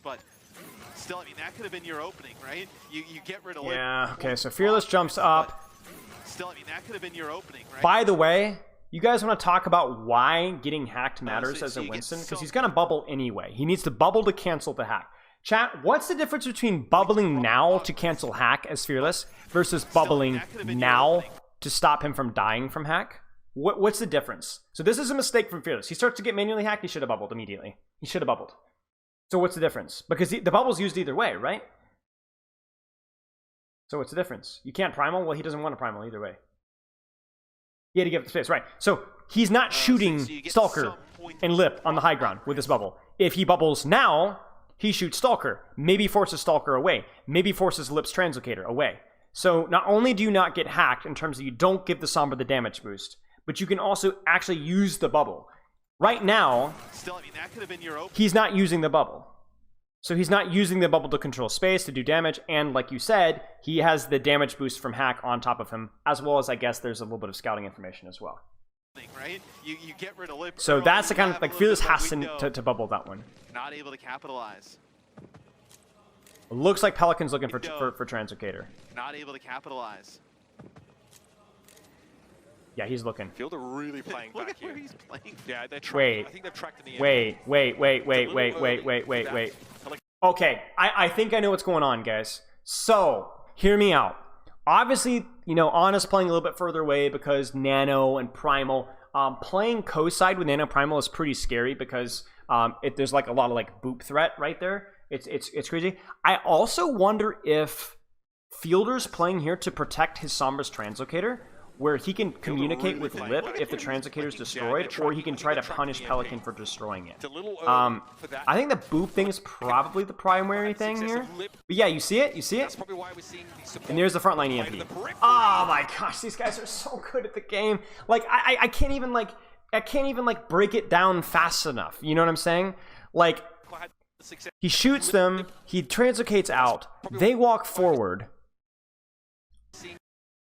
Speaker 3: But still, I mean, that could have been your opening, right? You get rid of Lip.
Speaker 1: Yeah, okay, so Fearless jumps up.
Speaker 3: Still, I mean, that could have been your opening, right?
Speaker 1: By the way, you guys want to talk about why getting hacked matters as a Winston? Because he's going to bubble anyway. He needs to bubble to cancel the hack. Chat, what's the difference between bubbling now to cancel hack as Fearless versus bubbling now to stop him from dying from hack? What's the difference? So this is a mistake from Fearless. He starts to get manually hacked, he should have bubbled immediately. He should have bubbled. So what's the difference? Because the bubble's used either way, right? So what's the difference? You can't primal? Well, he doesn't want to primal either way. He had to give it the space, right? So he's not shooting Stalker and Lip on the high ground with this bubble. If he bubbles now, he shoots Stalker. Maybe forces Stalker away. Maybe forces Lip's Translocator away. So not only do you not get hacked in terms of you don't give the Sombra the damage boost, but you can also actually use the bubble. Right now,
Speaker 3: still, I mean, that could have been your opening.
Speaker 1: He's not using the bubble. So he's not using the bubble to control space, to do damage, and like you said, he has the damage boost from hack on top of him, as well as, I guess, there's a little bit of scouting information as well.
Speaker 3: Right? You get rid of Lip.
Speaker 1: So that's the kind of, like, Fearless has to bubble that one.
Speaker 3: Not able to capitalize.
Speaker 1: It looks like Pelican's looking for Translocator.
Speaker 3: Not able to capitalize.
Speaker 1: Yeah, he's looking.
Speaker 2: Fielder really playing
Speaker 3: Look
Speaker 2: back
Speaker 3: at where
Speaker 2: here.
Speaker 3: he's playing.
Speaker 2: Yeah, they're tracking.
Speaker 1: Wait.
Speaker 2: I think they've tracked in the
Speaker 1: Wait. Okay, I think I know what's going on, guys. So, hear me out. Obviously, you know, Anna's playing a little bit further away because Nano and Primal. Playing co-side with Nano Primal is pretty scary because there's like a lot of like boop threat right there. It's crazy. I also wonder if Fielder's playing here to protect his Sombra's Translocator, where he can communicate with Lip if the Translocator is destroyed, or he can try to punish Pelican for destroying it. I think the boop thing is probably the primary thing here. But yeah, you see it? You see it? And there's the frontline EMP. Oh my gosh, these guys are so good at the game. Like, I can't even, like, I can't even like break it down fast enough. You know what I'm saying? Like, he shoots them, he translocates out, they walk forward,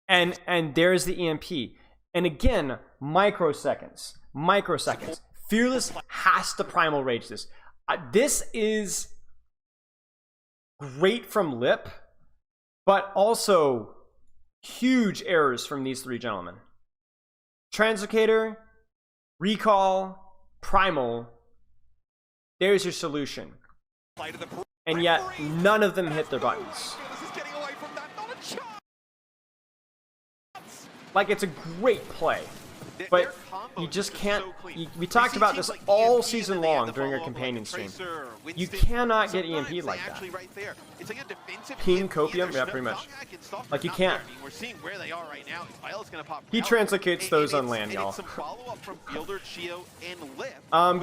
Speaker 1: and there's the EMP. And again, microseconds. Fearless has to primal rage this. This is great from Lip, but also huge errors from these three gentlemen. Translocator, recall, primal. There's your solution. And yet, none of them hit their buttons. Like, it's a great play. But you just can't. We talked about this all season long during our companion stream. You cannot get EMP'd like that. Ping Copium? Yeah, pretty much. Like, you can't. He translocates those on land, y'all.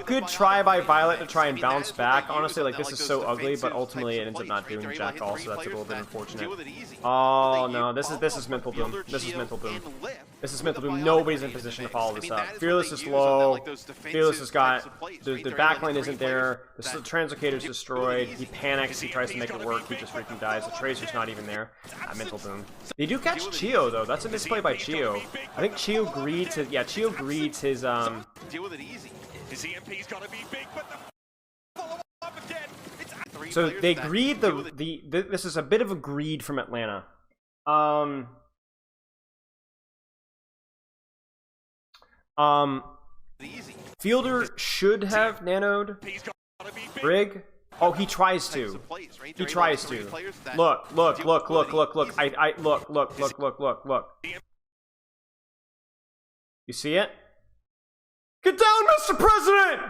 Speaker 1: Good try by Violet to try and bounce back. Honestly, like, this is so ugly, but ultimately it ends up not doing jack all, so that's a little bit unfortunate. Oh no, this is mental boom. This is mental boom. This is mental boom. Nobody's in position to follow this up. Fearless is low. Fearless has got the backlane isn't there. The translocator's destroyed. He panics. He tries to make it work. He just freaking dies. The Tracer's not even there. Mental boom. They do catch Chio though. That's a misplay by Chio. I think Chio greeds his. Yeah, Chio greeds his.
Speaker 3: Deal with it easy.
Speaker 2: His EMP's gotta be big, but the follow up again.
Speaker 1: So they greed the. This is a bit of a greed from Atlanta. Fielder should have nanoed Brig. Oh, he tries to. He tries to. Look. Look. You see it? Get down, Mr. President!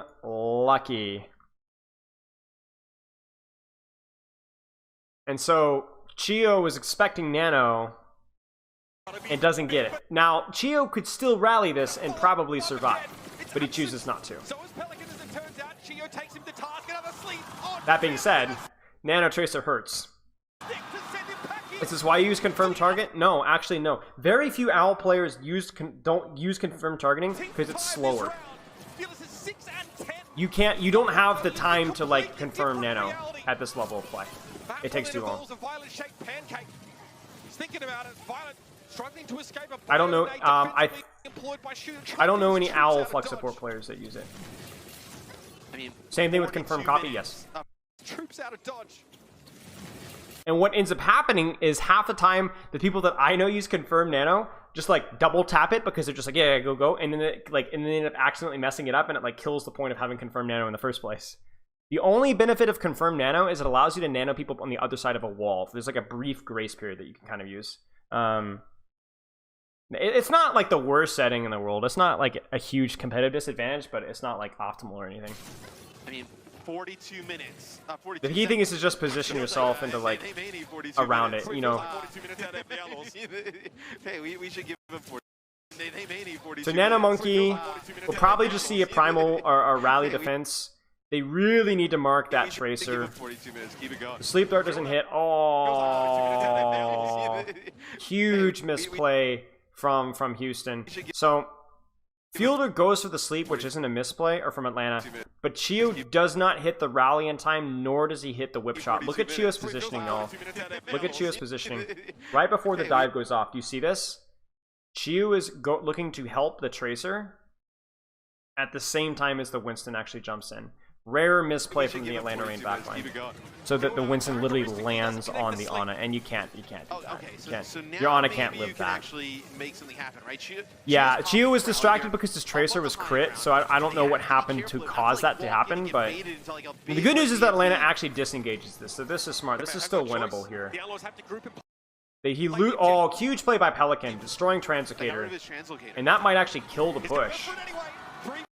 Speaker 1: Unlucky. And so Chio was expecting nano and doesn't get it. Now, Chio could still rally this and probably survive, but he chooses not to. That being said, Nano Tracer hurts. This is why you use confirmed target? No, actually no. Very few OWL players don't use confirmed targeting because it's slower. You don't have the time to like confirm nano at this level of play. It takes too long. I don't know. I don't know any OWL Flux support players that use it. Same thing with confirmed copy. Yes.
Speaker 2: Troops out of dodge.
Speaker 1: And what ends up happening is half the time the people that I know use confirmed nano just like double tap it because they're just like yeah go, and then they end up accidentally messing it up and it like kills the point of having confirmed nano in the first place. The only benefit of confirmed nano is it allows you to nano people on the other side of a wall. There's like a brief grace period that you can kind of use. It's not like the worst setting in the world. It's not like a huge competitive disadvantage, but it's not like optimal or anything.
Speaker 3: I mean, 42 minutes.
Speaker 1: The key thing is to just position yourself into like around it, you know.
Speaker 3: Hey, we should give him 40. They may need 42.
Speaker 1: So Nano Monkey will probably just see a primal or a rally defense. They really need to mark that Tracer. The Sleep Dart doesn't hit. Oh, huge misplay from Houston. So Fielder goes for the sleep, which isn't a misplay, or from Atlanta. But Chio does not hit the rally in time, nor does he hit the whip shot. Look at Chio's positioning, y'all. Look at Chio's positioning. Right before the dive goes off, do you see this? Chio is looking to help the Tracer at the same time as the Winston actually jumps in. Rare misplay from the Atlanta Rain backline. So that the Winston literally lands on the Ana, and you can't do that. You can't. Your Ana can't live that. Yeah, Chio was distracted because his Tracer was crit, so I don't know what happened to cause that to happen, but the good news is that Atlanta actually disengages this, so this is smart. This is still winnable here. Oh, huge play by Pelican, destroying Translocator, and that might actually kill the push.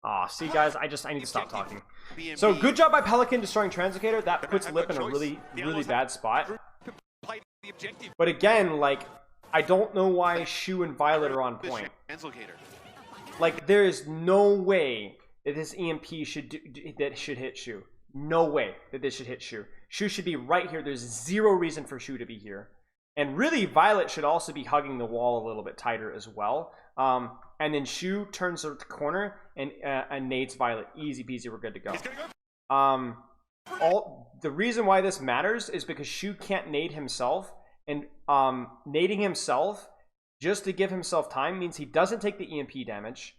Speaker 1: Aw, see guys, I need to stop talking. So good job by Pelican destroying Translocator. That puts Lip in a really bad spot. But again, like, I don't know why Shu and Violet are on point. Like, there is no way that this EMP should hit Shu. No way that this should hit Shu. Shu should be right here. There's zero reason for Shu to be here. And really, Violet should also be hugging the wall a little bit tighter as well. And then Shu turns the corner and nades Violet. Easy peasy, we're good to go. The reason why this matters is because Shu can't nade himself. And nading himself just to give himself time means he doesn't take the EMP damage.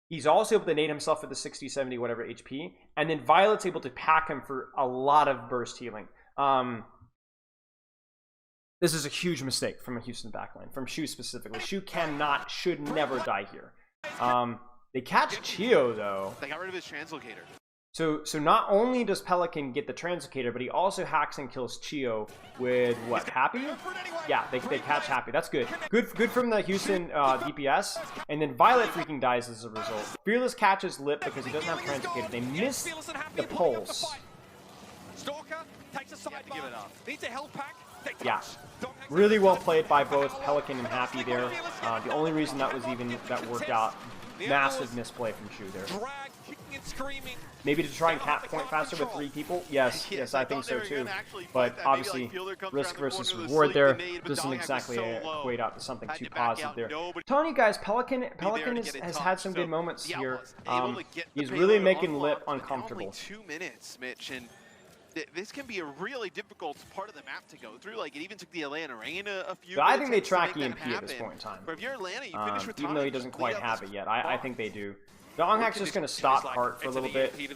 Speaker 1: He's also able to nade himself for the 60, 70, whatever HP. And then Violet's able to pack him for a lot of burst healing. This is a huge mistake from a Houston backline, from Shu specifically. Shu should never die here. They catch Chio though.
Speaker 3: They got rid of his translocator.
Speaker 1: So not only does Pelican get the translocator, but he also hacks and kills Chio with what? Happy? Yeah, they catch Happy. That's good. Good from the Houston DPS. And then Violet freaking dies as a result. Fearless catches Lip because he doesn't have translocator. They miss the pulse.
Speaker 2: Stalker takes a side to give it up. Needs a health pack.
Speaker 1: Yeah, really well played by both Pelican and Happy there. The only reason that worked out, massive misplay from Shu there. Maybe to try and cap point faster with 3 people? Yes, I think so too. But obviously, risk versus reward there doesn't exactly equate out to something too positive there. Telling you guys, Pelican has had some good moments here. He's really making Lip uncomfortable.
Speaker 3: 2 minutes, Mitch, and this can be a really difficult part of the map to go through. Like, it even took the Atlanta Rain a few
Speaker 1: But I think they
Speaker 3: minutes
Speaker 1: track EMP at this point in time.
Speaker 3: But if you're Atlanta, you finish with
Speaker 1: even though he doesn't quite have it yet. I think they do. The Onghak's just going to stop Hart for a little bit. You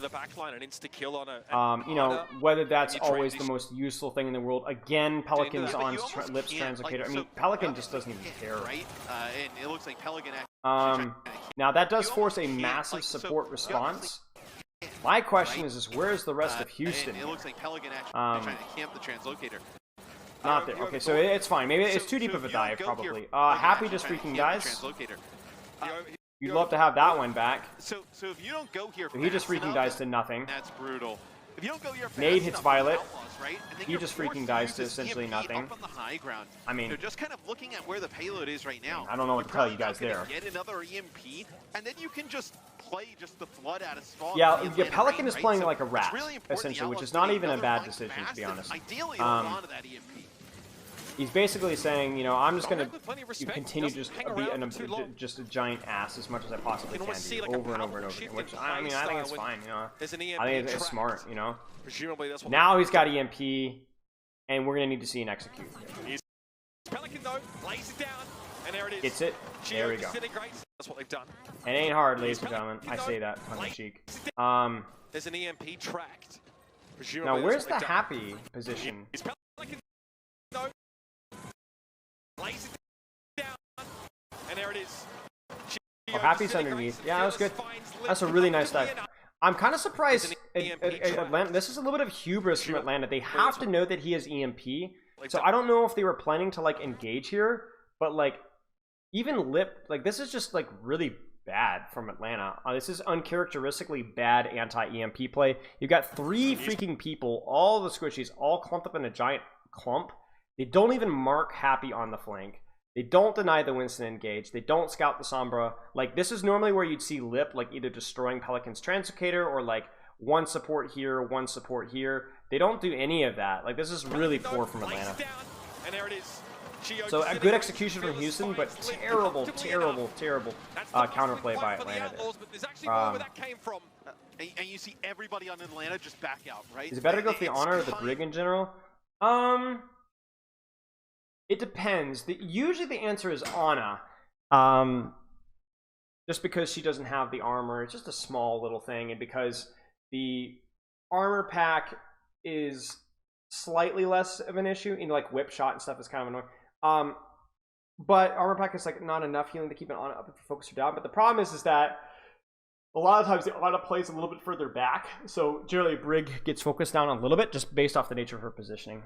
Speaker 1: know, whether that's always the most useful thing in the world. Again, Pelican's on Lip's translocator. I mean, Pelican just doesn't even care.
Speaker 3: Right? And it looks like Pelican
Speaker 1: now that does force a massive support response. My question is where's the rest of Houston?
Speaker 3: It looks like Pelican actually trying to camp the translocator.
Speaker 1: Not there. Okay, so it's fine. Maybe it's too deep of a dive, probably. Happy just freaking dies. You'd love to have that one back.
Speaker 3: So if you don't go here,
Speaker 1: so he just freaking dies to nothing.
Speaker 3: That's brutal. If you don't go here,
Speaker 1: Nade hits Violet.
Speaker 3: Right?
Speaker 1: He just freaking dies to essentially nothing.
Speaker 3: Up on the high ground.
Speaker 1: I mean,
Speaker 3: they're just kind of looking at where the payload is right now.
Speaker 1: I don't know what to tell you guys there.
Speaker 3: Get another EMP, and then you can just play just the flood out of spawn.
Speaker 1: Yeah, Pelican is playing like a rat, essentially, which is not even a bad decision, to be honest.
Speaker 3: Ideally, hold on to that EMP.
Speaker 1: He's basically saying, you know, I'm just going to continue just be just a giant ass as much as I possibly can do, over and over and over again, which, I mean, I think it's fine, you know. I think it's smart, you know. Now he's got EMP, and we're going to need to see an execute.
Speaker 2: Pelican, though, lays it down, and there it is.
Speaker 1: Gets it. There we go.
Speaker 2: That's what they've done.
Speaker 1: It ain't hard, ladies and gentlemen. I say that tongue in cheek.
Speaker 2: There's an EMP tracked.
Speaker 1: Now, where's the Happy position?
Speaker 2: Lays it down, and there it is.
Speaker 1: Oh, Happy's underneath. Yeah, that was good. That's a really nice dive. I'm kind of surprised. Atlanta, this is a little bit of hubris from Atlanta. They have to know that he has EMP. So I don't know if they were planning to like engage here, but like even Lip, like this is just like really bad from Atlanta. This is uncharacteristically bad anti-EMP play. You've got 3 freaking people, all the squishies, all clumped up in a giant clump. They don't even mark Happy on the flank. They don't deny the Winston engage. They don't scout the Sombra. Like, this is normally where you'd see Lip, like, either destroying Pelican's translocator or, like, one support here, one support here. They don't do any of that. Like, this is really poor from Atlanta. So, a good execution from Houston, but terrible counterplay by Atlanta there.
Speaker 3: And you see everybody on Atlanta just back out, right?
Speaker 1: Is it better to go for the honor or the Brig in general? It depends. Usually the answer is Ana. Just because she doesn't have the armor. It's just a small little thing. And because the armor pack is slightly less of an issue. You know, like whip shot and stuff is kind of annoying. But armor pack is like not enough healing to keep it on up if you focus her down. But the problem is that a lot of times the Ana plays a little bit further back. So generally Brig gets focused down a little bit just based off the nature of her positioning.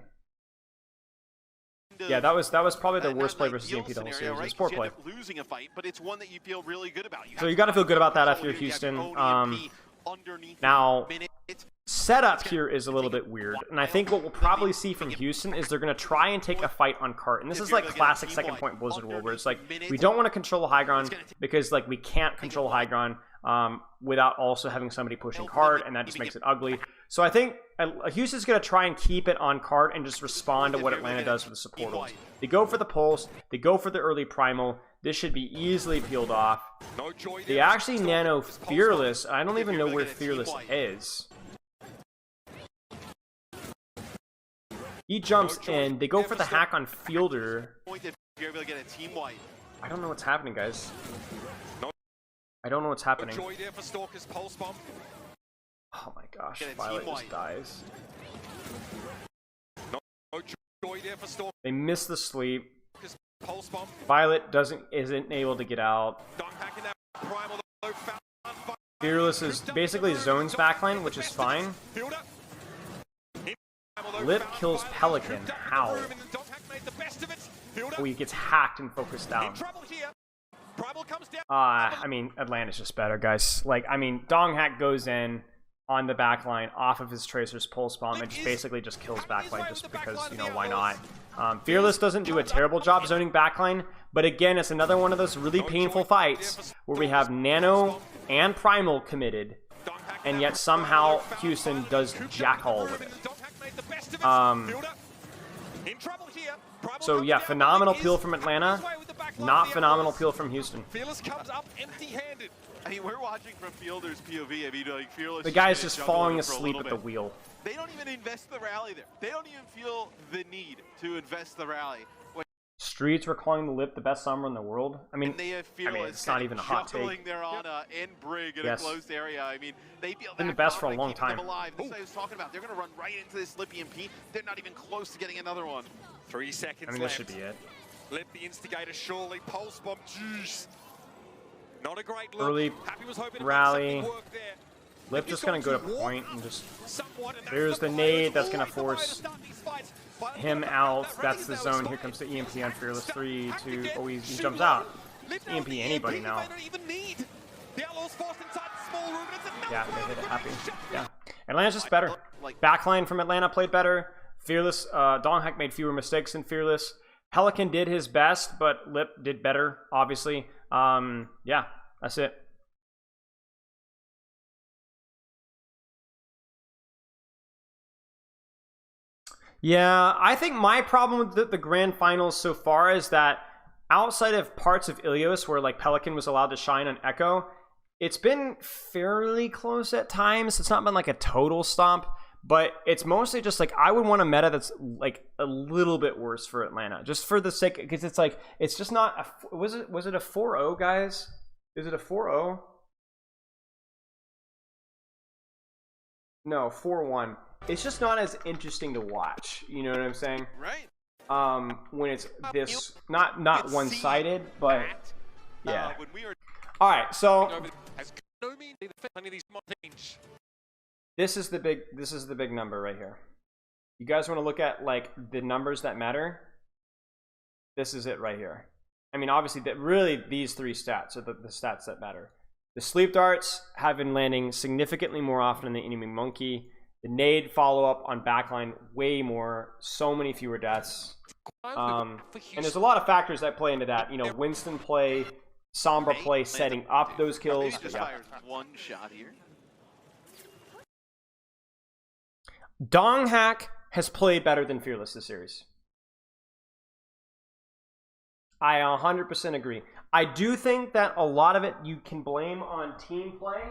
Speaker 1: Yeah, that was probably the worst play versus EMP the whole series. It was poor play.
Speaker 3: Losing a fight, but it's one that you feel really good about.
Speaker 1: So you got to feel good about that if you're Houston. Now, setup here is a little bit weird, and I think what we'll probably see from Houston is they're going to try and take a fight on cart. And this is like classic second point Blizzard world, where it's like we don't want to control high ground because like we can't control high ground without also having somebody pushing cart, and that just makes it ugly. So I think Houston's going to try and keep it on cart and just respond to what Atlanta does with the support ults. They go for the pulse. They go for the early primal. This should be easily peeled off. They actually nano Fearless. I don't even know where Fearless is. He jumps in. They go for the hack on Fielder. I don't know what's happening, guys. I don't know what's happening. Oh my gosh, Violet just dies. They miss the sleep. Violet isn't able to get out. Fearless is basically zones backline, which is fine. Lip kills Pelican. How? Oh, he gets hacked and focused down. I mean, Atlanta's just better, guys. Like, I mean, Donghack goes in on the backline off of his Tracer's Pulse Bomb and just basically just kills backline just because, you know, why not? Fearless doesn't do a terrible job zoning backline, but again, it's another one of those really painful fights where we have Nano and Primal committed, and yet somehow Houston does jack all with it. So yeah, phenomenal peel from Atlanta, not phenomenal peel from Houston.
Speaker 2: Fearless comes up empty-handed.
Speaker 3: I mean, we're watching from Fielder's POV. I mean, like, Fearless.
Speaker 1: The guy's just falling asleep at the wheel.
Speaker 3: They don't even invest the rally there. They don't even feel the need to invest the rally.
Speaker 1: Streets were calling the Lip the best summer in the world. I mean, it's not even a hot take.
Speaker 3: There on and Brig in a closed area. I mean, they feel
Speaker 1: been the best for a long time.
Speaker 3: This is what I was talking about. They're going to run right into this Lip EMP. They're not even close to getting another one.
Speaker 2: 3 seconds left.
Speaker 1: I mean, this should be it.
Speaker 2: Lip the instigator surely. Pulse bomb. Juice. Not a great look.
Speaker 1: Early
Speaker 2: Happy was hoping
Speaker 1: rally.
Speaker 2: work there.
Speaker 1: Lip just gonna go to point and just. There's the nade that's gonna force him out. That's the zone. Here comes the EMP on Fearless. 3, 2. Oh, he jumps out. EMP anybody now. Yeah, they hit it happy. Yeah. Atlanta's just better. Backline from Atlanta played better. Fearless, Donghack made fewer mistakes than Fearless. Pelican did his best, but Lip did better, obviously. Yeah, that's it. Yeah, I think my problem with the grand finals so far is that outside of parts of Ilios where like Pelican was allowed to shine on Echo, it's been fairly close at times. It's not been like a total stomp, but it's mostly just like I would want a meta that's like a little bit worse for Atlanta, just for the sake, because it's like it's just not a, was it a 4-0, guys? Is it a 4-0? No, 4-1. It's just not as interesting to watch. You know what I'm saying?
Speaker 3: Right.
Speaker 1: When it's this not one-sided, but yeah. All right, so this is the big number right here. You guys want to look at like the numbers that matter? This is it right here. I mean, obviously, that really these 3 stats are the stats that matter. The sleep darts have been landing significantly more often than the enemy monkey. The nade follow-up on backline way more, so many fewer deaths. And there's a lot of factors that play into that. You know, Winston play, Sombra play, setting up those kills. Yeah.
Speaker 3: One shot here.
Speaker 1: Donghack has played better than Fearless this series. I 100% agree. I do think that a lot of it you can blame on team play,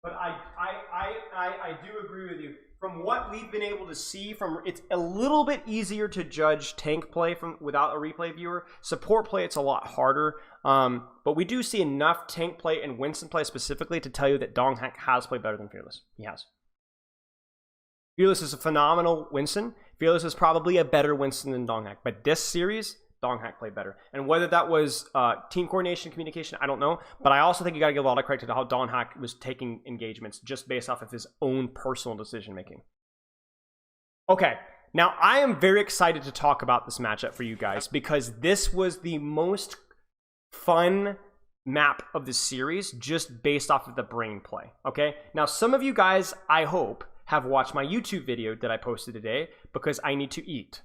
Speaker 1: but I do agree with you. From what we've been able to see, it's a little bit easier to judge tank play without a replay viewer. Support play, it's a lot harder. But we do see enough tank play and Winston play specifically to tell you that Donghack has played better than Fearless. He has. Fearless is a phenomenal Winston. Fearless is probably a better Winston than Donghack. But this series, Donghack played better. And whether that was team coordination, communication, I don't know. But I also think you got to give a lot of credit to how Donghack was taking engagements just based off of his own personal decision making. Okay, now I am very excited to talk about this matchup for you guys because this was the most fun map of the series just based off of the brain play. Okay, now some of you guys, I hope, have watched my YouTube video that I posted today because I need to eat.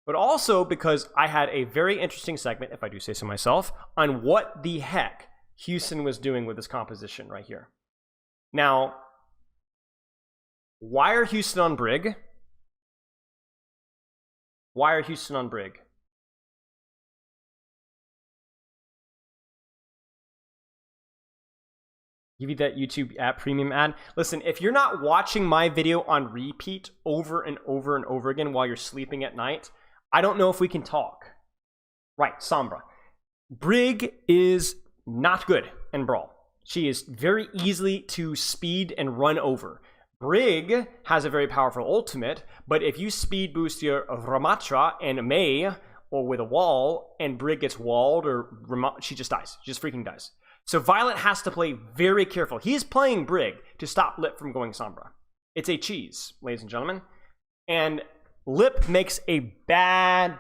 Speaker 1: But also because I had a very interesting segment, if I do say so myself, on what the heck Houston was doing with this composition right here. Now, Why are Houston on Brig? Why are Houston on Brig? Give you that YouTube app premium ad. Listen, if you're not watching my video on repeat over and over and over again while you're sleeping at night, I don't know if we can talk. Right, Sombra. Brig is not good in Brawl. She is very easily to speed and run over. Brig has a very powerful ultimate, but if you speed boost your Ramatra and Mei, or with a wall, and Brig gets walled, or she just dies. She just freaking dies. So Violet has to play very careful. He's playing Brig to stop Lip from going Sombra. It's a cheese, ladies and gentlemen. And Lip makes a bad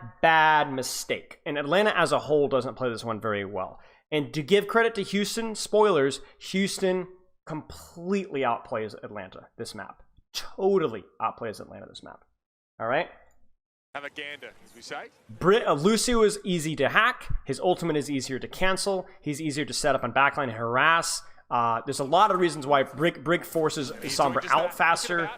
Speaker 1: mistake. And Atlanta as a whole doesn't play this one very well. And to give credit to Houston, spoilers, Houston completely outplays Atlanta this map. Totally outplays Atlanta this map. All right?
Speaker 2: Have a gander, as we say.
Speaker 1: Lucio is easy to hack. His ultimate is easier to cancel. He's easier to set up on backline and harass. There's a lot of reasons why Brig forces Sombra out faster.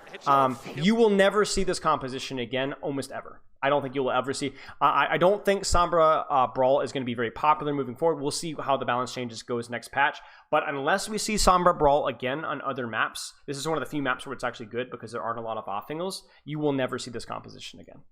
Speaker 1: You will never see this composition again, almost ever. I don't think you will ever see. I don't think Sombra Brawl is going to be very popular moving forward. We'll see how the balance changes goes next patch. But unless we see Sombra Brawl again on other maps, this is one of the few maps where it's actually good because there aren't a lot of off-angles. You will never see this composition again.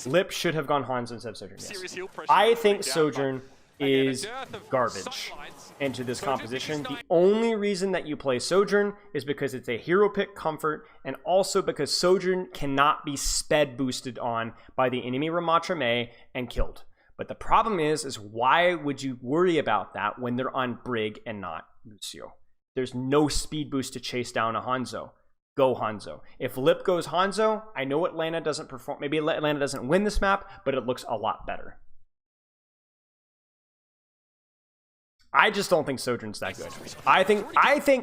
Speaker 1: Lip should have gone Hanzo instead of Sojourn. Yes. I think Sojourn is garbage into this composition. The only reason that you play Sojourn is because it's a hero pick comfort, and also because Sojourn cannot be sped boosted on by the enemy Ramatra Mei and killed. But the problem is why would you worry about that when they're on Brig and not Lucio? There's no speed boost to chase down a Hanzo. Go Hanzo. If Lip goes Hanzo, I know Atlanta doesn't perform. Maybe Atlanta doesn't win this map, but it looks a lot better. I just don't think Sojourn's that good. I think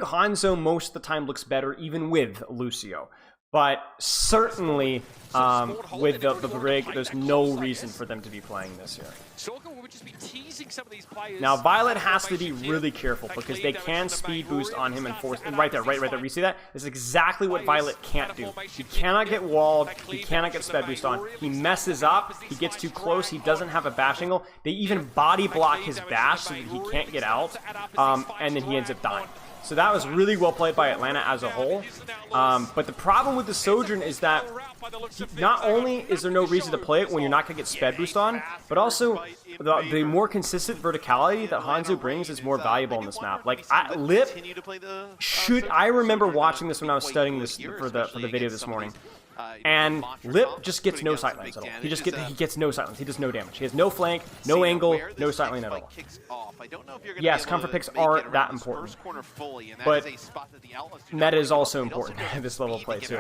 Speaker 1: Hanzo most of the time looks better even with Lucio. But certainly with the Brig, there's no reason for them to be playing this here. Now Violet has to be really careful because they can speed boost on him and force. And right there. You see that? This is exactly what Violet can't do. He cannot get walled. He cannot get sped boost on. He messes up. He gets too close. He doesn't have a bash angle. They even body block his bash so that he can't get out. And then he ends up dying. So that was really well played by Atlanta as a whole. But the problem with the Sojourn is that not only is there no reason to play it when you're not going to get sped boost on, but also the more consistent verticality that Hanzo brings is more valuable in this map. Like, Lip should... I remember watching this when I was studying this for the video this morning. And Lip just gets no sightlines at all. He gets no sightlines. He does no damage. He has no flank, no angle, no sightline at all. Yes, comfort picks aren't that important, but meta is also important at this level of play too.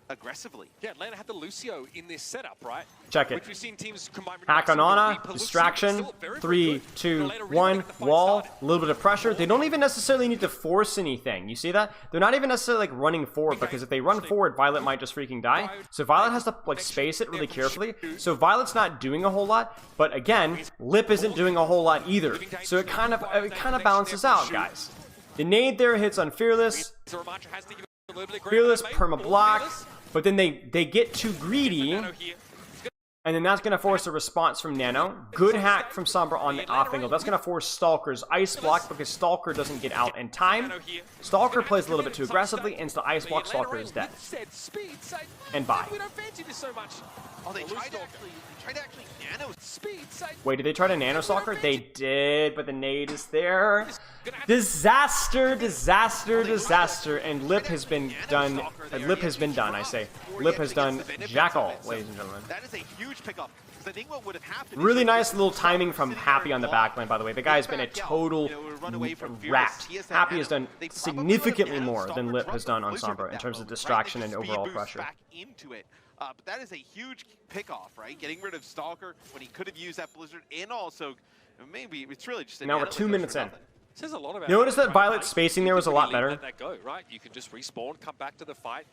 Speaker 2: Aggressively. Yeah, Atlanta had the Lucio in this setup, right?
Speaker 1: Check it.
Speaker 2: Which we've seen teams combine
Speaker 1: Hack on Ana, distraction, 3, 2, 1, wall, a little bit of pressure. They don't even necessarily need to force anything. You see that? They're not even necessarily like running forward, because if they run forward, Violet might just freaking die. So Violet has to like space it really carefully. So Violet's not doing a whole lot, but again, Lip isn't doing a whole lot either. So it kind of balances out, guys. The nade there hits on Fearless. Fearless perma block. But then they get too greedy, and then that's going to force a response from Nano. Good hack from Sombra on the off angle. That's going to force Stalker's ice block because Stalker doesn't get out in time. Stalker plays a little bit too aggressively, and the ice block, Stalker is dead. And bye.
Speaker 3: Oh, they tried to actually nano speed.
Speaker 1: Wait, did they try to nano Stalker? They did, but the nade is there. Disaster, disaster, disaster. And Lip has been done. Lip has been done, I say. Lip has done jack all, ladies and gentlemen.
Speaker 3: That is a huge pickup. I think what would have happened.
Speaker 1: Really nice little timing from Happy on the backline, by the way. The guy's been a total rat. Happy has done significantly more than Lip has done on Sombra in terms of distraction and overall pressure.
Speaker 3: But that is a huge pick-off, right? Getting rid of Stalker when he could have used that Blizzard, and also maybe it's really just.
Speaker 1: Now we're 2 minutes in.
Speaker 2: Says a lot about.
Speaker 1: Notice that Violet's spacing there was a lot better.
Speaker 2: Let that go, right? You can just respawn, come back to the fight,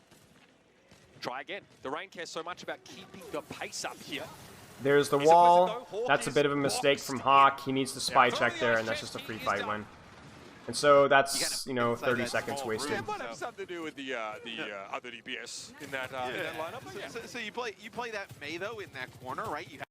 Speaker 2: try again. The Rain cares so much about keeping the pace up here.
Speaker 1: There's the wall. That's a bit of a mistake from Hawk. He needs to spy check there, and that's just a free fight win. And so that's, you know, 30 seconds wasted.
Speaker 2: It might have something to do with the other DPS in that lineup.
Speaker 3: So you play that May though in that corner, right? You have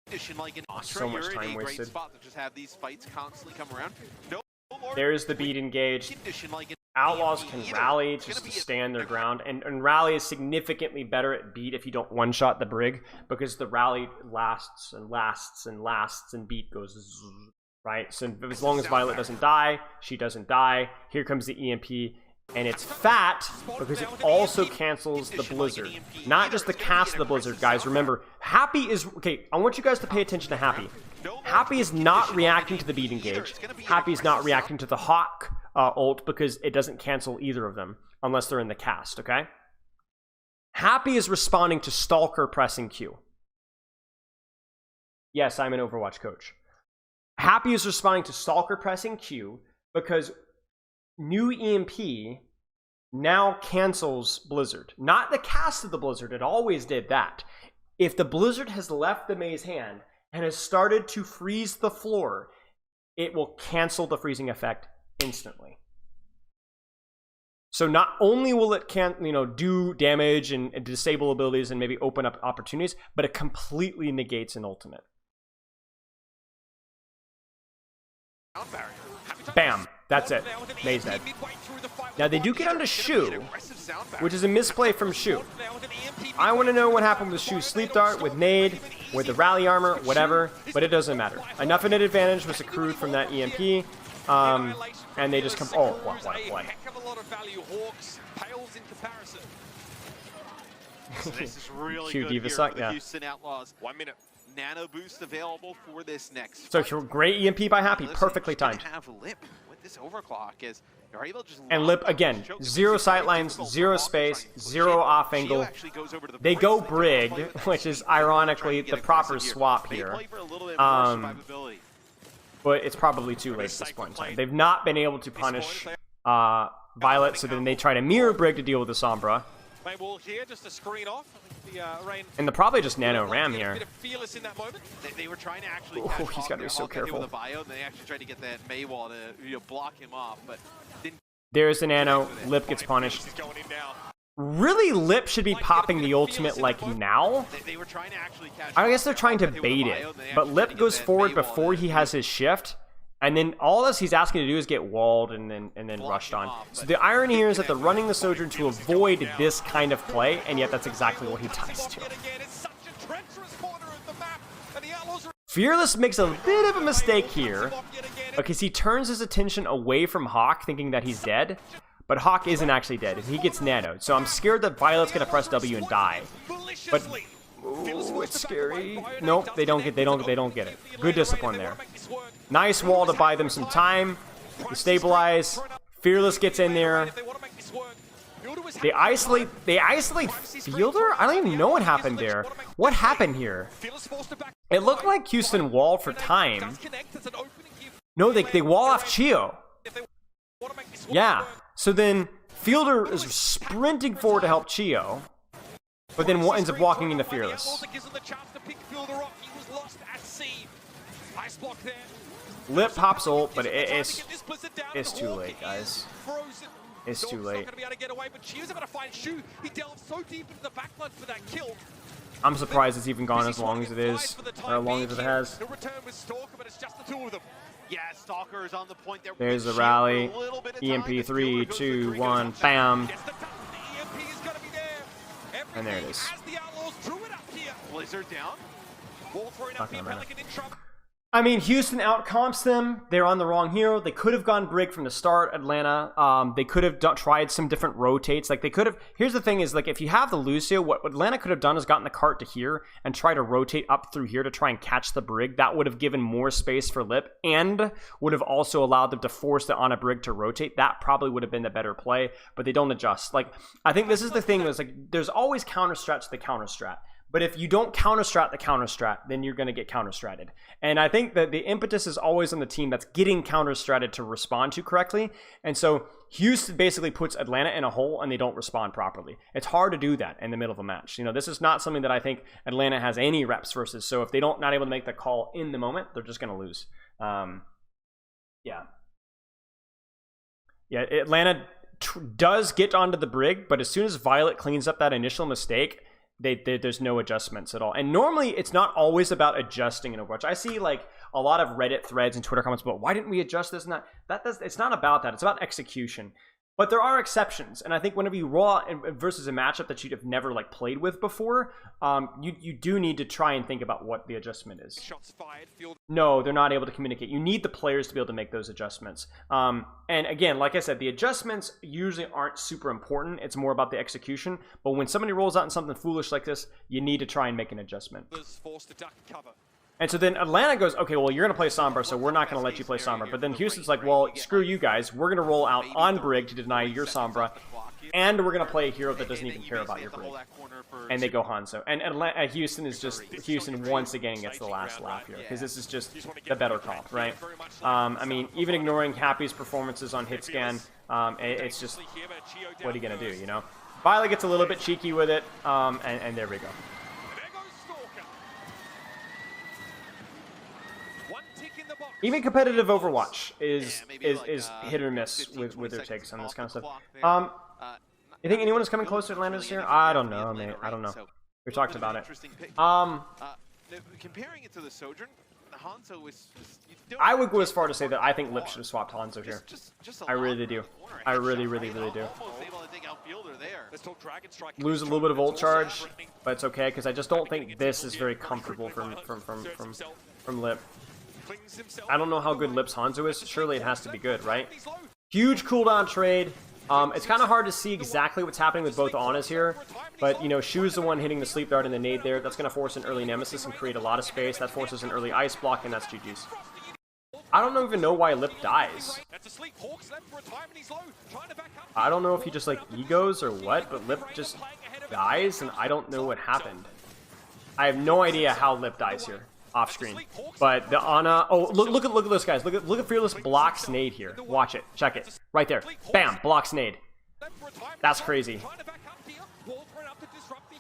Speaker 3: condition like an Astra.
Speaker 1: So much
Speaker 3: You're
Speaker 1: time
Speaker 3: in a great
Speaker 1: wasted.
Speaker 3: spot to just have these fights constantly come around. No more
Speaker 1: There's the beat engaged.
Speaker 3: condition like an
Speaker 1: Outlaws
Speaker 3: EMP
Speaker 1: can
Speaker 3: either.
Speaker 1: rally
Speaker 3: It's
Speaker 1: just
Speaker 3: gonna
Speaker 1: to
Speaker 3: be a-
Speaker 1: stand their ground, and rally is significantly better at beat if you don't one-shot the brig, because the rally lasts and lasts and lasts, and beat goes zzz, right? So as long as Violet doesn't die, she doesn't die. Here comes the EMP, and it's fat because it also cancels the blizzard. Not just the cast of the blizzard, guys. Remember, Happy is... Okay, I want you guys to pay attention to Happy. Happy is not reacting to the beat engage. Happy is not reacting to the Hawk ult because it doesn't cancel either of them unless they're in the cast, okay? Happy is responding to Stalker pressing Q. Yes, I'm an Overwatch coach. Happy is responding to Stalker pressing Q because new EMP now cancels Blizzard. Not the cast of the Blizzard, it always did that. If the Blizzard has left the Mei's hand and has started to freeze the floor, it will cancel the freezing effect instantly. So not only will it do damage and disable abilities and maybe open up opportunities, but it completely negates an ultimate. Bam. That's it. Mei's dead. Now they do get onto Shu, which is a misplay from Shu. I want to know what happened with Shu's sleep dart, with nade, with the rally armor, whatever, but it doesn't matter. Enough of an advantage was accrued from that EMP, and they just come. Oh, what?
Speaker 3: This is really
Speaker 1: Q
Speaker 3: good
Speaker 1: Diva
Speaker 3: here
Speaker 1: suck,
Speaker 3: for the
Speaker 1: yeah.
Speaker 3: Houston Outlaws.
Speaker 2: 1 minute.
Speaker 3: Nano boost available for this next
Speaker 1: So
Speaker 3: fight.
Speaker 1: great EMP by Happy,
Speaker 3: Listen,
Speaker 1: perfectly
Speaker 3: just gonna
Speaker 1: timed.
Speaker 3: have Lip with this overclock is they're able to just
Speaker 1: And
Speaker 3: lock
Speaker 1: Lip
Speaker 3: up
Speaker 1: again,
Speaker 3: this choke.
Speaker 1: zero
Speaker 3: It's very
Speaker 1: sightlines,
Speaker 3: difficult for
Speaker 1: zero
Speaker 3: Hawk to
Speaker 1: space,
Speaker 3: try and push
Speaker 1: zero
Speaker 3: it.
Speaker 1: off
Speaker 3: Geo
Speaker 1: angle.
Speaker 3: actually goes over to the
Speaker 1: They
Speaker 3: bridge.
Speaker 1: go
Speaker 3: They
Speaker 1: brig,
Speaker 3: play with
Speaker 1: which
Speaker 3: that
Speaker 1: is
Speaker 3: speed, trying to
Speaker 1: ironically
Speaker 3: get
Speaker 1: the proper
Speaker 3: aggressive
Speaker 1: swap
Speaker 3: They
Speaker 1: here.
Speaker 3: play for a little bit more survivability.
Speaker 1: But it's probably too late at this point in time. They've not been able to punish Violet, so then they try to mirror brig to deal with the Sombra.
Speaker 2: Play wall here just to screen off. The rain.
Speaker 1: And they're probably just nano ram here.
Speaker 2: Bit of fearless in that moment.
Speaker 3: They were trying to actually
Speaker 1: Ooh,
Speaker 3: catch
Speaker 1: he's
Speaker 3: Hawk
Speaker 1: gotta be
Speaker 3: there.
Speaker 1: so
Speaker 3: Hawk had to
Speaker 1: careful.
Speaker 3: with a bio, and they actually tried to get that May wall to block him off, but didn't.
Speaker 1: There's the nano. Lip gets punished.
Speaker 2: He's going in now.
Speaker 1: Really, Lip should be popping the ultimate like now.
Speaker 3: They were trying to actually catch.
Speaker 1: I guess they're
Speaker 3: Hawk.
Speaker 1: trying to
Speaker 3: Hawk had with a
Speaker 1: bait
Speaker 3: bio,
Speaker 1: it.
Speaker 3: and they
Speaker 1: But
Speaker 3: actually tried
Speaker 1: Lip
Speaker 3: to
Speaker 1: goes
Speaker 3: get that
Speaker 1: forward
Speaker 3: May wall
Speaker 1: before
Speaker 3: to
Speaker 1: he has his shift. And then all this he's asking to do is get walled and then
Speaker 3: block
Speaker 1: rushed
Speaker 3: him
Speaker 1: on.
Speaker 3: off,
Speaker 1: So
Speaker 3: but
Speaker 1: the irony here is that
Speaker 3: didn't
Speaker 1: they're running the
Speaker 3: have
Speaker 1: Sojourn to avoid this kind of play, and yet that's exactly what he does to.
Speaker 2: Yet again, it's such a treacherous corner of the map, and the Outlaws are
Speaker 1: Fearless makes a bit of a mistake here because he turns his attention away from Hawk thinking that he's dead, but Hawk isn't actually dead. He gets nanoed, so I'm scared that Violet's gonna press W and die. But ooh, it's scary. Nope, they don't get it. Good discipline there. Nice wall to buy them some time. They stabilize. Fearless gets in there. They isolate Fielder? I don't even know what happened there. What happened here? It looked like Houston walled for time. No, they wall off Chio. Yeah. So then Fielder is sprinting forward to help Chio, but then ends up walking into Fearless. Lip pops ult, but it's too late, guys. It's too late. I'm surprised it's even gone as long as it is, or as long as it has.
Speaker 3: Yeah, Stalker is on the point there.
Speaker 1: There's the rally. EMP 3, 2, 1, bam. And there it is.
Speaker 3: Blizzard down.
Speaker 1: Not gonna matter. I mean, Houston outcomps them. They're on the wrong hero. They could have gone brig from the start, Atlanta. They could have tried some different rotates. Like, they could have... Here's the thing is, like, if you have the Lucio, what Atlanta could have done is gotten the cart to here and try to rotate up through here to try and catch the brig. That would have given more space for Lip and would have also allowed them to force the on a brig to rotate. That probably would have been the better play, but they don't adjust. Like, I think this is the thing is, like, there's always counter strat to the counter strat. But if you don't counter-strat the counter-strat, then you're going to get counter-stratted. And I think that the impetus is always on the team that's getting counter-stratted to respond to correctly. And so Houston basically puts Atlanta in a hole and they don't respond properly. It's hard to do that in the middle of a match. You know, this is not something that I think Atlanta has any reps versus. So if they don't not able to make the call in the moment, they're just going to lose. Yeah. Yeah, Atlanta does get onto the brig, but as soon as Violet cleans up that initial mistake, there's no adjustments at all. And normally, it's not always about adjusting in Overwatch. I see like a lot of Reddit threads and Twitter comments about why didn't we adjust this and that. It's not about that. It's about execution. But there are exceptions, and I think whenever you roll out versus a matchup that you've never like played with before, you do need to try and think about what the adjustment is.
Speaker 2: Shots fired, field.
Speaker 1: No, they're not able to communicate. You need the players to be able to make those adjustments. And again, like I said, the adjustments usually aren't super important. It's more about the execution. But when somebody rolls out in something foolish like this, you need to try and make an adjustment.
Speaker 2: Was forced to duck cover.
Speaker 1: And so then Atlanta goes, okay, well, you're going to play Sombra, so we're not going to let you play Sombra. But then Houston's like, well, screw you guys. We're going to roll out on Brig to deny your Sombra, and we're going to play a hero that doesn't even care about your Brig. And they go Hanzo. And Houston is just, Houston once again gets the last laugh here, because this is just the better comp, right? I mean, even ignoring Happy's performances on hit scan, it's just, what are you going to do, you know? Violet gets a little bit cheeky with it, and there we go. Even competitive Overwatch is hit or miss with their takes on this kind of stuff. You think anyone is coming close to Atlanta this year? I don't know, mate. I don't know. We talked about it.
Speaker 3: Comparing it to the Sojourn, Hanzo is.
Speaker 1: I would go as far to say that I think Lip should have swapped Hanzo here. I really do. I really do. Lose a little bit of ult charge, but it's okay because I just don't think this is very comfortable from Lip. I don't know how good Lip's Hanzo is. Surely it has to be good, right? Huge cooldown trade. It's kind of hard to see exactly what's happening with both Anas here, but, you know, Shu's the one hitting the sleep dart and the nade there. That's going to force an early Nemesis and create a lot of space. That forces an early ice block, and that's GG's. I don't even know why Lip dies. I don't know if he just, like, egos or what, but Lip just dies, and I don't know what happened. I have no idea how Lip dies here. Off screen, but the Ana. Oh, look at this, guys. Look at Fearless blocks nade here. Watch it. Check it. Right there. Bam. Blocks nade. That's crazy.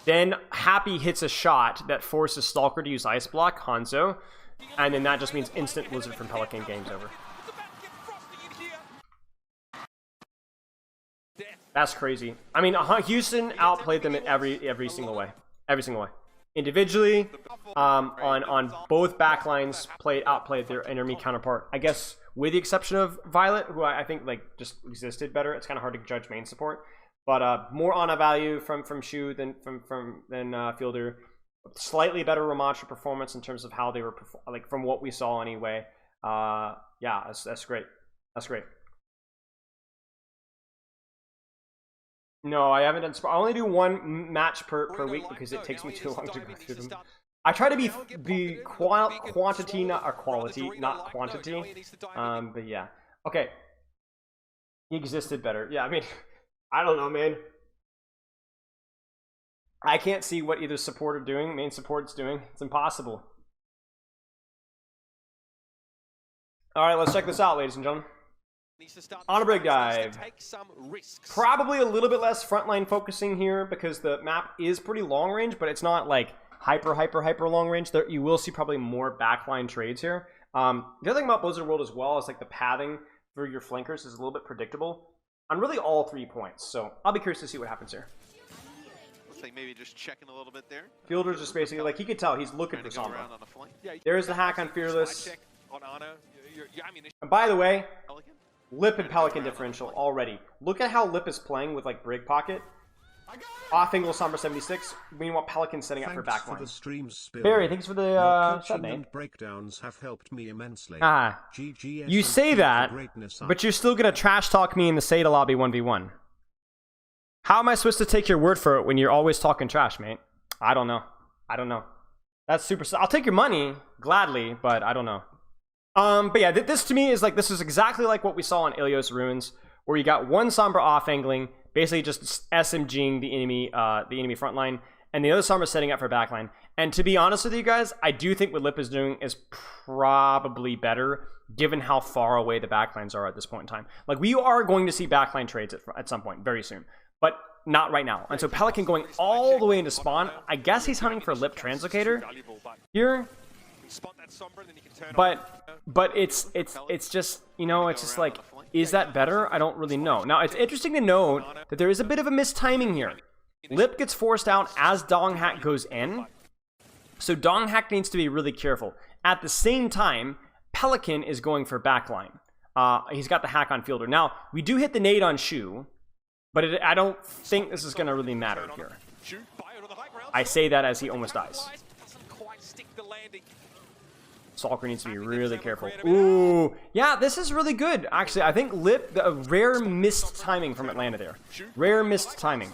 Speaker 1: Then Happy hits a shot that forces Stalker to use Ice Block, Hanzo, and then that just means instant Blizzard from Pelican. Game's over. That's crazy. I mean, Houston outplayed them in every single way. Every single way. Individually, on both backlines, outplayed their enemy counterpart. I guess with the exception of Violet, who I think like just existed better. It's kind of hard to judge main support, but more Ana value from Shu than Fielder. Slightly better Ramattra performance in terms of how they were like from what we saw anyway. Yeah, that's great. That's great. No, I haven't done. I only do one match per week because it takes me too long to go through them. I try to be quantity, not quality, not quantity. But yeah, okay. He existed better. Yeah, I mean, I don't know, man. I can't see what either support are doing, main support's doing. It's impossible. All right, let's check this out, ladies and gentlemen. On a brig dive. Probably a little bit less frontline focusing here because the map is pretty long range, but it's not like hyper long range. There, you will see probably more backline trades here. The other thing about Blizzard World as well is like the pathing for your flankers is a little bit predictable on really all 3 points. So I'll be curious to see what happens here.
Speaker 3: Looks like maybe just checking a little bit there.
Speaker 1: Fielder's just basically like he could tell he's looking for Sombra. There's the hack on Fearless. And by the way, Lip and Pelican differential already. Look at how Lip is playing with like Brig Pocket. Off angle Sombra 76. Meanwhile, Pelican's setting up for backline.
Speaker 4: For the stream, Spilo.
Speaker 1: Barry, thanks for the sub, mate.
Speaker 4: Breakdowns have helped me immensely.
Speaker 1: You say that, but you're still gonna trash talk me in the Seda lobby 1v1. How am I supposed to take your word for it when you're always talking trash, mate? I don't know. I don't know. That's super. I'll take your money gladly, but I don't know. But yeah, this to me is like, this is exactly like what we saw on Ilios Ruins, where you got one Sombra off angling, basically just SMGing the enemy front line, and the other Sombra setting up for backline. And to be honest with you guys, I do think what Lip is doing is probably better, given how far away the backlines are at this point in time. Like, we are going to see backline trades at some point, very soon, but not right now. And so Pelican going all the way into spawn, I guess he's hunting for Lip Translocator here. But it's just, you know, it's just like, Is that better? I don't really know. Now, it's interesting to note that there is a bit of a mistiming here. Lip gets forced out as Donghack goes in, so Donghack needs to be really careful. At the same time, Pelican is going for backline. He's got the hack on Fielder. Now, we do hit the nade on Shu, but I don't think this is going to really matter here. I say that as he almost dies. Stalker needs to be really careful. Ooh, yeah, this is really good. Actually, I think Lip, a rare missed timing from Atlanta there. Rare missed timing.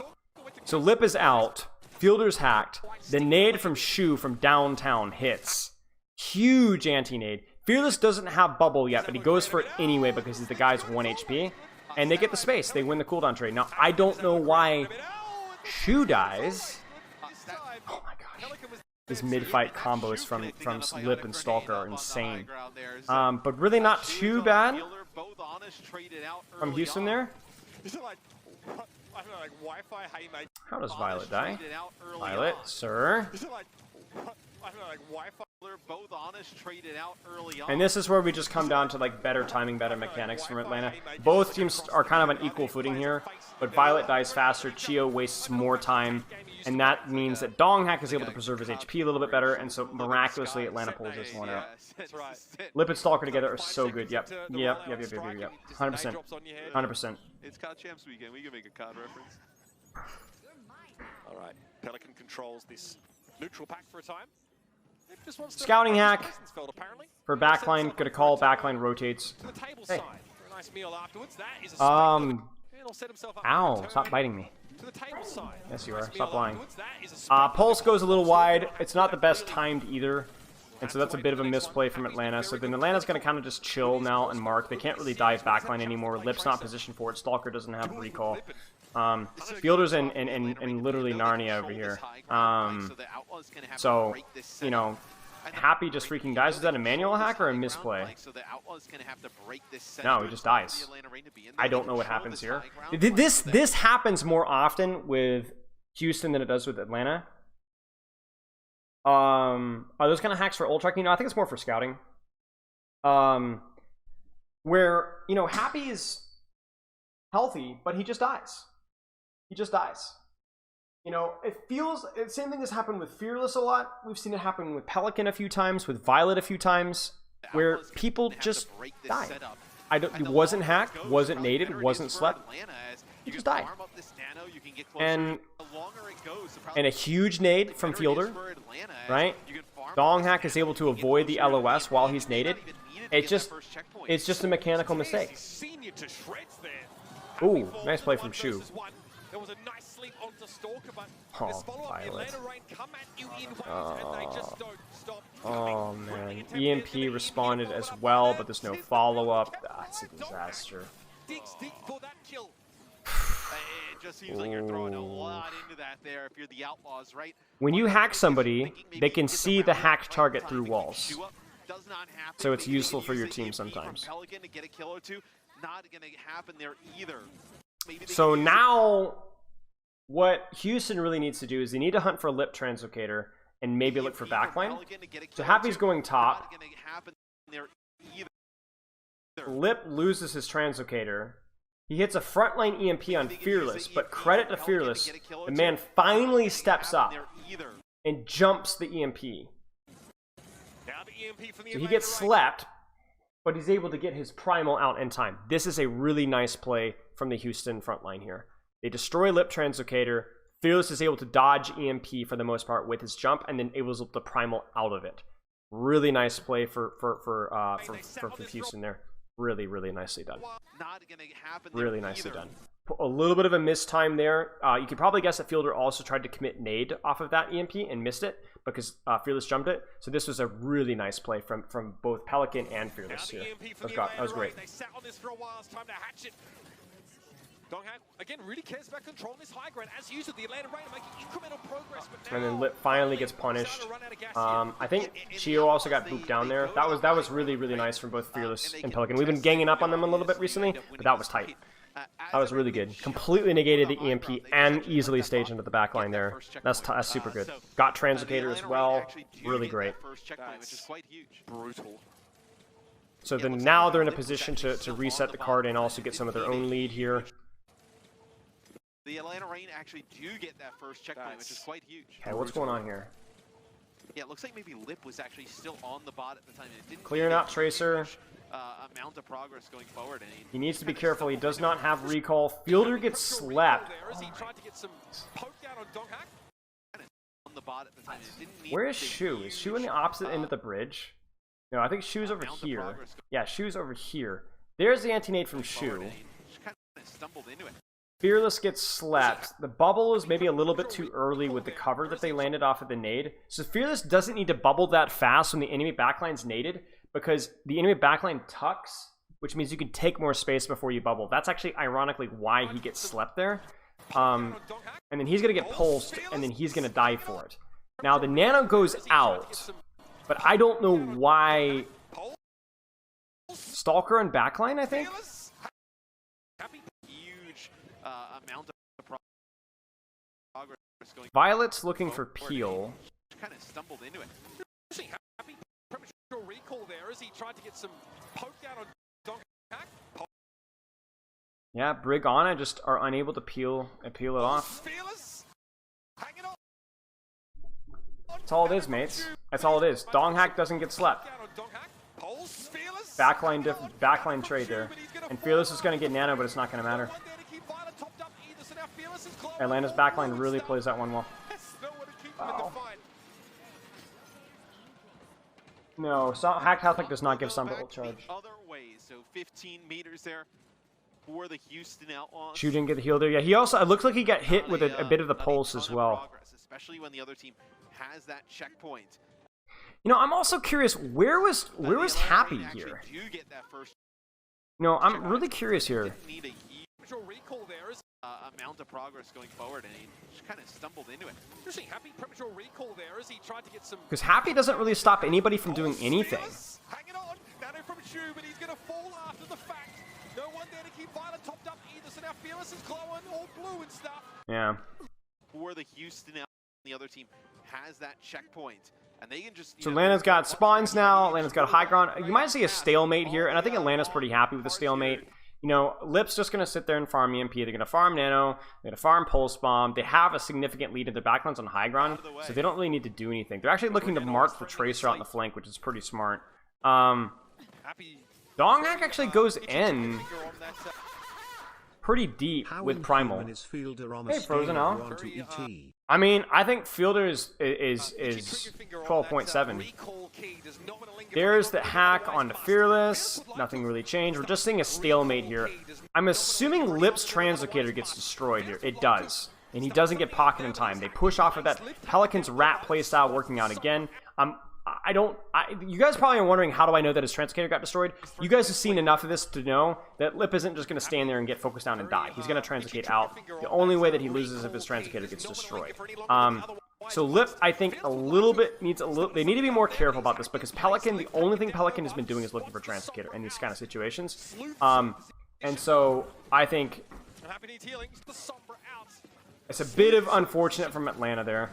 Speaker 1: So Lip is out. Fielder's hacked. The nade from Shu from downtown hits. Huge anti-nade. Fearless doesn't have bubble yet, but he goes for it anyway because the guy's 1 HP. And they get the space. They win the cooldown trade. Now, I don't know why Shu dies. Oh my gosh. His mid-fight combos from Lip and Stalker are insane. But really not too bad from Houston there. How does Violet die? Violet, sir. And this is where we just come down to like better timing, better mechanics from Atlanta. Both teams are kind of on equal footing here, but Violet dies faster, Chio wastes more time, and that means that Donghack is able to preserve his HP a little bit better, and so miraculously Atlanta pulls this one out. Lip and Stalker together are so good. Yep. 100%. 100%.
Speaker 3: It's card champs weekend. We can make a card reference.
Speaker 2: All right, Pelican controls this neutral pack for a time.
Speaker 1: Scouting hack for backline. Gonna call backline rotates. Hey. Ow! Stop biting me. Yes, you are. Stop lying. Pulse goes a little wide. It's not the best timed either, and so that's a bit of a misplay from Atlanta. So then Atlanta's gonna kind of just chill now and mark. They can't really dive backline anymore. Lip's not positioned for it. Stalker doesn't have recall. Fielder's in literally Narnia over here. So, you know, Happy just freaking dies. Is that a manual hack or a misplay? No, he just dies. I don't know what happens here. This happens more often with Houston than it does with Atlanta. Are those kind of hacks for ult tracking? No, I think it's more for scouting. Where, you know, Happy is healthy, but he just dies. He just dies. You know, it feels... The same thing has happened with Fearless a lot. We've seen it happen with Pelican a few times, with Violet a few times, where people just die. It wasn't hacked, wasn't naded, wasn't slept. He just died. And a huge nade from Fielder, right? Donghack is able to avoid the LOS while he's naded. It's just a mechanical mistake. Ooh, nice play from Shu.
Speaker 2: There was a nice sleep onto Stalker, but
Speaker 1: oh, Violet.
Speaker 2: Oh,
Speaker 1: oh man, EMP responded as well, but there's no follow-up. That's a disaster.
Speaker 2: Digs deep for that kill.
Speaker 3: It just seems like you're throwing a lot into that there if you're the Outlaws, right?
Speaker 1: When you hack somebody, they can see the hacked target through walls. So it's useful for your team sometimes.
Speaker 3: Pelican to get a kill or two, not going to happen there either.
Speaker 1: So now, what Houston really needs to do is they need to hunt for a Lip Translocator and maybe look for backline. So Happy's going top. Lip loses his Translocator. He hits a frontline EMP on Fearless, but credit to Fearless, the man finally steps up and jumps the EMP. So he gets slept, but he's able to get his Primal out in time. This is a really nice play from the Houston front line here. They destroy Lip Translocator. Fearless is able to dodge EMP for the most part with his jump, and then able to Primal out of it. Really nice play for Houston there. Really, really nicely done. Really nicely done. A little bit of a mistime there. You could probably guess that Fielder also tried to commit nade off of that EMP and missed it because Fearless jumped it. So this was a really nice play from both Pelican and Fearless here. That was great.
Speaker 2: Donghack, again, really cares about controlling this high ground. As used, the Atlanta Rain making incremental progress. But
Speaker 1: and then Lip finally gets punished. I think Chio also got booped down there. That was really, really nice from both Fearless and Pelican. We've been ganging up on them a little bit recently, but that was tight. That was really good. Completely negated the EMP and easily staged into the back line there. That's super good. Got Translocator as well. Really great.
Speaker 2: Brutal.
Speaker 1: So then now they're in a position to reset the card and also get some of their own lead here.
Speaker 3: The Atlanta Reign actually do get that first checkpoint, which is quite huge.
Speaker 1: Okay, what's going on here?
Speaker 3: Yeah, it looks like maybe Lip was actually still on the bot at the time. And it didn't
Speaker 1: Clearing out Tracer.
Speaker 3: Amount of progress going forward. And
Speaker 1: He needs to be careful. He does not have recall. Fielder gets slapped. Where is Shu? Is Shu on the opposite end of the bridge? No, I think Shu's over here. Yeah, Shu's over here. There's the anti-nade from Shu. Fearless gets slapped. The bubble is maybe a little bit too early with the cover that they landed off of the nade. So Fearless doesn't need to bubble that fast when the enemy backline's naded, because the enemy backline tucks, which means you can take more space before you bubble. That's actually ironically why he gets slept there. And then he's going to get pulsed, and then he's going to die for it. Now the nano goes out, but I don't know why. Stalker and backline, I think? Violet's looking for Peel.
Speaker 3: Kind of stumbled into it.
Speaker 2: Recall there as he tried to get some poke down on Donkhack.
Speaker 1: Yeah, Brigana just are unable to peel it off. That's all it is, mates. That's all it is. Donghack doesn't get slept. Backline trade there. And Fearless is going to get nano, but it's not going to matter. Atlanta's backline really plays that one well. Wow. No, Hacked Halflick does not give Sunbelt ult charge.
Speaker 3: Other ways, so 15 meters there for the Houston Outlaws.
Speaker 1: Shu didn't get the heal there. Yeah, he also, it looks like he got hit with a bit of the pulse as well.
Speaker 3: Especially when the other team has that checkpoint.
Speaker 1: You know, I'm also curious, where was Happy here? You know, I'm really curious here.
Speaker 3: Recall there is amount of progress going forward, and he just kind of stumbled into it. Happy premature recall there as he tried to get some.
Speaker 1: Because Happy doesn't really stop anybody from doing anything.
Speaker 2: Hanging on, nano from Shu, but he's going to fall after the fact. No one there to keep Violet topped up either, so now Fearless is glowing all blue and stuff.
Speaker 1: Yeah.
Speaker 3: For the Houston, the other team has that checkpoint. And they can just,
Speaker 1: so Atlanta's got spawns now. Atlanta's got a high ground. You might see a stalemate here, and I think Atlanta's pretty happy with the stalemate. You know, Lip's just going to sit there and farm EMP. They're going to farm Nano. They're going to farm Pulse Bomb. They have a significant lead in their backlines on high ground, so they don't really need to do anything. They're actually looking to mark the Tracer out in the flank, which is pretty smart. Donghack actually goes in pretty deep with Primal. Hey, Frozen L. I mean, I think Fielder is 12.7. There's the hack onto Fearless. Nothing really changed. We're just seeing a stalemate here. I'm assuming Lip's Translocator gets destroyed here. It does. And he doesn't get pocket in time. They push off of that. Pelican's rat playstyle working out again. You guys probably are wondering, how do I know that his Translocator got destroyed? You guys have seen enough of this to know that Lip isn't just going to stand there and get focused down and die. He's going to Translocate out. The only way that he loses is if his Translocator gets destroyed. So Lip, I think, they need to be more careful about this, because Pelican, the only thing Pelican has been doing is looking for Translocator in these kind of situations. And so I think it's a bit of unfortunate from Atlanta there.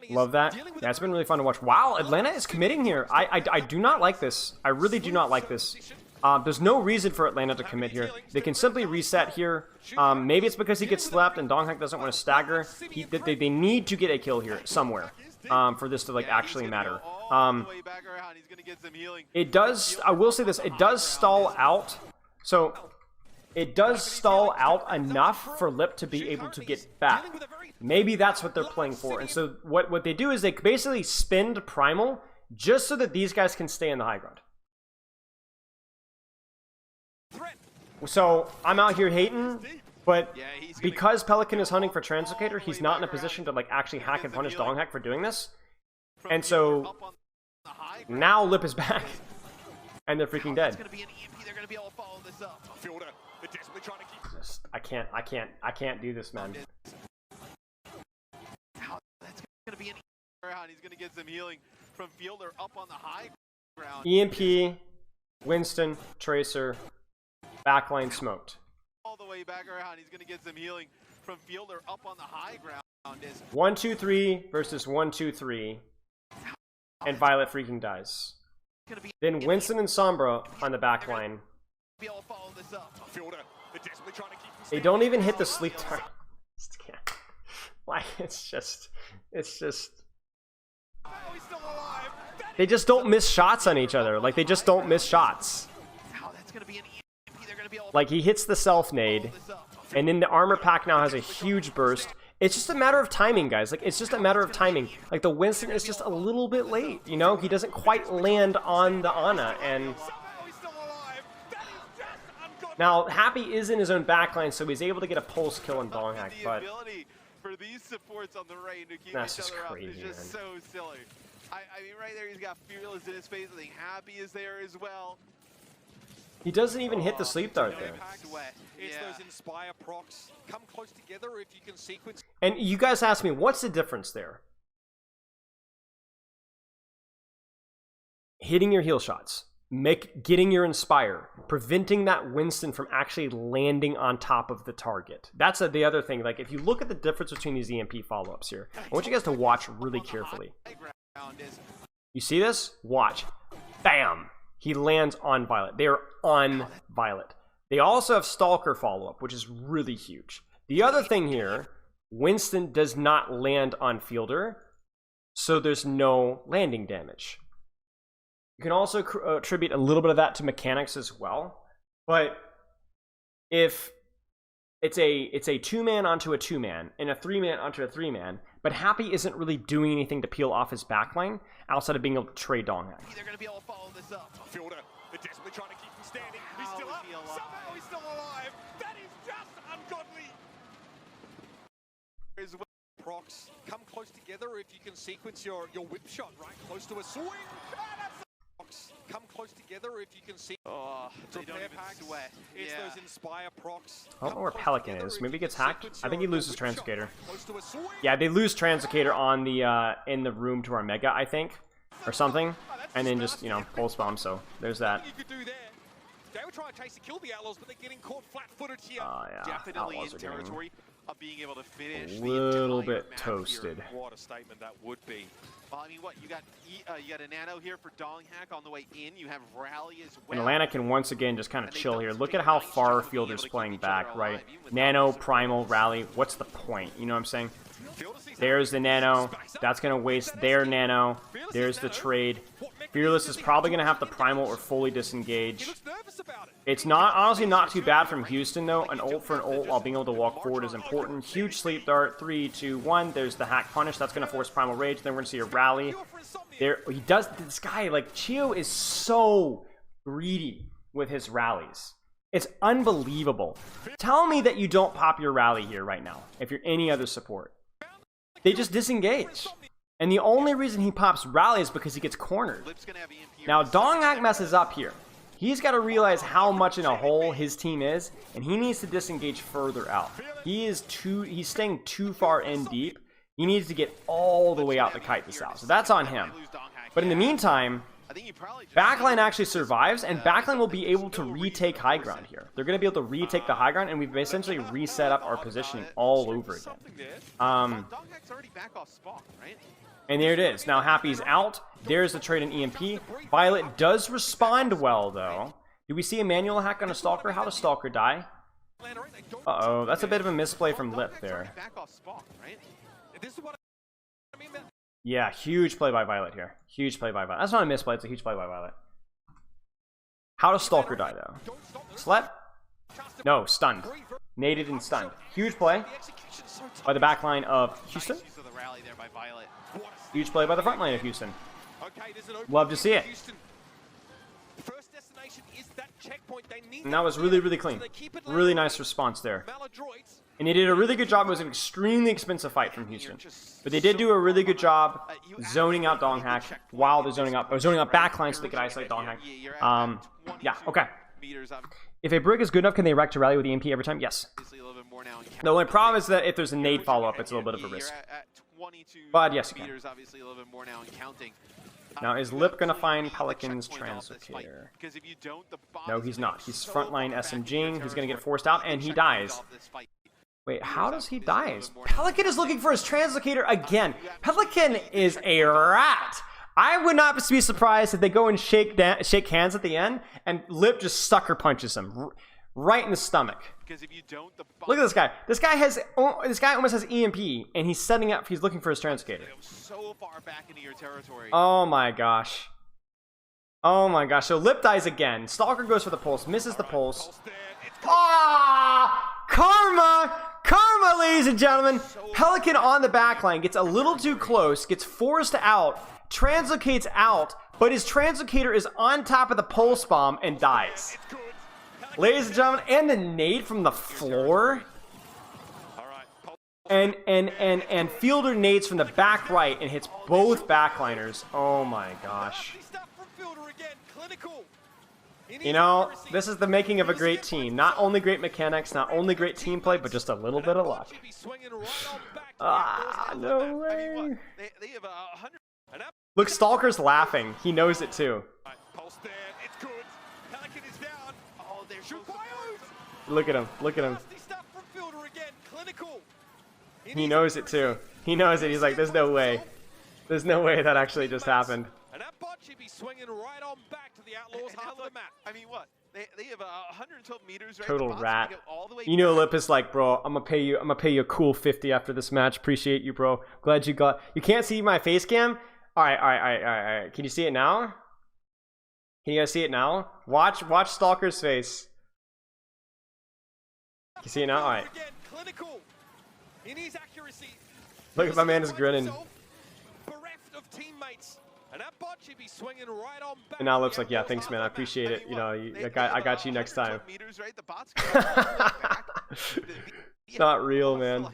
Speaker 1: Love that. Yeah, it's been really fun to watch. Wow, Atlanta is committing here. I do not like this. I really do not like this. There's no reason for Atlanta to commit here. They can simply reset here. Maybe it's because he gets slept and Donghack doesn't want to stagger. They need to get a kill here somewhere for this to actually matter. It does, I will say this, it does stall out. So it does stall out enough for Lip to be able to get back. Maybe that's what they're playing for. And so what they do is they basically spend Primal just so that these guys can stay in the high ground. So I'm out here hating, but because Pelican is hunting for Translocator, he's not in a position to actually hack and punish Donghack for doing this. And so now Lip is back, and they're freaking dead. I can't do this, man.
Speaker 3: He's gonna get some healing from Fielder up on the high ground.
Speaker 1: EMP, Winston, Tracer, backline smoked.
Speaker 3: All the way back around. He's gonna get some healing from Fielder up on the high ground.
Speaker 1: 1-2-3 versus 1-2-3. and Violet freaking dies. Then Winston and Sombra on the back line. They don't even hit the sleep dart. Like, it's just... They just don't miss shots on each other. Like, they just don't miss shots. Like, he hits the self-nade, and then the armor pack now has a huge burst. It's just a matter of timing, guys. Like, it's just a matter of timing. Like, the Winston is just a little bit late, you know? He doesn't quite land on the Ana, and... Now, Happy is in his own backline, so he's able to get a pulse kill on Donghack, but...
Speaker 3: For these supports on the rain to keep
Speaker 1: That's
Speaker 3: each
Speaker 1: just
Speaker 3: other
Speaker 1: crazy,
Speaker 3: up is just
Speaker 1: man.
Speaker 3: so silly. I mean, right there, he's got Fearless in his face. I think Happy is there as well.
Speaker 1: He doesn't even hit the sleep dart there.
Speaker 2: It's those Inspire procs. Come close together if you can sequence.
Speaker 1: And you guys ask me, what's the difference there? Hitting your heal shots, getting your Inspire, preventing that Winston from actually landing on top of the target. That's the other thing. Like, if you look at the difference between these EMP follow-ups here, I want you guys to watch really carefully. You see this? Watch. Bam! He lands on Violet. They are on Violet. They also have Stalker follow-up, which is really huge. The other thing here, Winston does not land on Fielder, so there's no landing damage. You can also attribute a little bit of that to mechanics as well. But if it's a 2-man onto a 2-man and a 3-man onto a 3-man, but Happy isn't really doing anything to peel off his backline outside of being able to trade Donghack.
Speaker 3: They're going to be able to follow this up.
Speaker 2: Fielder, they're desperately trying to keep him standing. He's still up. Somehow he's still alive. That is just ungodly. There's procs. Come close together if you can sequence your whip shot right close to a swing. Come close together if you can see.
Speaker 3: Oh, they don't even sweat.
Speaker 2: It's those Inspire procs.
Speaker 1: I don't know where Pelican is. Maybe he gets hacked. I think he loses Translocator. Yeah, they lose Translocator on the in the room to our Mega, I think, or something, and then just, you know, pulse bomb. So there's that.
Speaker 2: They were trying to chase to kill the Outlaws, but they're getting caught flat-footed here.
Speaker 1: Yeah,
Speaker 3: Definitely in
Speaker 1: Outlaws are getting
Speaker 3: territory of being able to finish
Speaker 1: a little
Speaker 3: the entire
Speaker 1: bit
Speaker 3: map
Speaker 1: toasted.
Speaker 3: Here.
Speaker 2: What a statement that would be.
Speaker 3: Well, I mean, what you got a nano here for Donghack on the way in. You have Rally as well.
Speaker 1: And Atlanta can once again just kind of chill here. Look at how far Fielder's playing back, right? Nano, Primal, Rally. What's the point? You know what I'm saying? There's the Nano. That's going to waste their Nano. There's the trade. Fearless is probably going to have to Primal or fully disengage. It's not honestly not too bad from Houston, though. An ult for an ult while being able to walk forward is important. Huge sleep dart. 3, 2, 1. There's the hack punish. That's going to force Primal Rage. Then we're going to see a Rally. There, he does. This guy, like, Chio is so greedy with his rallies. It's unbelievable. Tell me that you don't pop your Rally here right now if you're any other support. They just disengage. And the only reason he pops Rally is because he gets cornered. Now, Donghack messes up here. He's got to realize how much in a hole his team is, and he needs to disengage further out. He's staying too far in deep. He needs to get all the way out to kite this out. So that's on him. But in the meantime, backline actually survives, and backline will be able to retake high ground here. They're going to be able to retake the high ground, and we've essentially reset up our positioning all over again. And there it is. Now Happy's out. There's the trade in EMP. Violet does respond well, though. Do we see a manual hack on a Stalker? How does Stalker die? Uh-oh, that's a bit of a misplay from Lip there. Yeah, huge play by Violet here. Huge play by Violet. That's not a misplay, it's a huge play by Violet. How does Stalker die, though? Slap? No, stunned. Naded and stunned. Huge play by the back line of Houston. Huge play by the front line of Houston. Love to see it. And that was really, really clean. Really nice response there. And they did a really good job. It was an extremely expensive fight from Houston. But they did do a really good job zoning out Donghack while they're zoning out backline so they could isolate Donghack. Yeah, okay. If a Brig is good enough, can they wreck to rally with EMP every time? Yes. The only problem is that if there's a nade follow-up, it's a little bit of a risk. But yes, you can. Now, is Lip going to find Pelican's Translocator? No, he's not. He's frontline SMGing. He's going to get forced out, and he dies. Wait, how does he die? Pelican is looking for his Translocator again. Pelican is a rat. I would not be surprised if they go and shake hands at the end, and Lip just sucker punches him right in the stomach.
Speaker 3: Because if you don't,
Speaker 1: Look at this guy. This guy almost has EMP, and he's setting up. He's looking for his Translocator.
Speaker 3: So far back into your territory.
Speaker 1: Oh my gosh. Oh my gosh. So Lip dies again. Stalker goes for the pulse, misses the pulse. Ah! Karma! Karma, ladies and gentlemen! Pelican on the backline gets a little too close, gets forced out, translocates out, but his translocator is on top of the pulse bomb and dies. Ladies and gentlemen, and the nade from the floor. And Fielder nades from the back right and hits both backliners. Oh my gosh. You know, this is the making of a great team. Not only great mechanics, not only great team play, but just a little bit of luck. Ah, no way. Look, Stalker's laughing. He knows it too. Look at him. Look at him. He knows it too. He knows it. He's like, there's no way. There's no way that actually just happened.
Speaker 2: Should be swinging right on back to the Outlaws half of the map.
Speaker 3: I mean, what? They have 112 meters. Right?
Speaker 1: Total rat. You know, Lip is like, bro, I'm gonna pay you a cool 50 after this match. Appreciate you, bro. Glad you got. You can't see my face cam. All right. Can you see it now? Can you guys see it now? Watch Stalker's face. Can you see it now? All right. Look at my man is grinning. And now Lip's like, yeah, thanks, man. I appreciate it. You know, I got you next time. Not real, man. All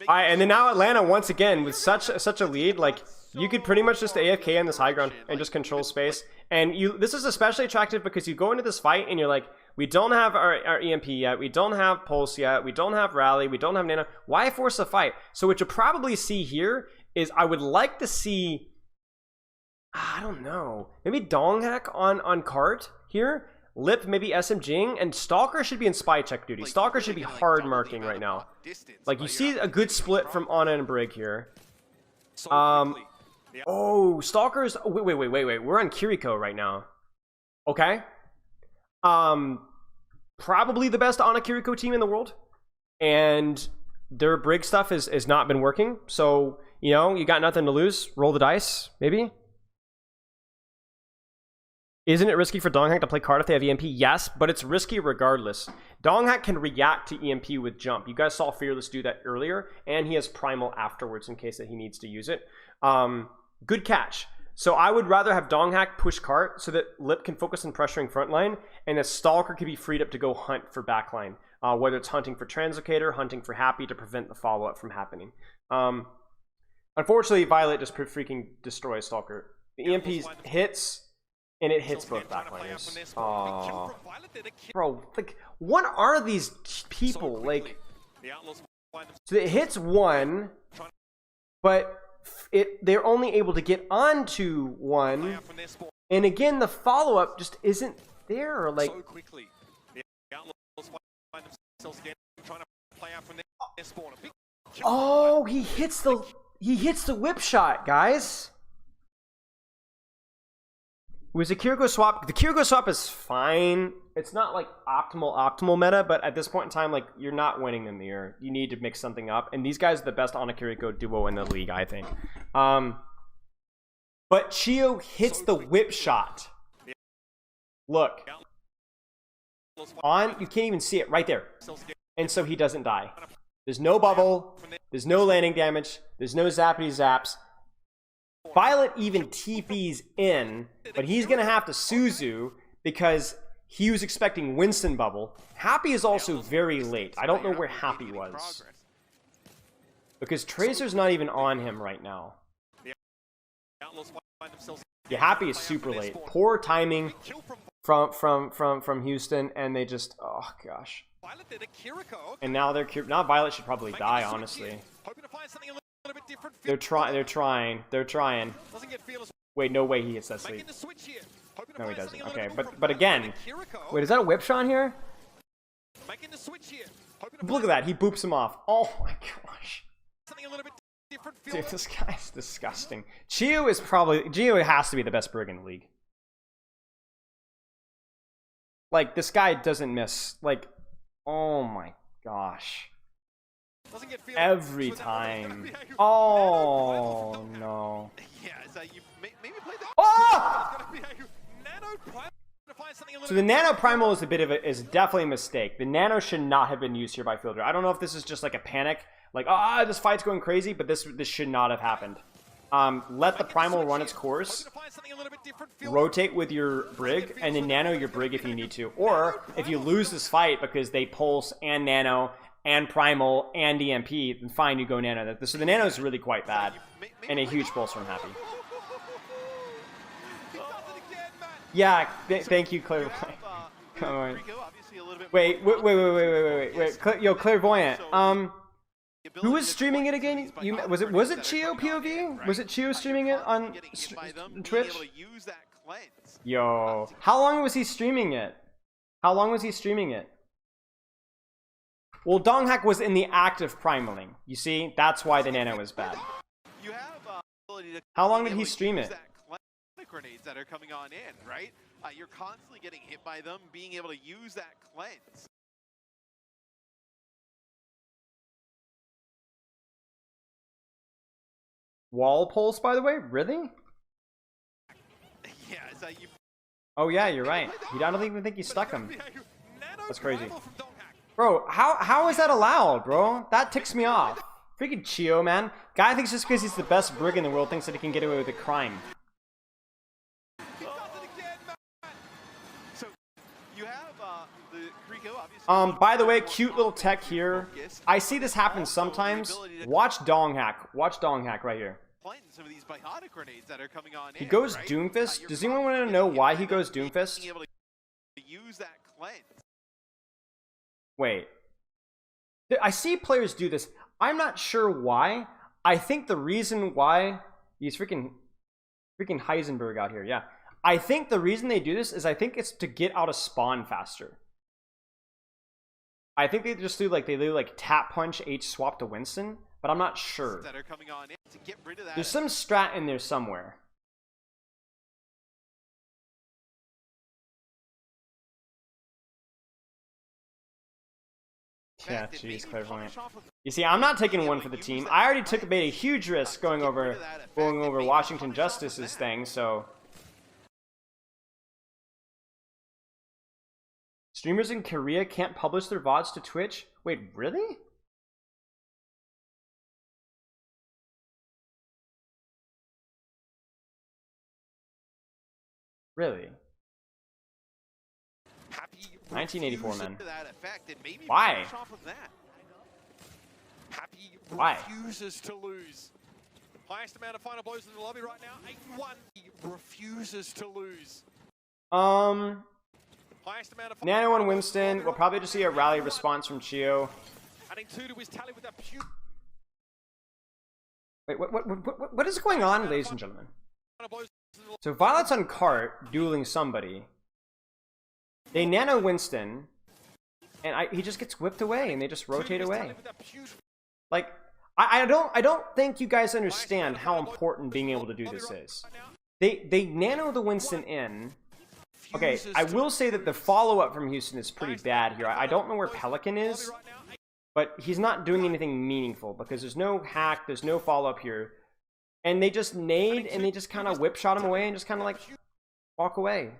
Speaker 1: right, and then now Atlanta once again with such a lead. Like, you could pretty much just AFK on this high ground and just control space. And this is especially attractive because you go into this fight and you're like, we don't have our EMP yet, we don't have Pulse yet, we don't have Rally, we don't have Nano. Why force a fight? So what you'll probably see here is I would like to see, I don't know, maybe Donghack on cart here, Lip maybe SMGing, and Stalker should be in spy check duty. Stalker should be hard marking right now. Like, you see a good split from Ana and Brig here. Oh, Stalker's, wait, we're on Kiriko right now. Okay. Probably the best Ana Kiriko team in the world, and their Brig stuff has not been working, so, you know, you got nothing to lose. Roll the dice, maybe. Isn't it risky for Donghack to play card if they have EMP? Yes, but it's risky regardless. Donghack can react to EMP with jump. You guys saw Fearless do that earlier, and he has Primal afterwards in case that he needs to use it. Good catch. So I would rather have Donghack push cart so that Lip can focus on pressuring frontline, and the Stalker can be freed up to go hunt for backline. Whether it's hunting for Translocator, hunting for Happy to prevent the follow-up from happening. Unfortunately, Violet just freaking destroys Stalker. The EMP hits, and it hits both backliners. Bro, like, what are these people? Like, so it hits one, but they're only able to get onto one, and again, the follow-up just isn't there. Like, oh, he hits the whip shot, guys. It was a Kiriko swap. The Kiriko swap is fine. It's not like optimal meta, but at this point in time, like, you're not winning them here. You need to mix something up, and these guys are the best Ana Kiriko duo in the league, I think. But Chio hits the whip shot. Look. You can't even see it right there. And so he doesn't die. There's no bubble. There's no landing damage. There's no zappity zaps. Violet even TP's in, but he's going to have to Suzu because he was expecting Winston bubble. Happy is also very late. I don't know where Happy was, because Tracer's not even on him right now. Yeah, Happy is super late. Poor timing from Houston, and they just, oh gosh. And now Violet should probably die, honestly. They're trying. Wait, no way he hits that sleep. No, he doesn't. Okay, but again, wait, is that a whip shot here? Look at that, he boops him off. Oh my gosh.
Speaker 2: different
Speaker 1: Dude,
Speaker 2: feeling.
Speaker 1: this guy's disgusting. Chio has to be the best brig in the league. Like, this guy doesn't miss. Like, oh my gosh.
Speaker 2: Doesn't get feeling.
Speaker 1: Every
Speaker 2: So that one's gonna
Speaker 1: time.
Speaker 2: be a
Speaker 1: Oh
Speaker 2: nano
Speaker 1: no.
Speaker 3: Yeah, so you maybe play that.
Speaker 1: Oh!
Speaker 2: It's gonna be a nano primal to find something a little
Speaker 1: So the
Speaker 2: bit
Speaker 1: nano primal is definitely a mistake. The nano should not have been used here by Fielder. I don't know if this is just like a panic, like this fight's going crazy, but this should not have happened. Let the primal run its course,
Speaker 2: to find something a little bit different feeling.
Speaker 1: rotate with your brig, and then nano your brig if you need to. Or if you lose this fight because they pulse and nano and primal and EMP, then fine, you go nano. So the nano is really quite bad, and a huge pulse from Happy.
Speaker 2: He does it again, Matt.
Speaker 1: Yeah, thank you, Clairvoyant. Come on.
Speaker 3: Rico, obviously a little bit
Speaker 1: Wait. Yo, Clairvoyant.
Speaker 3: the
Speaker 1: Who
Speaker 3: ability
Speaker 1: was
Speaker 3: to
Speaker 1: streaming it
Speaker 3: collect
Speaker 1: again?
Speaker 3: these
Speaker 1: You
Speaker 3: biotic
Speaker 1: was it
Speaker 3: grenades that are
Speaker 1: Chio
Speaker 3: coming on in,
Speaker 1: POV?
Speaker 3: right?
Speaker 1: Was it Chio streaming it on
Speaker 3: Getting hit by them, being
Speaker 1: Twitch?
Speaker 3: able to use that cleanse.
Speaker 1: Yo, how long was he streaming it? How long was he streaming it? Well, Donghak was in the act of primaling. You see, that's why the nano was bad.
Speaker 3: You have ability to
Speaker 1: How long
Speaker 3: being
Speaker 1: did he
Speaker 3: able to
Speaker 1: stream
Speaker 3: use
Speaker 1: it?
Speaker 3: that cleanse grenades that are coming on in, right? You're constantly getting hit by them, being able to use that cleanse.
Speaker 1: Wall pulse, by the way? Really?
Speaker 3: Yeah, so you
Speaker 1: Oh yeah, you're right. I don't even think he stuck him.
Speaker 2: Nano
Speaker 1: That's crazy.
Speaker 2: primal from Donghak.
Speaker 1: Bro, how is that allowed, bro? That ticks me off. Freaking Chio, man. Guy thinks just because he's the best brig in the world thinks that he can get away with a crime.
Speaker 2: He does it again, Matt.
Speaker 3: so you have the Rico obviously.
Speaker 1: By the way, cute little tech here. I see this happen sometimes. Watch Donghak. Watch Donghak right here.
Speaker 3: Playing some of these biotic grenades that are coming on
Speaker 1: He
Speaker 3: in,
Speaker 1: goes
Speaker 3: right?
Speaker 1: Doomfist.
Speaker 3: You're
Speaker 1: Does anyone want to
Speaker 3: constantly
Speaker 1: know
Speaker 3: getting hit
Speaker 1: why
Speaker 3: by
Speaker 1: he
Speaker 3: them,
Speaker 1: goes Doomfist?
Speaker 3: being able to use that cleanse.
Speaker 1: Wait. I see players do this. I'm not sure why. I think the reason why he's freaking Heisenberg out here. Yeah. I think the reason they do this is I think it's to get out of spawn faster. I think they just do like tap punch H swap to Winston, but I'm not sure.
Speaker 3: That are coming on in to get rid of that.
Speaker 1: There's some strat in there somewhere. Yeah, jeez, Clairvoyant. You see, I'm not taking one for the team. I already made a huge risk going over Washington Justice's thing, so. Streamers in Korea can't publish their VODs to Twitch? Wait, really? Really?
Speaker 2: Happy
Speaker 1: 1984,
Speaker 2: refuses
Speaker 1: man.
Speaker 3: To that effect and maybe
Speaker 1: Why?
Speaker 3: finish off of that.
Speaker 2: Happy
Speaker 1: Why?
Speaker 2: refuses to lose. Highest amount of final blows in the lobby right now, 8-1. He refuses to lose. Highest amount of
Speaker 1: Nano and Winston. We'll probably just see a rally response from Chio.
Speaker 2: Adding 2 to his tally with that pure
Speaker 1: Wait, what is going on, ladies and gentlemen?
Speaker 2: final blows in the
Speaker 1: So Violet's on cart, dueling somebody. They nano Winston, and he just gets whipped away, and they just rotate away. Like, I don't think you guys understand how important being able to do this is. They nano the Winston in. Okay, I will say that the follow-up from Houston is pretty bad here. I don't know where Pelican is, but he's not doing anything meaningful because there's no hack, there's no follow-up here. And they just nade, and they just kind of whip shot him away and just kind of like walk away.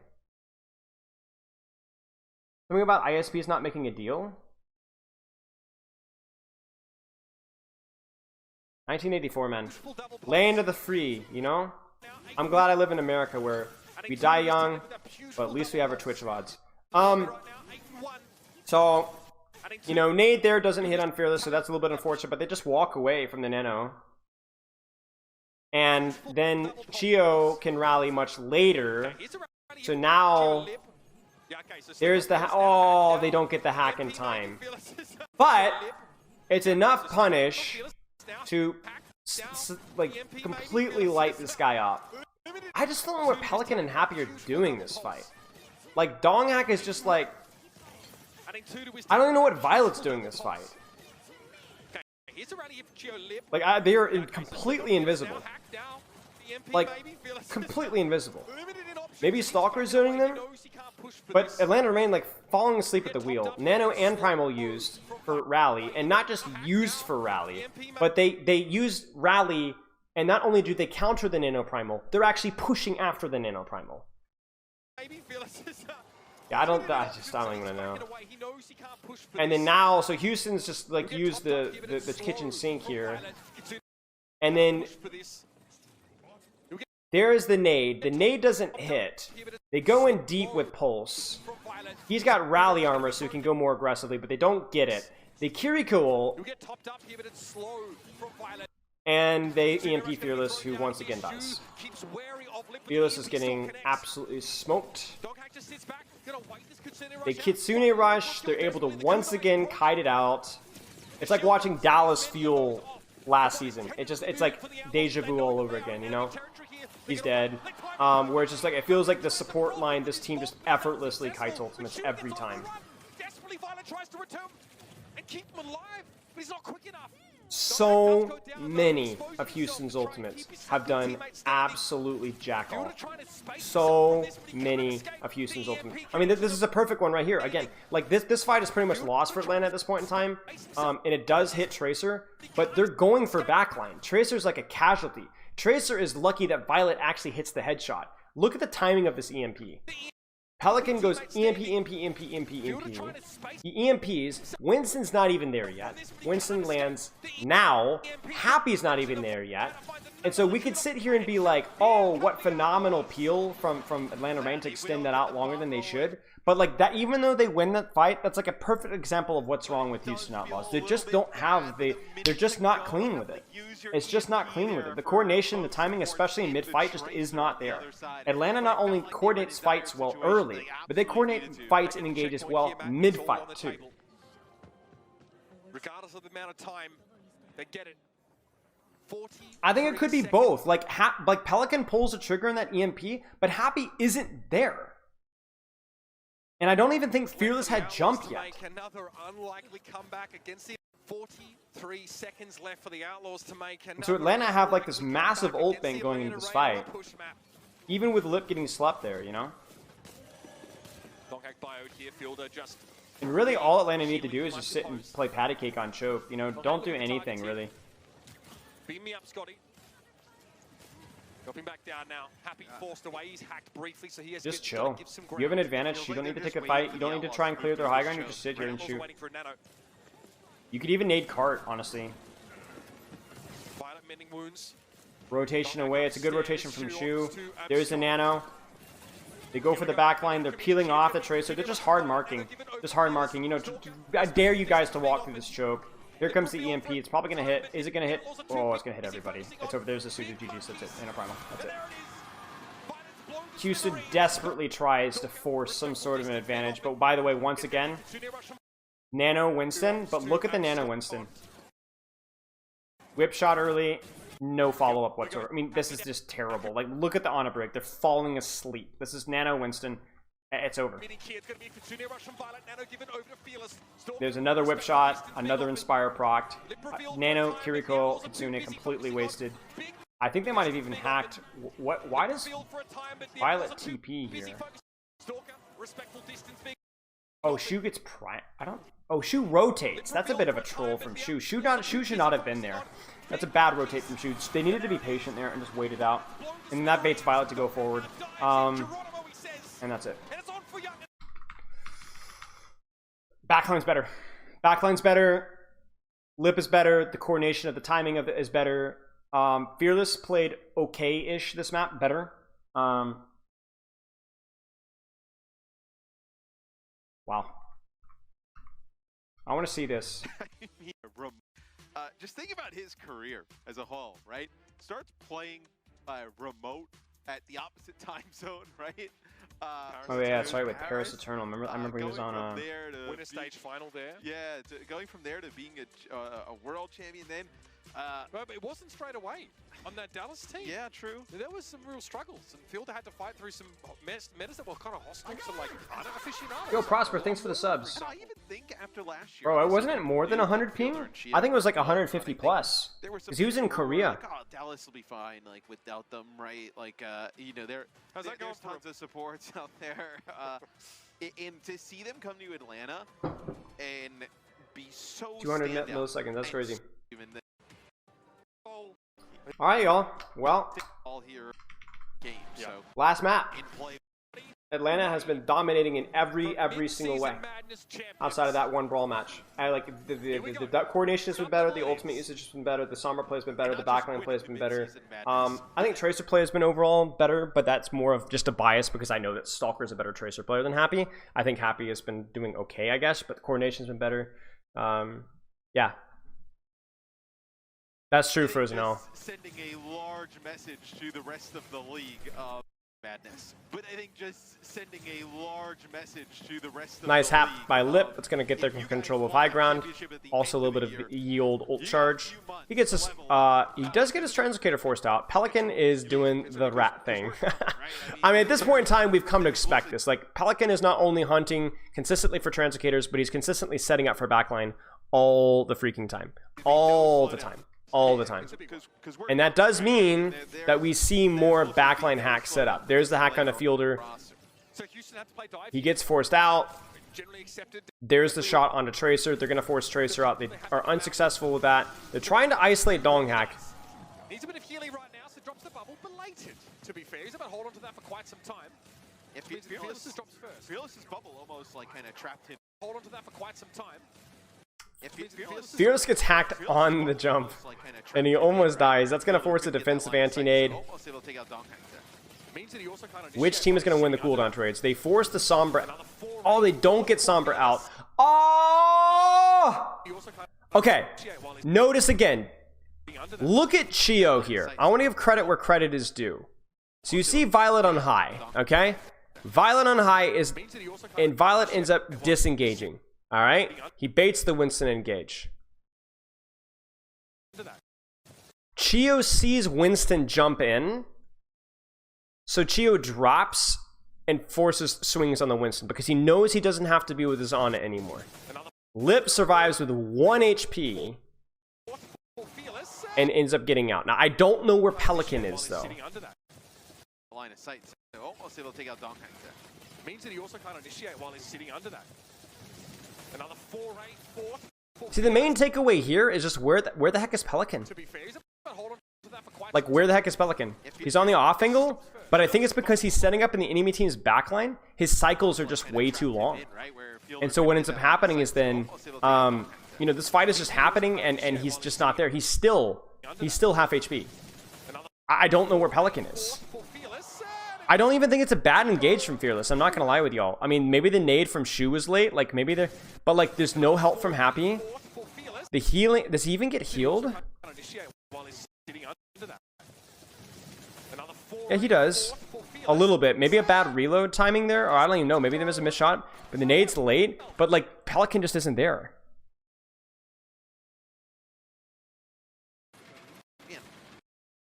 Speaker 1: Something about ISPs not making a deal? 1984, man. Land of the free, you know? I'm glad I live in America where we die young, but at least we have our Twitch VODs. So, you know, nade there doesn't hit on Fearless, so that's a little bit unfortunate, but they just walk away from the nano. And then Chio can rally much later. So now there's the oh, they don't get the hack in time. But it's enough punish to like completely light this guy up. I just don't know where Pelican and Happy are doing this fight. Like Donghak is just like I don't even know what Violet's doing this fight.
Speaker 2: Here's a rally here for Geo Lip.
Speaker 1: Like, they are completely invisible.
Speaker 2: Now hacked down. The MP
Speaker 1: Like,
Speaker 2: maybe. Fearless is
Speaker 1: completely invisible.
Speaker 2: limited in options.
Speaker 1: Maybe Stalker's zoning them,
Speaker 2: He knows he can't push for
Speaker 1: but
Speaker 2: this.
Speaker 1: Atlanta remained, like, falling asleep at the wheel. Nano and Primal used for Rally, and not just used for Rally, but they used Rally, and not only do they counter the Nano Primal, they're actually pushing after the Nano Primal.
Speaker 2: Maybe Fearless is,
Speaker 1: Yeah, I don't even know.
Speaker 2: He knows he can't push for
Speaker 1: And then
Speaker 2: this.
Speaker 1: now, so Houston's just, like, used the kitchen sink here. And then there is the nade. The nade doesn't hit. They go in deep with Pulse. He's got rally armor, so he can go more aggressively, but they don't get it. They Kiriko
Speaker 2: You'll get topped up here, but it's slow from Violet.
Speaker 1: and they EMP Fearless, who once again dies.
Speaker 2: Keeps wary of Lip with
Speaker 1: Fearless
Speaker 2: the
Speaker 1: is
Speaker 2: EMP,
Speaker 1: getting
Speaker 2: still connects.
Speaker 1: absolutely smoked.
Speaker 2: Doghack just sits back, gonna wait this Kitsune rush
Speaker 1: They
Speaker 2: out.
Speaker 1: Kitsune Rush. They're able to once again kite it out. It's like watching Dallas Fuel last season. It's like deja vu all over again, you know? He's dead. Where it's just like, it feels like the support line, this team just effortlessly kites ultimates every time.
Speaker 2: Desperately Violet tries to return and keep him alive, but he's not quick enough.
Speaker 1: So many of Houston's ultimates have done absolutely jack all. So many of Houston's ultimates. I mean, this is a perfect one right here. Again, like this fight is pretty much lost for Atlanta at this point in time, and it does hit Tracer, but they're going for backline. Tracer's like a casualty. Tracer is lucky that Violet actually hits the headshot. Look at the timing of this EMP. Pelican goes EMP, EMP, EMP, EMP, EMP. He EMPs. Winston's not even there yet. Winston lands now. Happy's not even there yet. And so we could sit here and be like, oh, what phenomenal peel from Atlanta Reign to extend that out longer than they should. But like that, even though they win that fight, that's like a perfect example of what's wrong with Houston Outlaws. They just don't have they're just not clean with it. It's just not clean with it. The coordination, the timing, especially in mid-fight, just is not there. Atlanta not only coordinates fights well early, but they coordinate fights and engages well mid-fight too.
Speaker 2: Regardless of the amount of time, they get it.
Speaker 1: I think it could be both. Like Pelican pulls a trigger in that EMP, but Happy isn't there. And I don't even think Fearless had jumped yet.
Speaker 2: Another unlikely comeback against the 43 seconds left for the Outlaws to make.
Speaker 1: So Atlanta have like this massive ult bank going into this fight. Even with Lip getting slept there, you know? And really all Atlanta need to do is just sit and play patty cake on choke, you know? Don't do anything really.
Speaker 2: Beam me up, Scotty. Dropping back down now. Happy forced away. He's hacked briefly, so he has
Speaker 1: just chill. You have an advantage. You don't need to take a fight. You don't need to try and clear their high ground. You just sit here and shoot. You could even nade cart, honestly.
Speaker 2: Violet mending wounds.
Speaker 1: Rotation away. It's a good rotation from Shu. There's the nano. They go for the backline. They're peeling off the Tracer. They're just hard marking. Just hard marking. You know, I dare you guys to walk through this choke. Here comes the EMP. It's probably going to hit. Is it going to hit? Oh, it's going to hit everybody. It's over. There's the Suju GG. That's it. And a primal. That's it. Houston desperately tries to force some sort of an advantage. But by the way, once again, Nano Winston. But look at the Nano Winston. Whip shot early. No follow-up whatsoever. I mean, this is just terrible. Like, look at the on a break. They're falling asleep. This is Nano Winston. It's over. There's another whip shot, another Inspire procced. Nano, Kiriko, Kitsune completely wasted. I think they might have even hacked. What? Why does Violet TP here? Oh, Shu gets prime. I don't. Oh, Shu rotates. That's a bit of a troll from Shu. Shu should not have been there. That's a bad rotate from Shu. They needed to be patient there and just wait it out. And that baits Violet to go forward. And that's it. Backline's better. Backline's better. Lip is better. The coordination of the timing of it is better. Fearless played okay-ish this map. Better. Wow. I want to see this.
Speaker 3: Just think about his career as a whole, right? Starts playing remote at the opposite time zone, right?
Speaker 1: Oh yeah, that's right, with Paris Eternal. I remember he was on a
Speaker 2: winner stage final there.
Speaker 3: Yeah, going from there to being a world champion, then
Speaker 2: But it wasn't straight away on that Dallas team.
Speaker 3: Yeah, true.
Speaker 2: There was some real struggles, and Fielder had to fight through some metas that were kind of hostile to like other aficionados.
Speaker 1: Yo, Prosper, thanks for the subs.
Speaker 3: And I even think after last year,
Speaker 1: Bro, wasn't it more than 100 ping? I think it was like 150 plus. Because he was in Korea.
Speaker 3: Like, oh, Dallas will be fine, like without them, right? Like, you know, there's tons of supports out there. And to see them come to Atlanta and be so
Speaker 1: 200
Speaker 3: standout
Speaker 1: milliseconds, that's crazy.
Speaker 3: even then,
Speaker 1: Alright, y'all. Well,
Speaker 3: all here game. So
Speaker 1: last map.
Speaker 3: in play.
Speaker 1: Atlanta has been dominating in every single way. Outside of that one brawl match. I like the coordination has been better, the ultimate usage has been better, the Sombra play has been better, the backline play has been better. I think Tracer play has been overall better, but that's more of just a bias because I know that Stalker is a better Tracer player than Happy. I think Happy has been doing okay, I guess, but the coordination's been better. Yeah. That's true, Frozen L.
Speaker 3: Sending a large message to the rest of the league of Madness. But I think just sending a large message to the rest of
Speaker 1: Nice
Speaker 3: the
Speaker 1: hap
Speaker 3: league
Speaker 1: by Lip. That's going to get their control of high ground. Also a little bit of yield ult charge. He gets his, he does get his Translocator forced out. Pelican is doing the rat thing. I mean, at this point in time, we've come to expect this. Like, Pelican is not only hunting consistently for Translocators, but he's consistently setting up for backline all the freaking time. All the time. All the time. And that does mean that we see more backline hacks set up. There's the hack on the fielder. He gets forced out. There's the shot onto Tracer. They're going to force Tracer out. They are unsuccessful with that. They're trying to isolate Dong Hack.
Speaker 2: Needs a bit of healing right now, so drops the bubble. Belated, to be fair. He's about to hold on to that for quite some time.
Speaker 3: If
Speaker 2: Fearless drops first.
Speaker 3: Fearless's bubble almost like kind of trapped him.
Speaker 2: Hold on to that for quite some time.
Speaker 1: Fearless gets hacked on the jump, and he almost dies. That's going to force a defensive anti-nade. Which team is going to win the cooldown trades? They force the Sombra. Oh, they don't get Sombra out. Oh! Okay, notice again. Look at Chio here. I want to give credit where credit is due. So you see Violet on high, okay? Violet on high is, and Violet ends up disengaging. All right, he baits the Winston engage. Chio sees Winston jump in, so Chio drops and forces swings on the Winston because he knows he doesn't have to be with his Ana anymore. Lip survives with 1 HP and ends up getting out. Now, I don't know where Pelican is, though.
Speaker 3: Line of sight, so almost able to take out Dong Hack there.
Speaker 2: Means that he also can't initiate while he's sitting under that. Another 4-8-4.
Speaker 1: See, the main takeaway here is just where the heck is Pelican?
Speaker 2: To be fair, he's about to hold on to that for quite
Speaker 1: Like, where the heck is Pelican? He's on the off angle, but I think it's because he's setting up in the enemy team's backline. His cycles are just way too long. And so what ends up happening is then, you know, this fight is just happening, and he's just not there. He's still half HP. I don't know where Pelican is. I don't even think it's a bad engage from Fearless. I'm not going to lie with y'all. I mean, maybe the nade from Shu was late. Like, maybe there... But, like, there's no help from Happy. The healing... Does he even get healed? Yeah, he does. A little bit. Maybe a bad reload timing there. Or I don't even know. Maybe there was a missed shot. But the nade's late. But, like, Pelican just isn't there.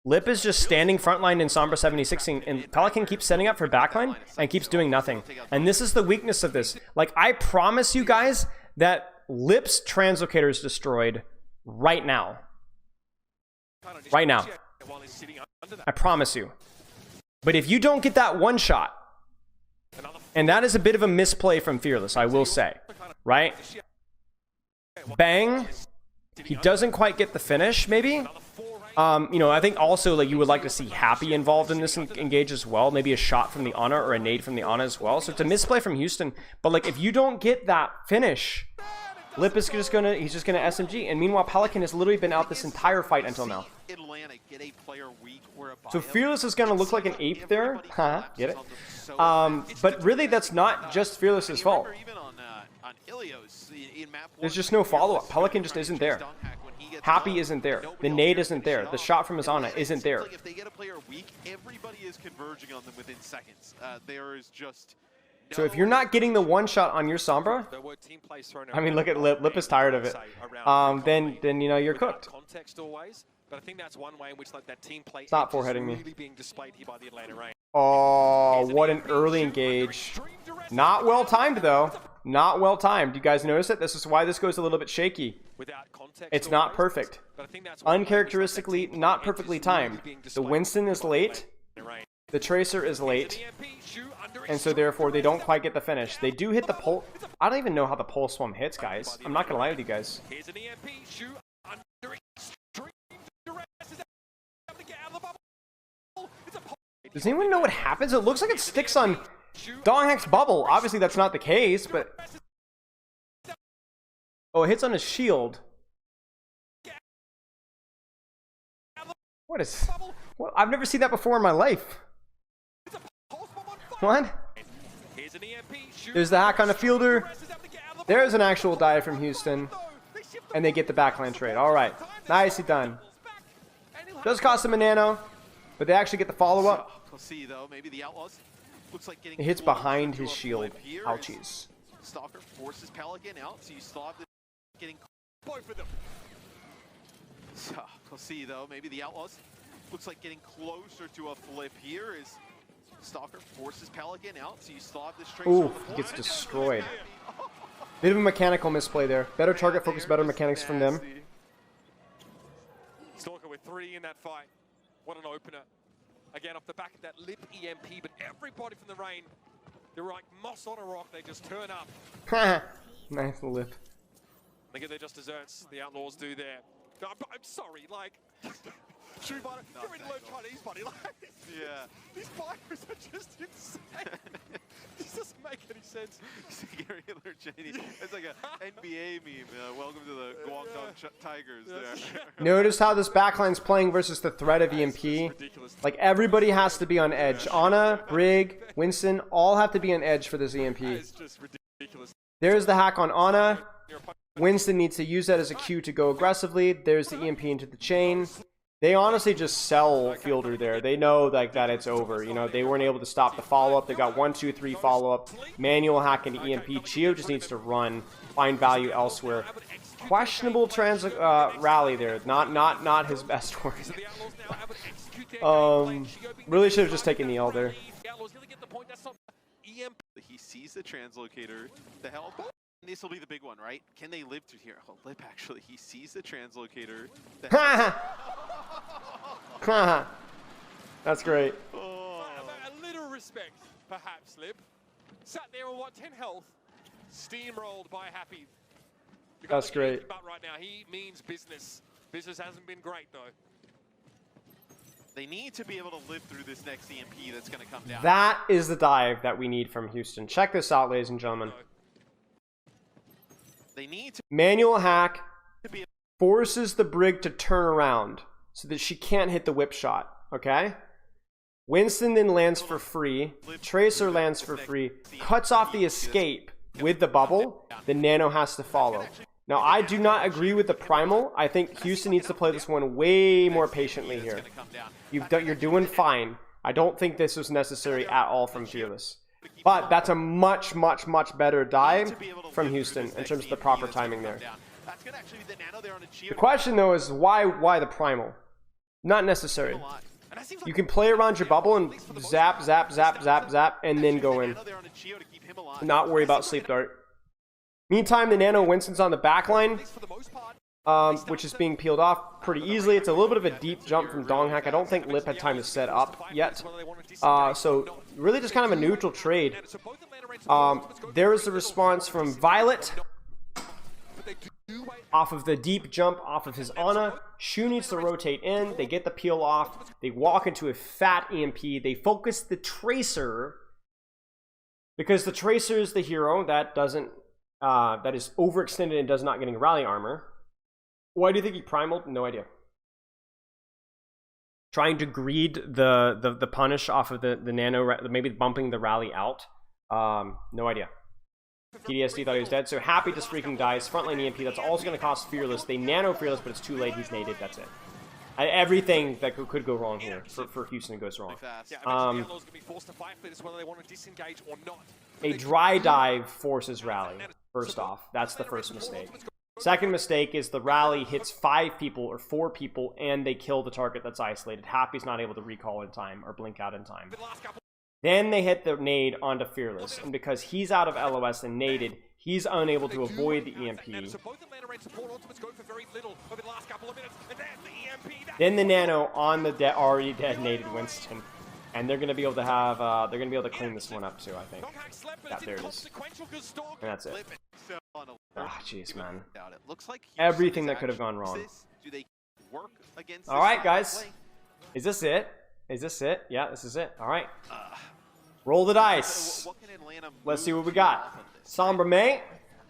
Speaker 1: Lip is just standing frontline in Sombra 76ing, and Pelican keeps setting up for backline and keeps doing nothing. And this is the weakness of this. Like, I promise you guys that Lip's Translocator is destroyed right now. Right now. I promise you. But if you don't get that one shot, and that is a bit of a misplay from Fearless, I will say, right? Bang. He doesn't quite get the finish, maybe. You know, I think also, like, you would like to see Happy involved in this engage as well. Maybe a shot from the Ana or a nade from the Ana as well. So it's a misplay from Houston. But, like, if you don't get that finish, Lip is just gonna, he's just gonna SMG. And meanwhile, Pelican has literally been out this entire fight until now. So Fearless is gonna look like an ape there. Haha, get it? But really, that's not just Fearless's fault. There's just no follow-up. Pelican just isn't there. Happy isn't there. The nade isn't there. The shot from his Ana isn't there.
Speaker 3: If they get a player weak, everybody is converging on them within seconds. There is just
Speaker 1: So if you're not getting the one shot on your Sombra, I mean, look at Lip. Lip is tired of it. Then you know you're cooked.
Speaker 2: But I think that's one way in which like that team play
Speaker 1: Stop foreheading me.
Speaker 2: really being displayed here by the Atlanta Reign.
Speaker 1: Oh, what an early engage. Not well timed though. Not well timed. You guys notice it? This is why this goes a little bit shaky. It's not perfect. Uncharacteristically, not perfectly timed. The Winston is late. The Tracer is late. And so therefore they don't quite get the finish. They do hit the pulse. I don't even know how the pulse swim hits, guys. I'm not gonna lie with you guys. Does anyone know what happens? It looks like it sticks on Donghack's bubble. Obviously that's not the case, but... Oh, it hits on his shield. What is... Well, I've never seen that before in my life. What? There's the hack on a fielder. There's an actual dive from Houston. And they get the backline trade. Alright. Nicely done. Does cost them a nano, but they actually get the follow-up. It hits behind his shield. Ouchies.
Speaker 3: Stalker forces Pelican out, so you still have the getting both of them. So we'll see though, maybe the Outlaws looks like getting closer to a flip here as Stalker forces Pelican out, so you still have this trace.
Speaker 1: Ooh, he gets destroyed. Bit of a mechanical misplay there. Better target focus, better mechanics from them.
Speaker 2: Stalker with 3 in that fight. What an opener. Again, off the back of that lip EMP, but everybody from the Reign, they're like moss on a rock. They just turn up.
Speaker 1: Nice lip.
Speaker 2: They get their just desserts. The Outlaws do there. I'm sorry, like... You're ready to learn Chinese, buddy. Like,
Speaker 3: yeah.
Speaker 2: These fighters are just insane. This doesn't make any sense.
Speaker 3: Regular Chinese. It's like an NBA meme. Welcome to the Guangdong Tigers there.
Speaker 1: Notice how this backline's playing versus the threat of EMP. Like, everybody has to be on edge. Ana, Brig, Winston, all have to be on edge for this EMP. There's the hack on Ana. Winston needs to use that as a cue to go aggressively. There's the EMP into the chain. They honestly just sell Fielder there. They know like that it's over. You know, they weren't able to stop the follow-up. They got 1, 2, 3 follow-up. Manual hack into EMP. Chio just needs to run, find value elsewhere. Questionable rally there. Not his best work. Really should have just taken the L there.
Speaker 3: He sees the translocator. The help. This will be the big one, right? Can they live through here? Oh, Lip actually, he sees the translocator.
Speaker 1: That's great.
Speaker 2: Oh. A little respect, perhaps, Lip. Sat there on what, 10 health, steamrolled by Happy.
Speaker 1: That's great.
Speaker 2: But right now, he means business. Business hasn't been great though.
Speaker 3: They need to be able to live through this next EMP that's going to come down.
Speaker 1: That is the dive that we need from Houston. Check this out, ladies and gentlemen.
Speaker 3: They need to
Speaker 1: manual hack forces the Brig to turn around so that she can't hit the whip shot, okay? Winston then lands for free. Tracer lands for free. Cuts off the escape with the bubble. The Nano has to follow. Now, I do not agree with the Primal. I think Houston needs to play this one way more patiently here. You're doing fine. I don't think this was necessary at all from Fearless. But that's a much, much, much better dive from Houston in terms of the proper timing there. The question, though, is why the Primal? Not necessary. You can play around your bubble and zap, zap, zap, zap, zap, and then go in. Not worry about Sleep Dart. Meantime, the Nano Winston's on the back line, which is being peeled off pretty easily. It's a little bit of a deep jump from Donghack. I don't think Lip had time to set up yet. So really just kind of a neutral trade. There is the response from Violet off of the deep jump off of his Ana. Shu needs to rotate in. They get the peel off. They walk into a fat EMP. They focus the Tracer because the Tracer is the hero that doesn't that is overextended and does not getting rally armor. Why do you think he primaled? No idea. Trying to greed the punish off of the Nano, maybe bumping the rally out. No idea. PTSD thought he was dead, so Happy just freaking dies. Frontline EMP, that's also going to cost Fearless. They Nano Fearless, but it's too late. He's naded, that's it. Everything that could go wrong here for Houston goes wrong.
Speaker 2: Yeah, eventually the Outlaws going to be forced to fight for this, whether they want to disengage or not.
Speaker 1: a dry dive forces rally, first off. That's the first mistake. Second mistake is the rally hits 5 people or 4 people and they kill the target that's isolated. Happy's not able to recall in time or blink out in time. Then they hit the nade onto Fearless, and because he's out of LOS and naded, he's unable to avoid the EMP. Then the nano on the already detonated Winston, and they're gonna be able to have they're gonna be able to clean this one up too, I think. Yeah, there it is. And that's it. Ah, jeez, man. Everything that could have gone wrong. All right, guys. Is this it? Is this it? Yeah, this is it. All right. Roll the dice. Let's see what we got. Sombra May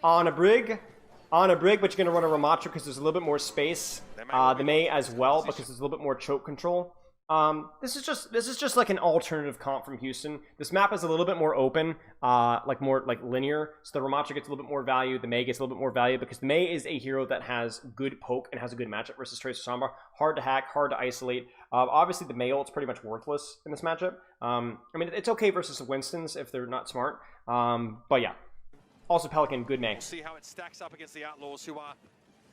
Speaker 1: on a brig. On a brig, but you're going to run a Ramatra because there's a little bit more space. The May as well because there's a little bit more choke control. This is just like an alternative comp from Houston. This map is a little bit more open, more linear. So the Ramatra gets a little bit more value. The May gets a little bit more value because the May is a hero that has good poke and has a good matchup versus Tracer Sombra. Hard to hack, hard to isolate. Obviously the May ult's pretty much worthless in this matchup. I mean, it's okay versus Winston's if they're not smart. But yeah. Also Pelican, good May.
Speaker 2: We'll see how it stacks up against the Outlaws, who are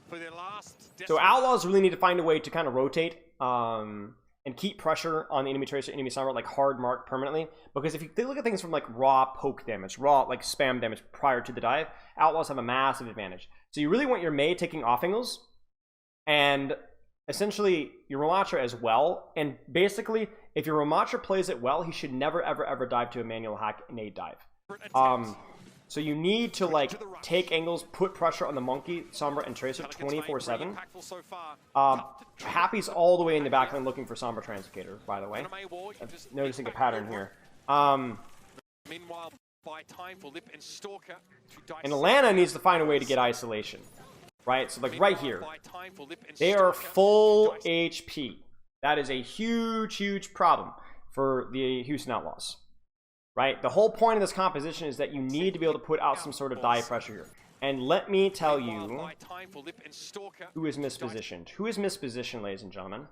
Speaker 2: for their last.
Speaker 1: So Outlaws really need to find a way to kind of rotate. And keep pressure on the enemy Tracer, enemy Sombra, like hard mark permanently. Because if they look at things from like raw poke damage, raw like spam damage prior to the dive, Outlaws have a massive advantage. So you really want your May taking off angles, and essentially your Ramatra as well. And basically, if your Ramatra plays it well, he should never ever dive to a manual hack nade dive. So you need to like take angles, put pressure on the Monkey, Sombra, and Tracer 24/7. Happy's all the way in the backline looking for Sombra Translocator, by the way. I'm noticing a pattern here. And Atlanta needs to find a way to get isolation, right? So like right here, they are full HP. That is a huge problem for the Houston Outlaws. Right? The whole point of this composition is that you need to be able to put out some sort of dive pressure here. And let me tell you who is mispositioned. Who is mispositioned, ladies and gentlemen?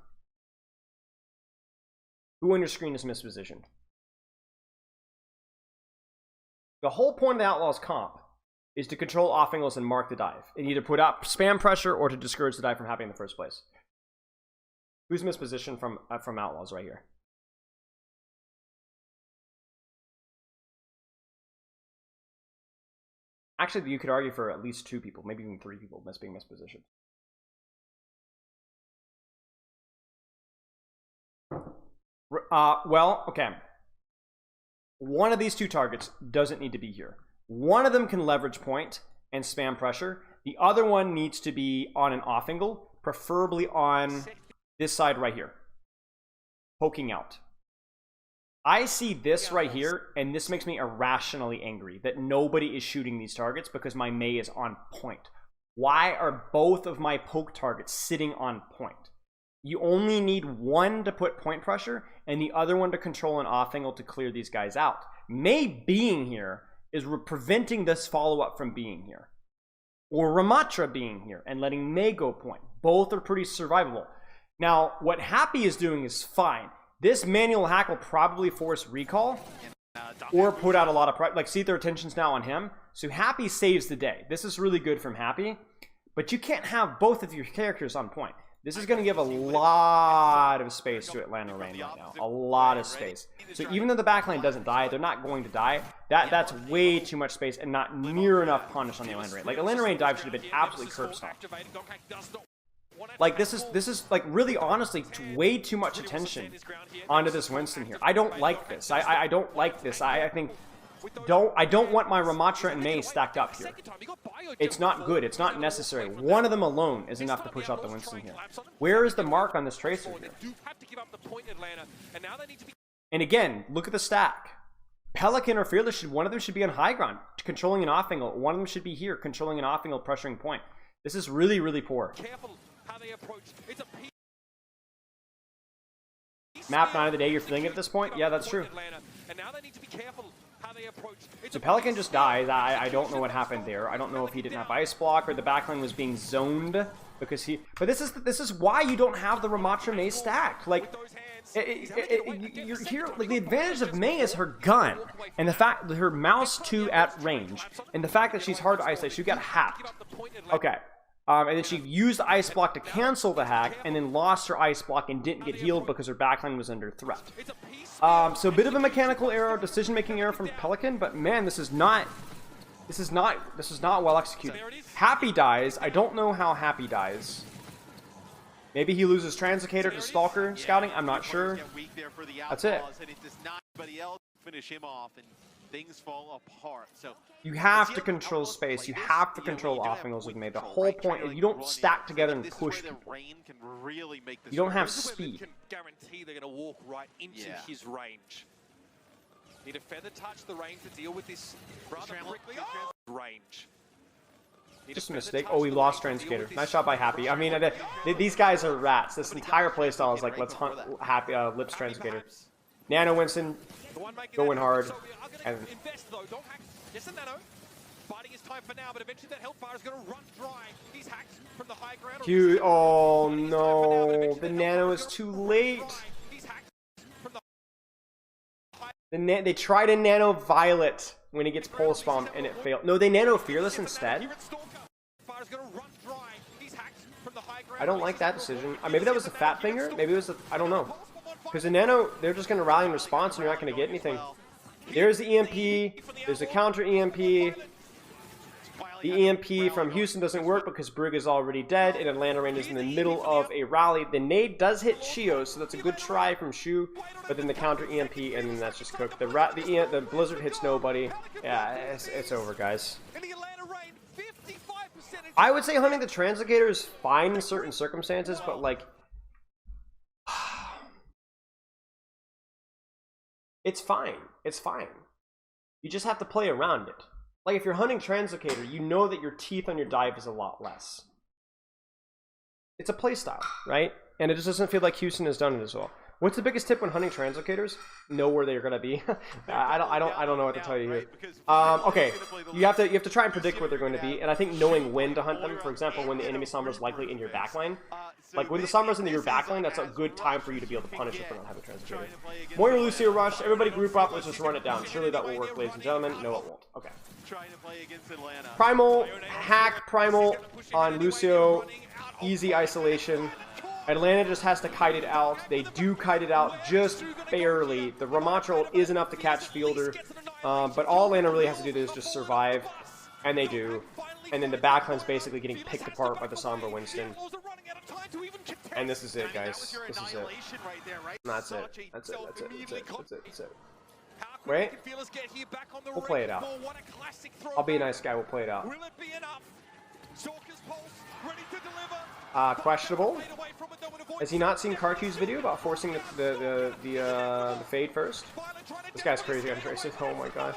Speaker 1: Who on your screen is mispositioned? The whole point of the Outlaws comp is to control off angles and mark the dive. And either put out spam pressure or to discourage the dive from happening in the first place. Who's mispositioned from Outlaws right here? Actually, you could argue for at least 2 people, maybe even 3 people being mispositioned. Well, okay. One of these 2 targets doesn't need to be here. One of them can leverage point and spam pressure. The other one needs to be on an off angle, preferably on this side right here, poking out. I see this right here, and this makes me irrationally angry that nobody is shooting these targets because my May is on point. Why are both of my poke targets sitting on point? You only need one to put point pressure and the other one to control an off angle to clear these guys out. May being here is preventing this follow-up from being here. Or Ramatra being here and letting May go point. Both are pretty survivable. Now, what Happy is doing is fine. This manual hack will probably force recall or put out a lot of pressure. Like, see, their attention's now on him. So Happy saves the day. This is really good from Happy. But you can't have both of your characters on point. This is going to give a lot of space to Atlanta Rain right now. A lot of space. So even though the backline doesn't die, they're not going to die. That's way too much space and not near enough punish on the Atlanta Rain. Like, Atlanta Rain dive should have been absolutely curb stomped. Like, this is like really honestly way too much attention onto this Winston here. I don't like this. I don't like this. I think I don't want my Ramatra and May stacked up here. It's not good. It's not necessary. One of them alone is enough to push out the Winston here. Where is the mark on this Tracer here? And again, look at the stack. Pelican or Fearless, one of them should be on high ground, controlling an off angle. One of them should be here, controlling an off angle, pressuring point. This is really, really poor. Map 9 of the day, you're feeling it at this point? Yeah, that's true. So Pelican just dies. I don't know what happened there. I don't know if he didn't have ice block or the backline was being zoned because he. But this is why you don't have the Ramatra May stacked. Like, You're here, like, the advantage of Mei is her gun, and the fact that her mouse 2 at range, and the fact that she's hard to isolate. She got hacked. Okay. And then she used the ice block to cancel the hack, and then lost her ice block and didn't get healed because her backline was under threat. So a bit of a mechanical error, decision-making error from Pelican, but man, this is not well executed. Happy dies. I don't know how Happy dies. Maybe he loses Translocator to Stalker Scouting. I'm not sure. That's it.
Speaker 3: Finish him off and things fall apart. So
Speaker 1: you have to control space. You have to control off angles with Mei. The whole point is you don't stack together and push people. You don't have speed.
Speaker 2: Can guarantee they're going to walk right into his range. Need a feather touch the range to deal with this rather quickly. Range.
Speaker 1: Just a mistake. Oh, we lost Translocator. Nice shot by Happy. I mean, these guys are rats. This entire playstyle is like, let's hunt Happy, Lips Translocator. Nano Winston going hard. And Q, oh no, the Nano is too late. They tried a Nano Violet when he gets Pulse Bomb and it failed. No, they Nano Fearless instead. I don't like that decision. Maybe that was a fat finger. Maybe it was a, I don't know. Because the Nano, they're just going to rally in response and you're not going to get anything. There's the EMP. There's a counter EMP. The EMP from Houston doesn't work because Brig is already dead and Atlanta Rain is in the middle of a rally. The nade does hit Shio, so that's a good try from Shu, but then the counter EMP and then that's just cooked. The Blizzard hits nobody. Yeah, it's over, guys. I would say hunting the Translocator is fine in certain circumstances, but like, it's fine. It's fine. You just have to play around it. Like, if you're hunting Translocator, you know that your teeth on your dive is a lot less. It's a playstyle, right? And it just doesn't feel like Houston has done it as well. What's the biggest tip when hunting Translocators? Know where they're gonna be. I don't know what to tell you here. Okay, you have to try and predict where they're going to be, and I think knowing when to hunt them. For example, when the enemy Sombra is likely in your backline. Like when the Sombra's in your backline, that's a good time for you to be able to punish it for not having Translocator. Moira Lucio rush. Everybody group up. Let's just run it down. Surely that will work, ladies and gentlemen. No, it won't. Okay. Primal hack. Primal on Lucio. Easy isolation. Atlanta just has to kite it out. They do kite it out just barely. The Ramatra is enough to catch Fielder. But all Atlanta really has to do is just survive. And they do. And then the backline's basically getting picked apart by the Sombra Winston. And this is it, guys. This is it. That's it. That's it. That's it. That's it. That's it. That's it. Wait. We'll play it out. I'll be a nice guy. We'll play it out. Questionable. Has he not seen Karku's video about forcing the fade first? This guy's crazy on Tracer. Oh my gosh.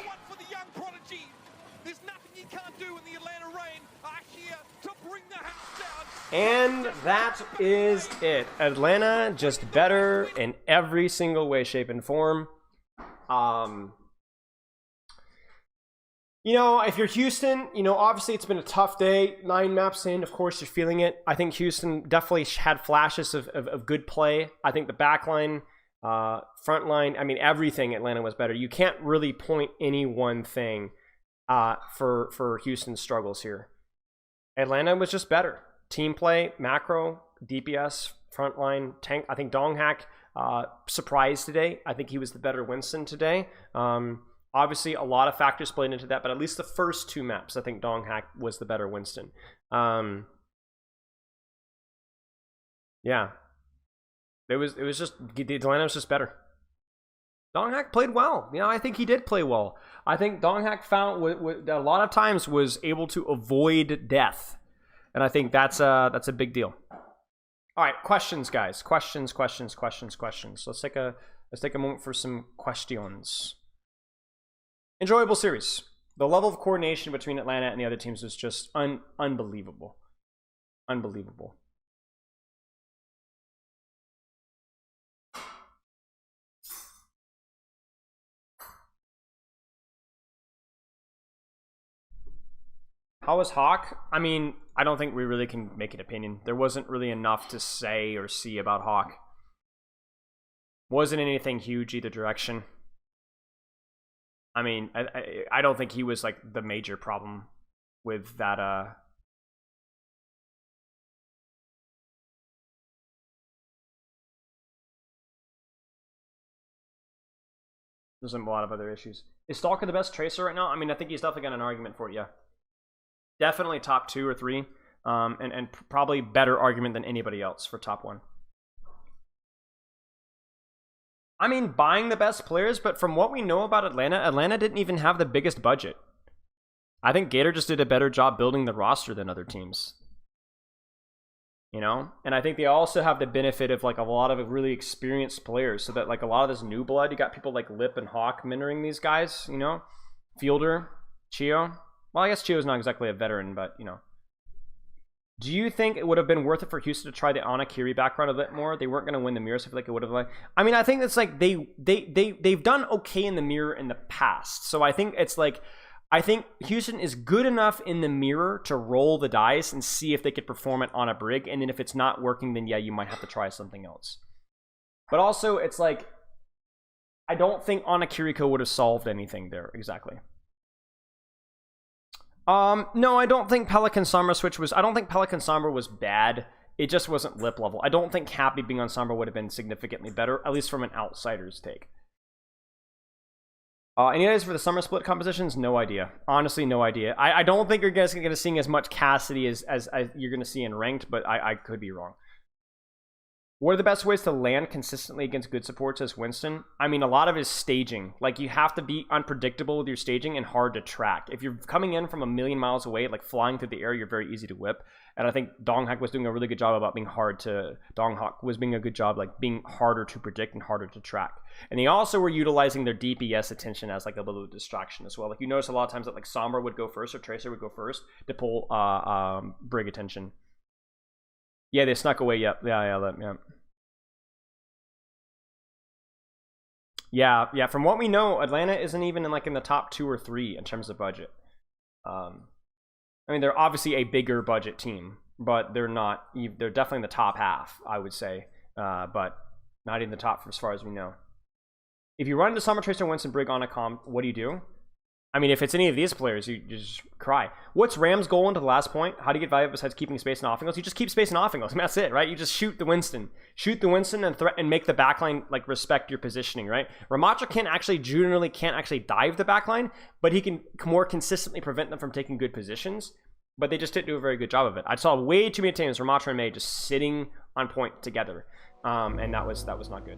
Speaker 1: And that is it. Atlanta just better in every single way, shape, and form. You know, if you're Houston, you know, obviously it's been a tough day. 9 maps in, of course, you're feeling it. I think Houston definitely had flashes of good play. I think the backline, front line, I mean, everything Atlanta was better. You can't really point any one thing for Houston's struggles here. Atlanta was just better. Team play, macro, DPS, frontline, tank. I think Donghack surprised today. I think he was the better Winston today. Obviously, a lot of factors played into that, but at least the first 2 maps, I think Donghack was the better Winston. Yeah. It was just, Atlanta was just better. Donghack played well. You know, I think he did play well. I think Donghack found, a lot of times, was able to avoid death. And I think that's a big deal. All right, questions, guys. Questions. Let's take a moment for some questions. Enjoyable series. The level of coordination between Atlanta and the other teams was just unbelievable. Unbelievable. How was Hawk? I mean, I don't think we really can make an opinion. There wasn't really enough to say or see about Hawk. Wasn't anything huge either direction. I mean, I don't think he was like the major problem with that. There's a lot of other issues. Is Stalker the best tracer right now? I mean, I think he's definitely got an argument for it, yeah. Definitely top 2 or 3, and probably better argument than anybody else for top 1. I mean, buying the best players, but from what we know about Atlanta didn't even have the biggest budget. I think Gator just did a better job building the roster than other teams. You know? And I think they also have the benefit of like a lot of really experienced players, so that like a lot of this new blood, you got people like Lip and Hawk mentoring these guys, you know? Fielder, Chio. Well, I guess Chio's not exactly a veteran, but you know. Do you think it would have been worth it for Houston to try the Anakiri background a bit more? They weren't going to win the mirror, so I feel like it would have like. I mean, I think it's like they've done okay in the mirror in the past. So I think it's like, I think Houston is good enough in the mirror to roll the dice and see if they could perform it on a brig. And then if it's not working, then yeah, you might have to try something else. But also, it's like, I don't think Anakiriko would have solved anything there exactly. No, I don't think Pelican Sombra switch was. I don't think Pelican Sombra was bad. It just wasn't Lip level. I don't think Happy being on Sombra would have been significantly better, at least from an outsider's take. Any ideas for the summer split compositions? No idea. Honestly, no idea. I don't think you're guys going to see as much Cassidy as you're going to see in ranked, but I could be wrong. What are the best ways to land consistently against good supports as Winston? I mean, a lot of it is staging. Like, you have to be unpredictable with your staging and hard to track. If you're coming in from a million miles away, like flying through the air, you're very easy to whip. And I think Donghak was doing a really good job about being hard to... Donghak was being a good job, like, being harder to predict and harder to track. And they also were utilizing their DPS attention as, like, a little distraction as well. Like, you notice a lot of times that, like, Sombra would go first or Tracer would go first to pull Brig attention. Yeah, they snuck away. Yep. Yeah. Yeah. From what we know, Atlanta isn't even in the top 2 or 3 in terms of budget. I mean, they're obviously a bigger budget team, but they're not. They're definitely in the top half, I would say, but not in the top as far as we know. If you run into Summer Tracer, Winston, Brig on a comp, what do you do? I mean, if it's any of these players, you just cry. What's Ram's goal into the last point? How do you get value besides keeping space and off angles? You just keep space and off angles. I mean, that's it, right? You just shoot the Winston. Shoot the Winston and make the backline, like, respect your positioning, right? Ramatra generally can't actually dive the backline, but he can more consistently prevent them from taking good positions. But they just didn't do a very good job of it. I saw way too many times Ramatra and May just sitting on point together. And that was not good.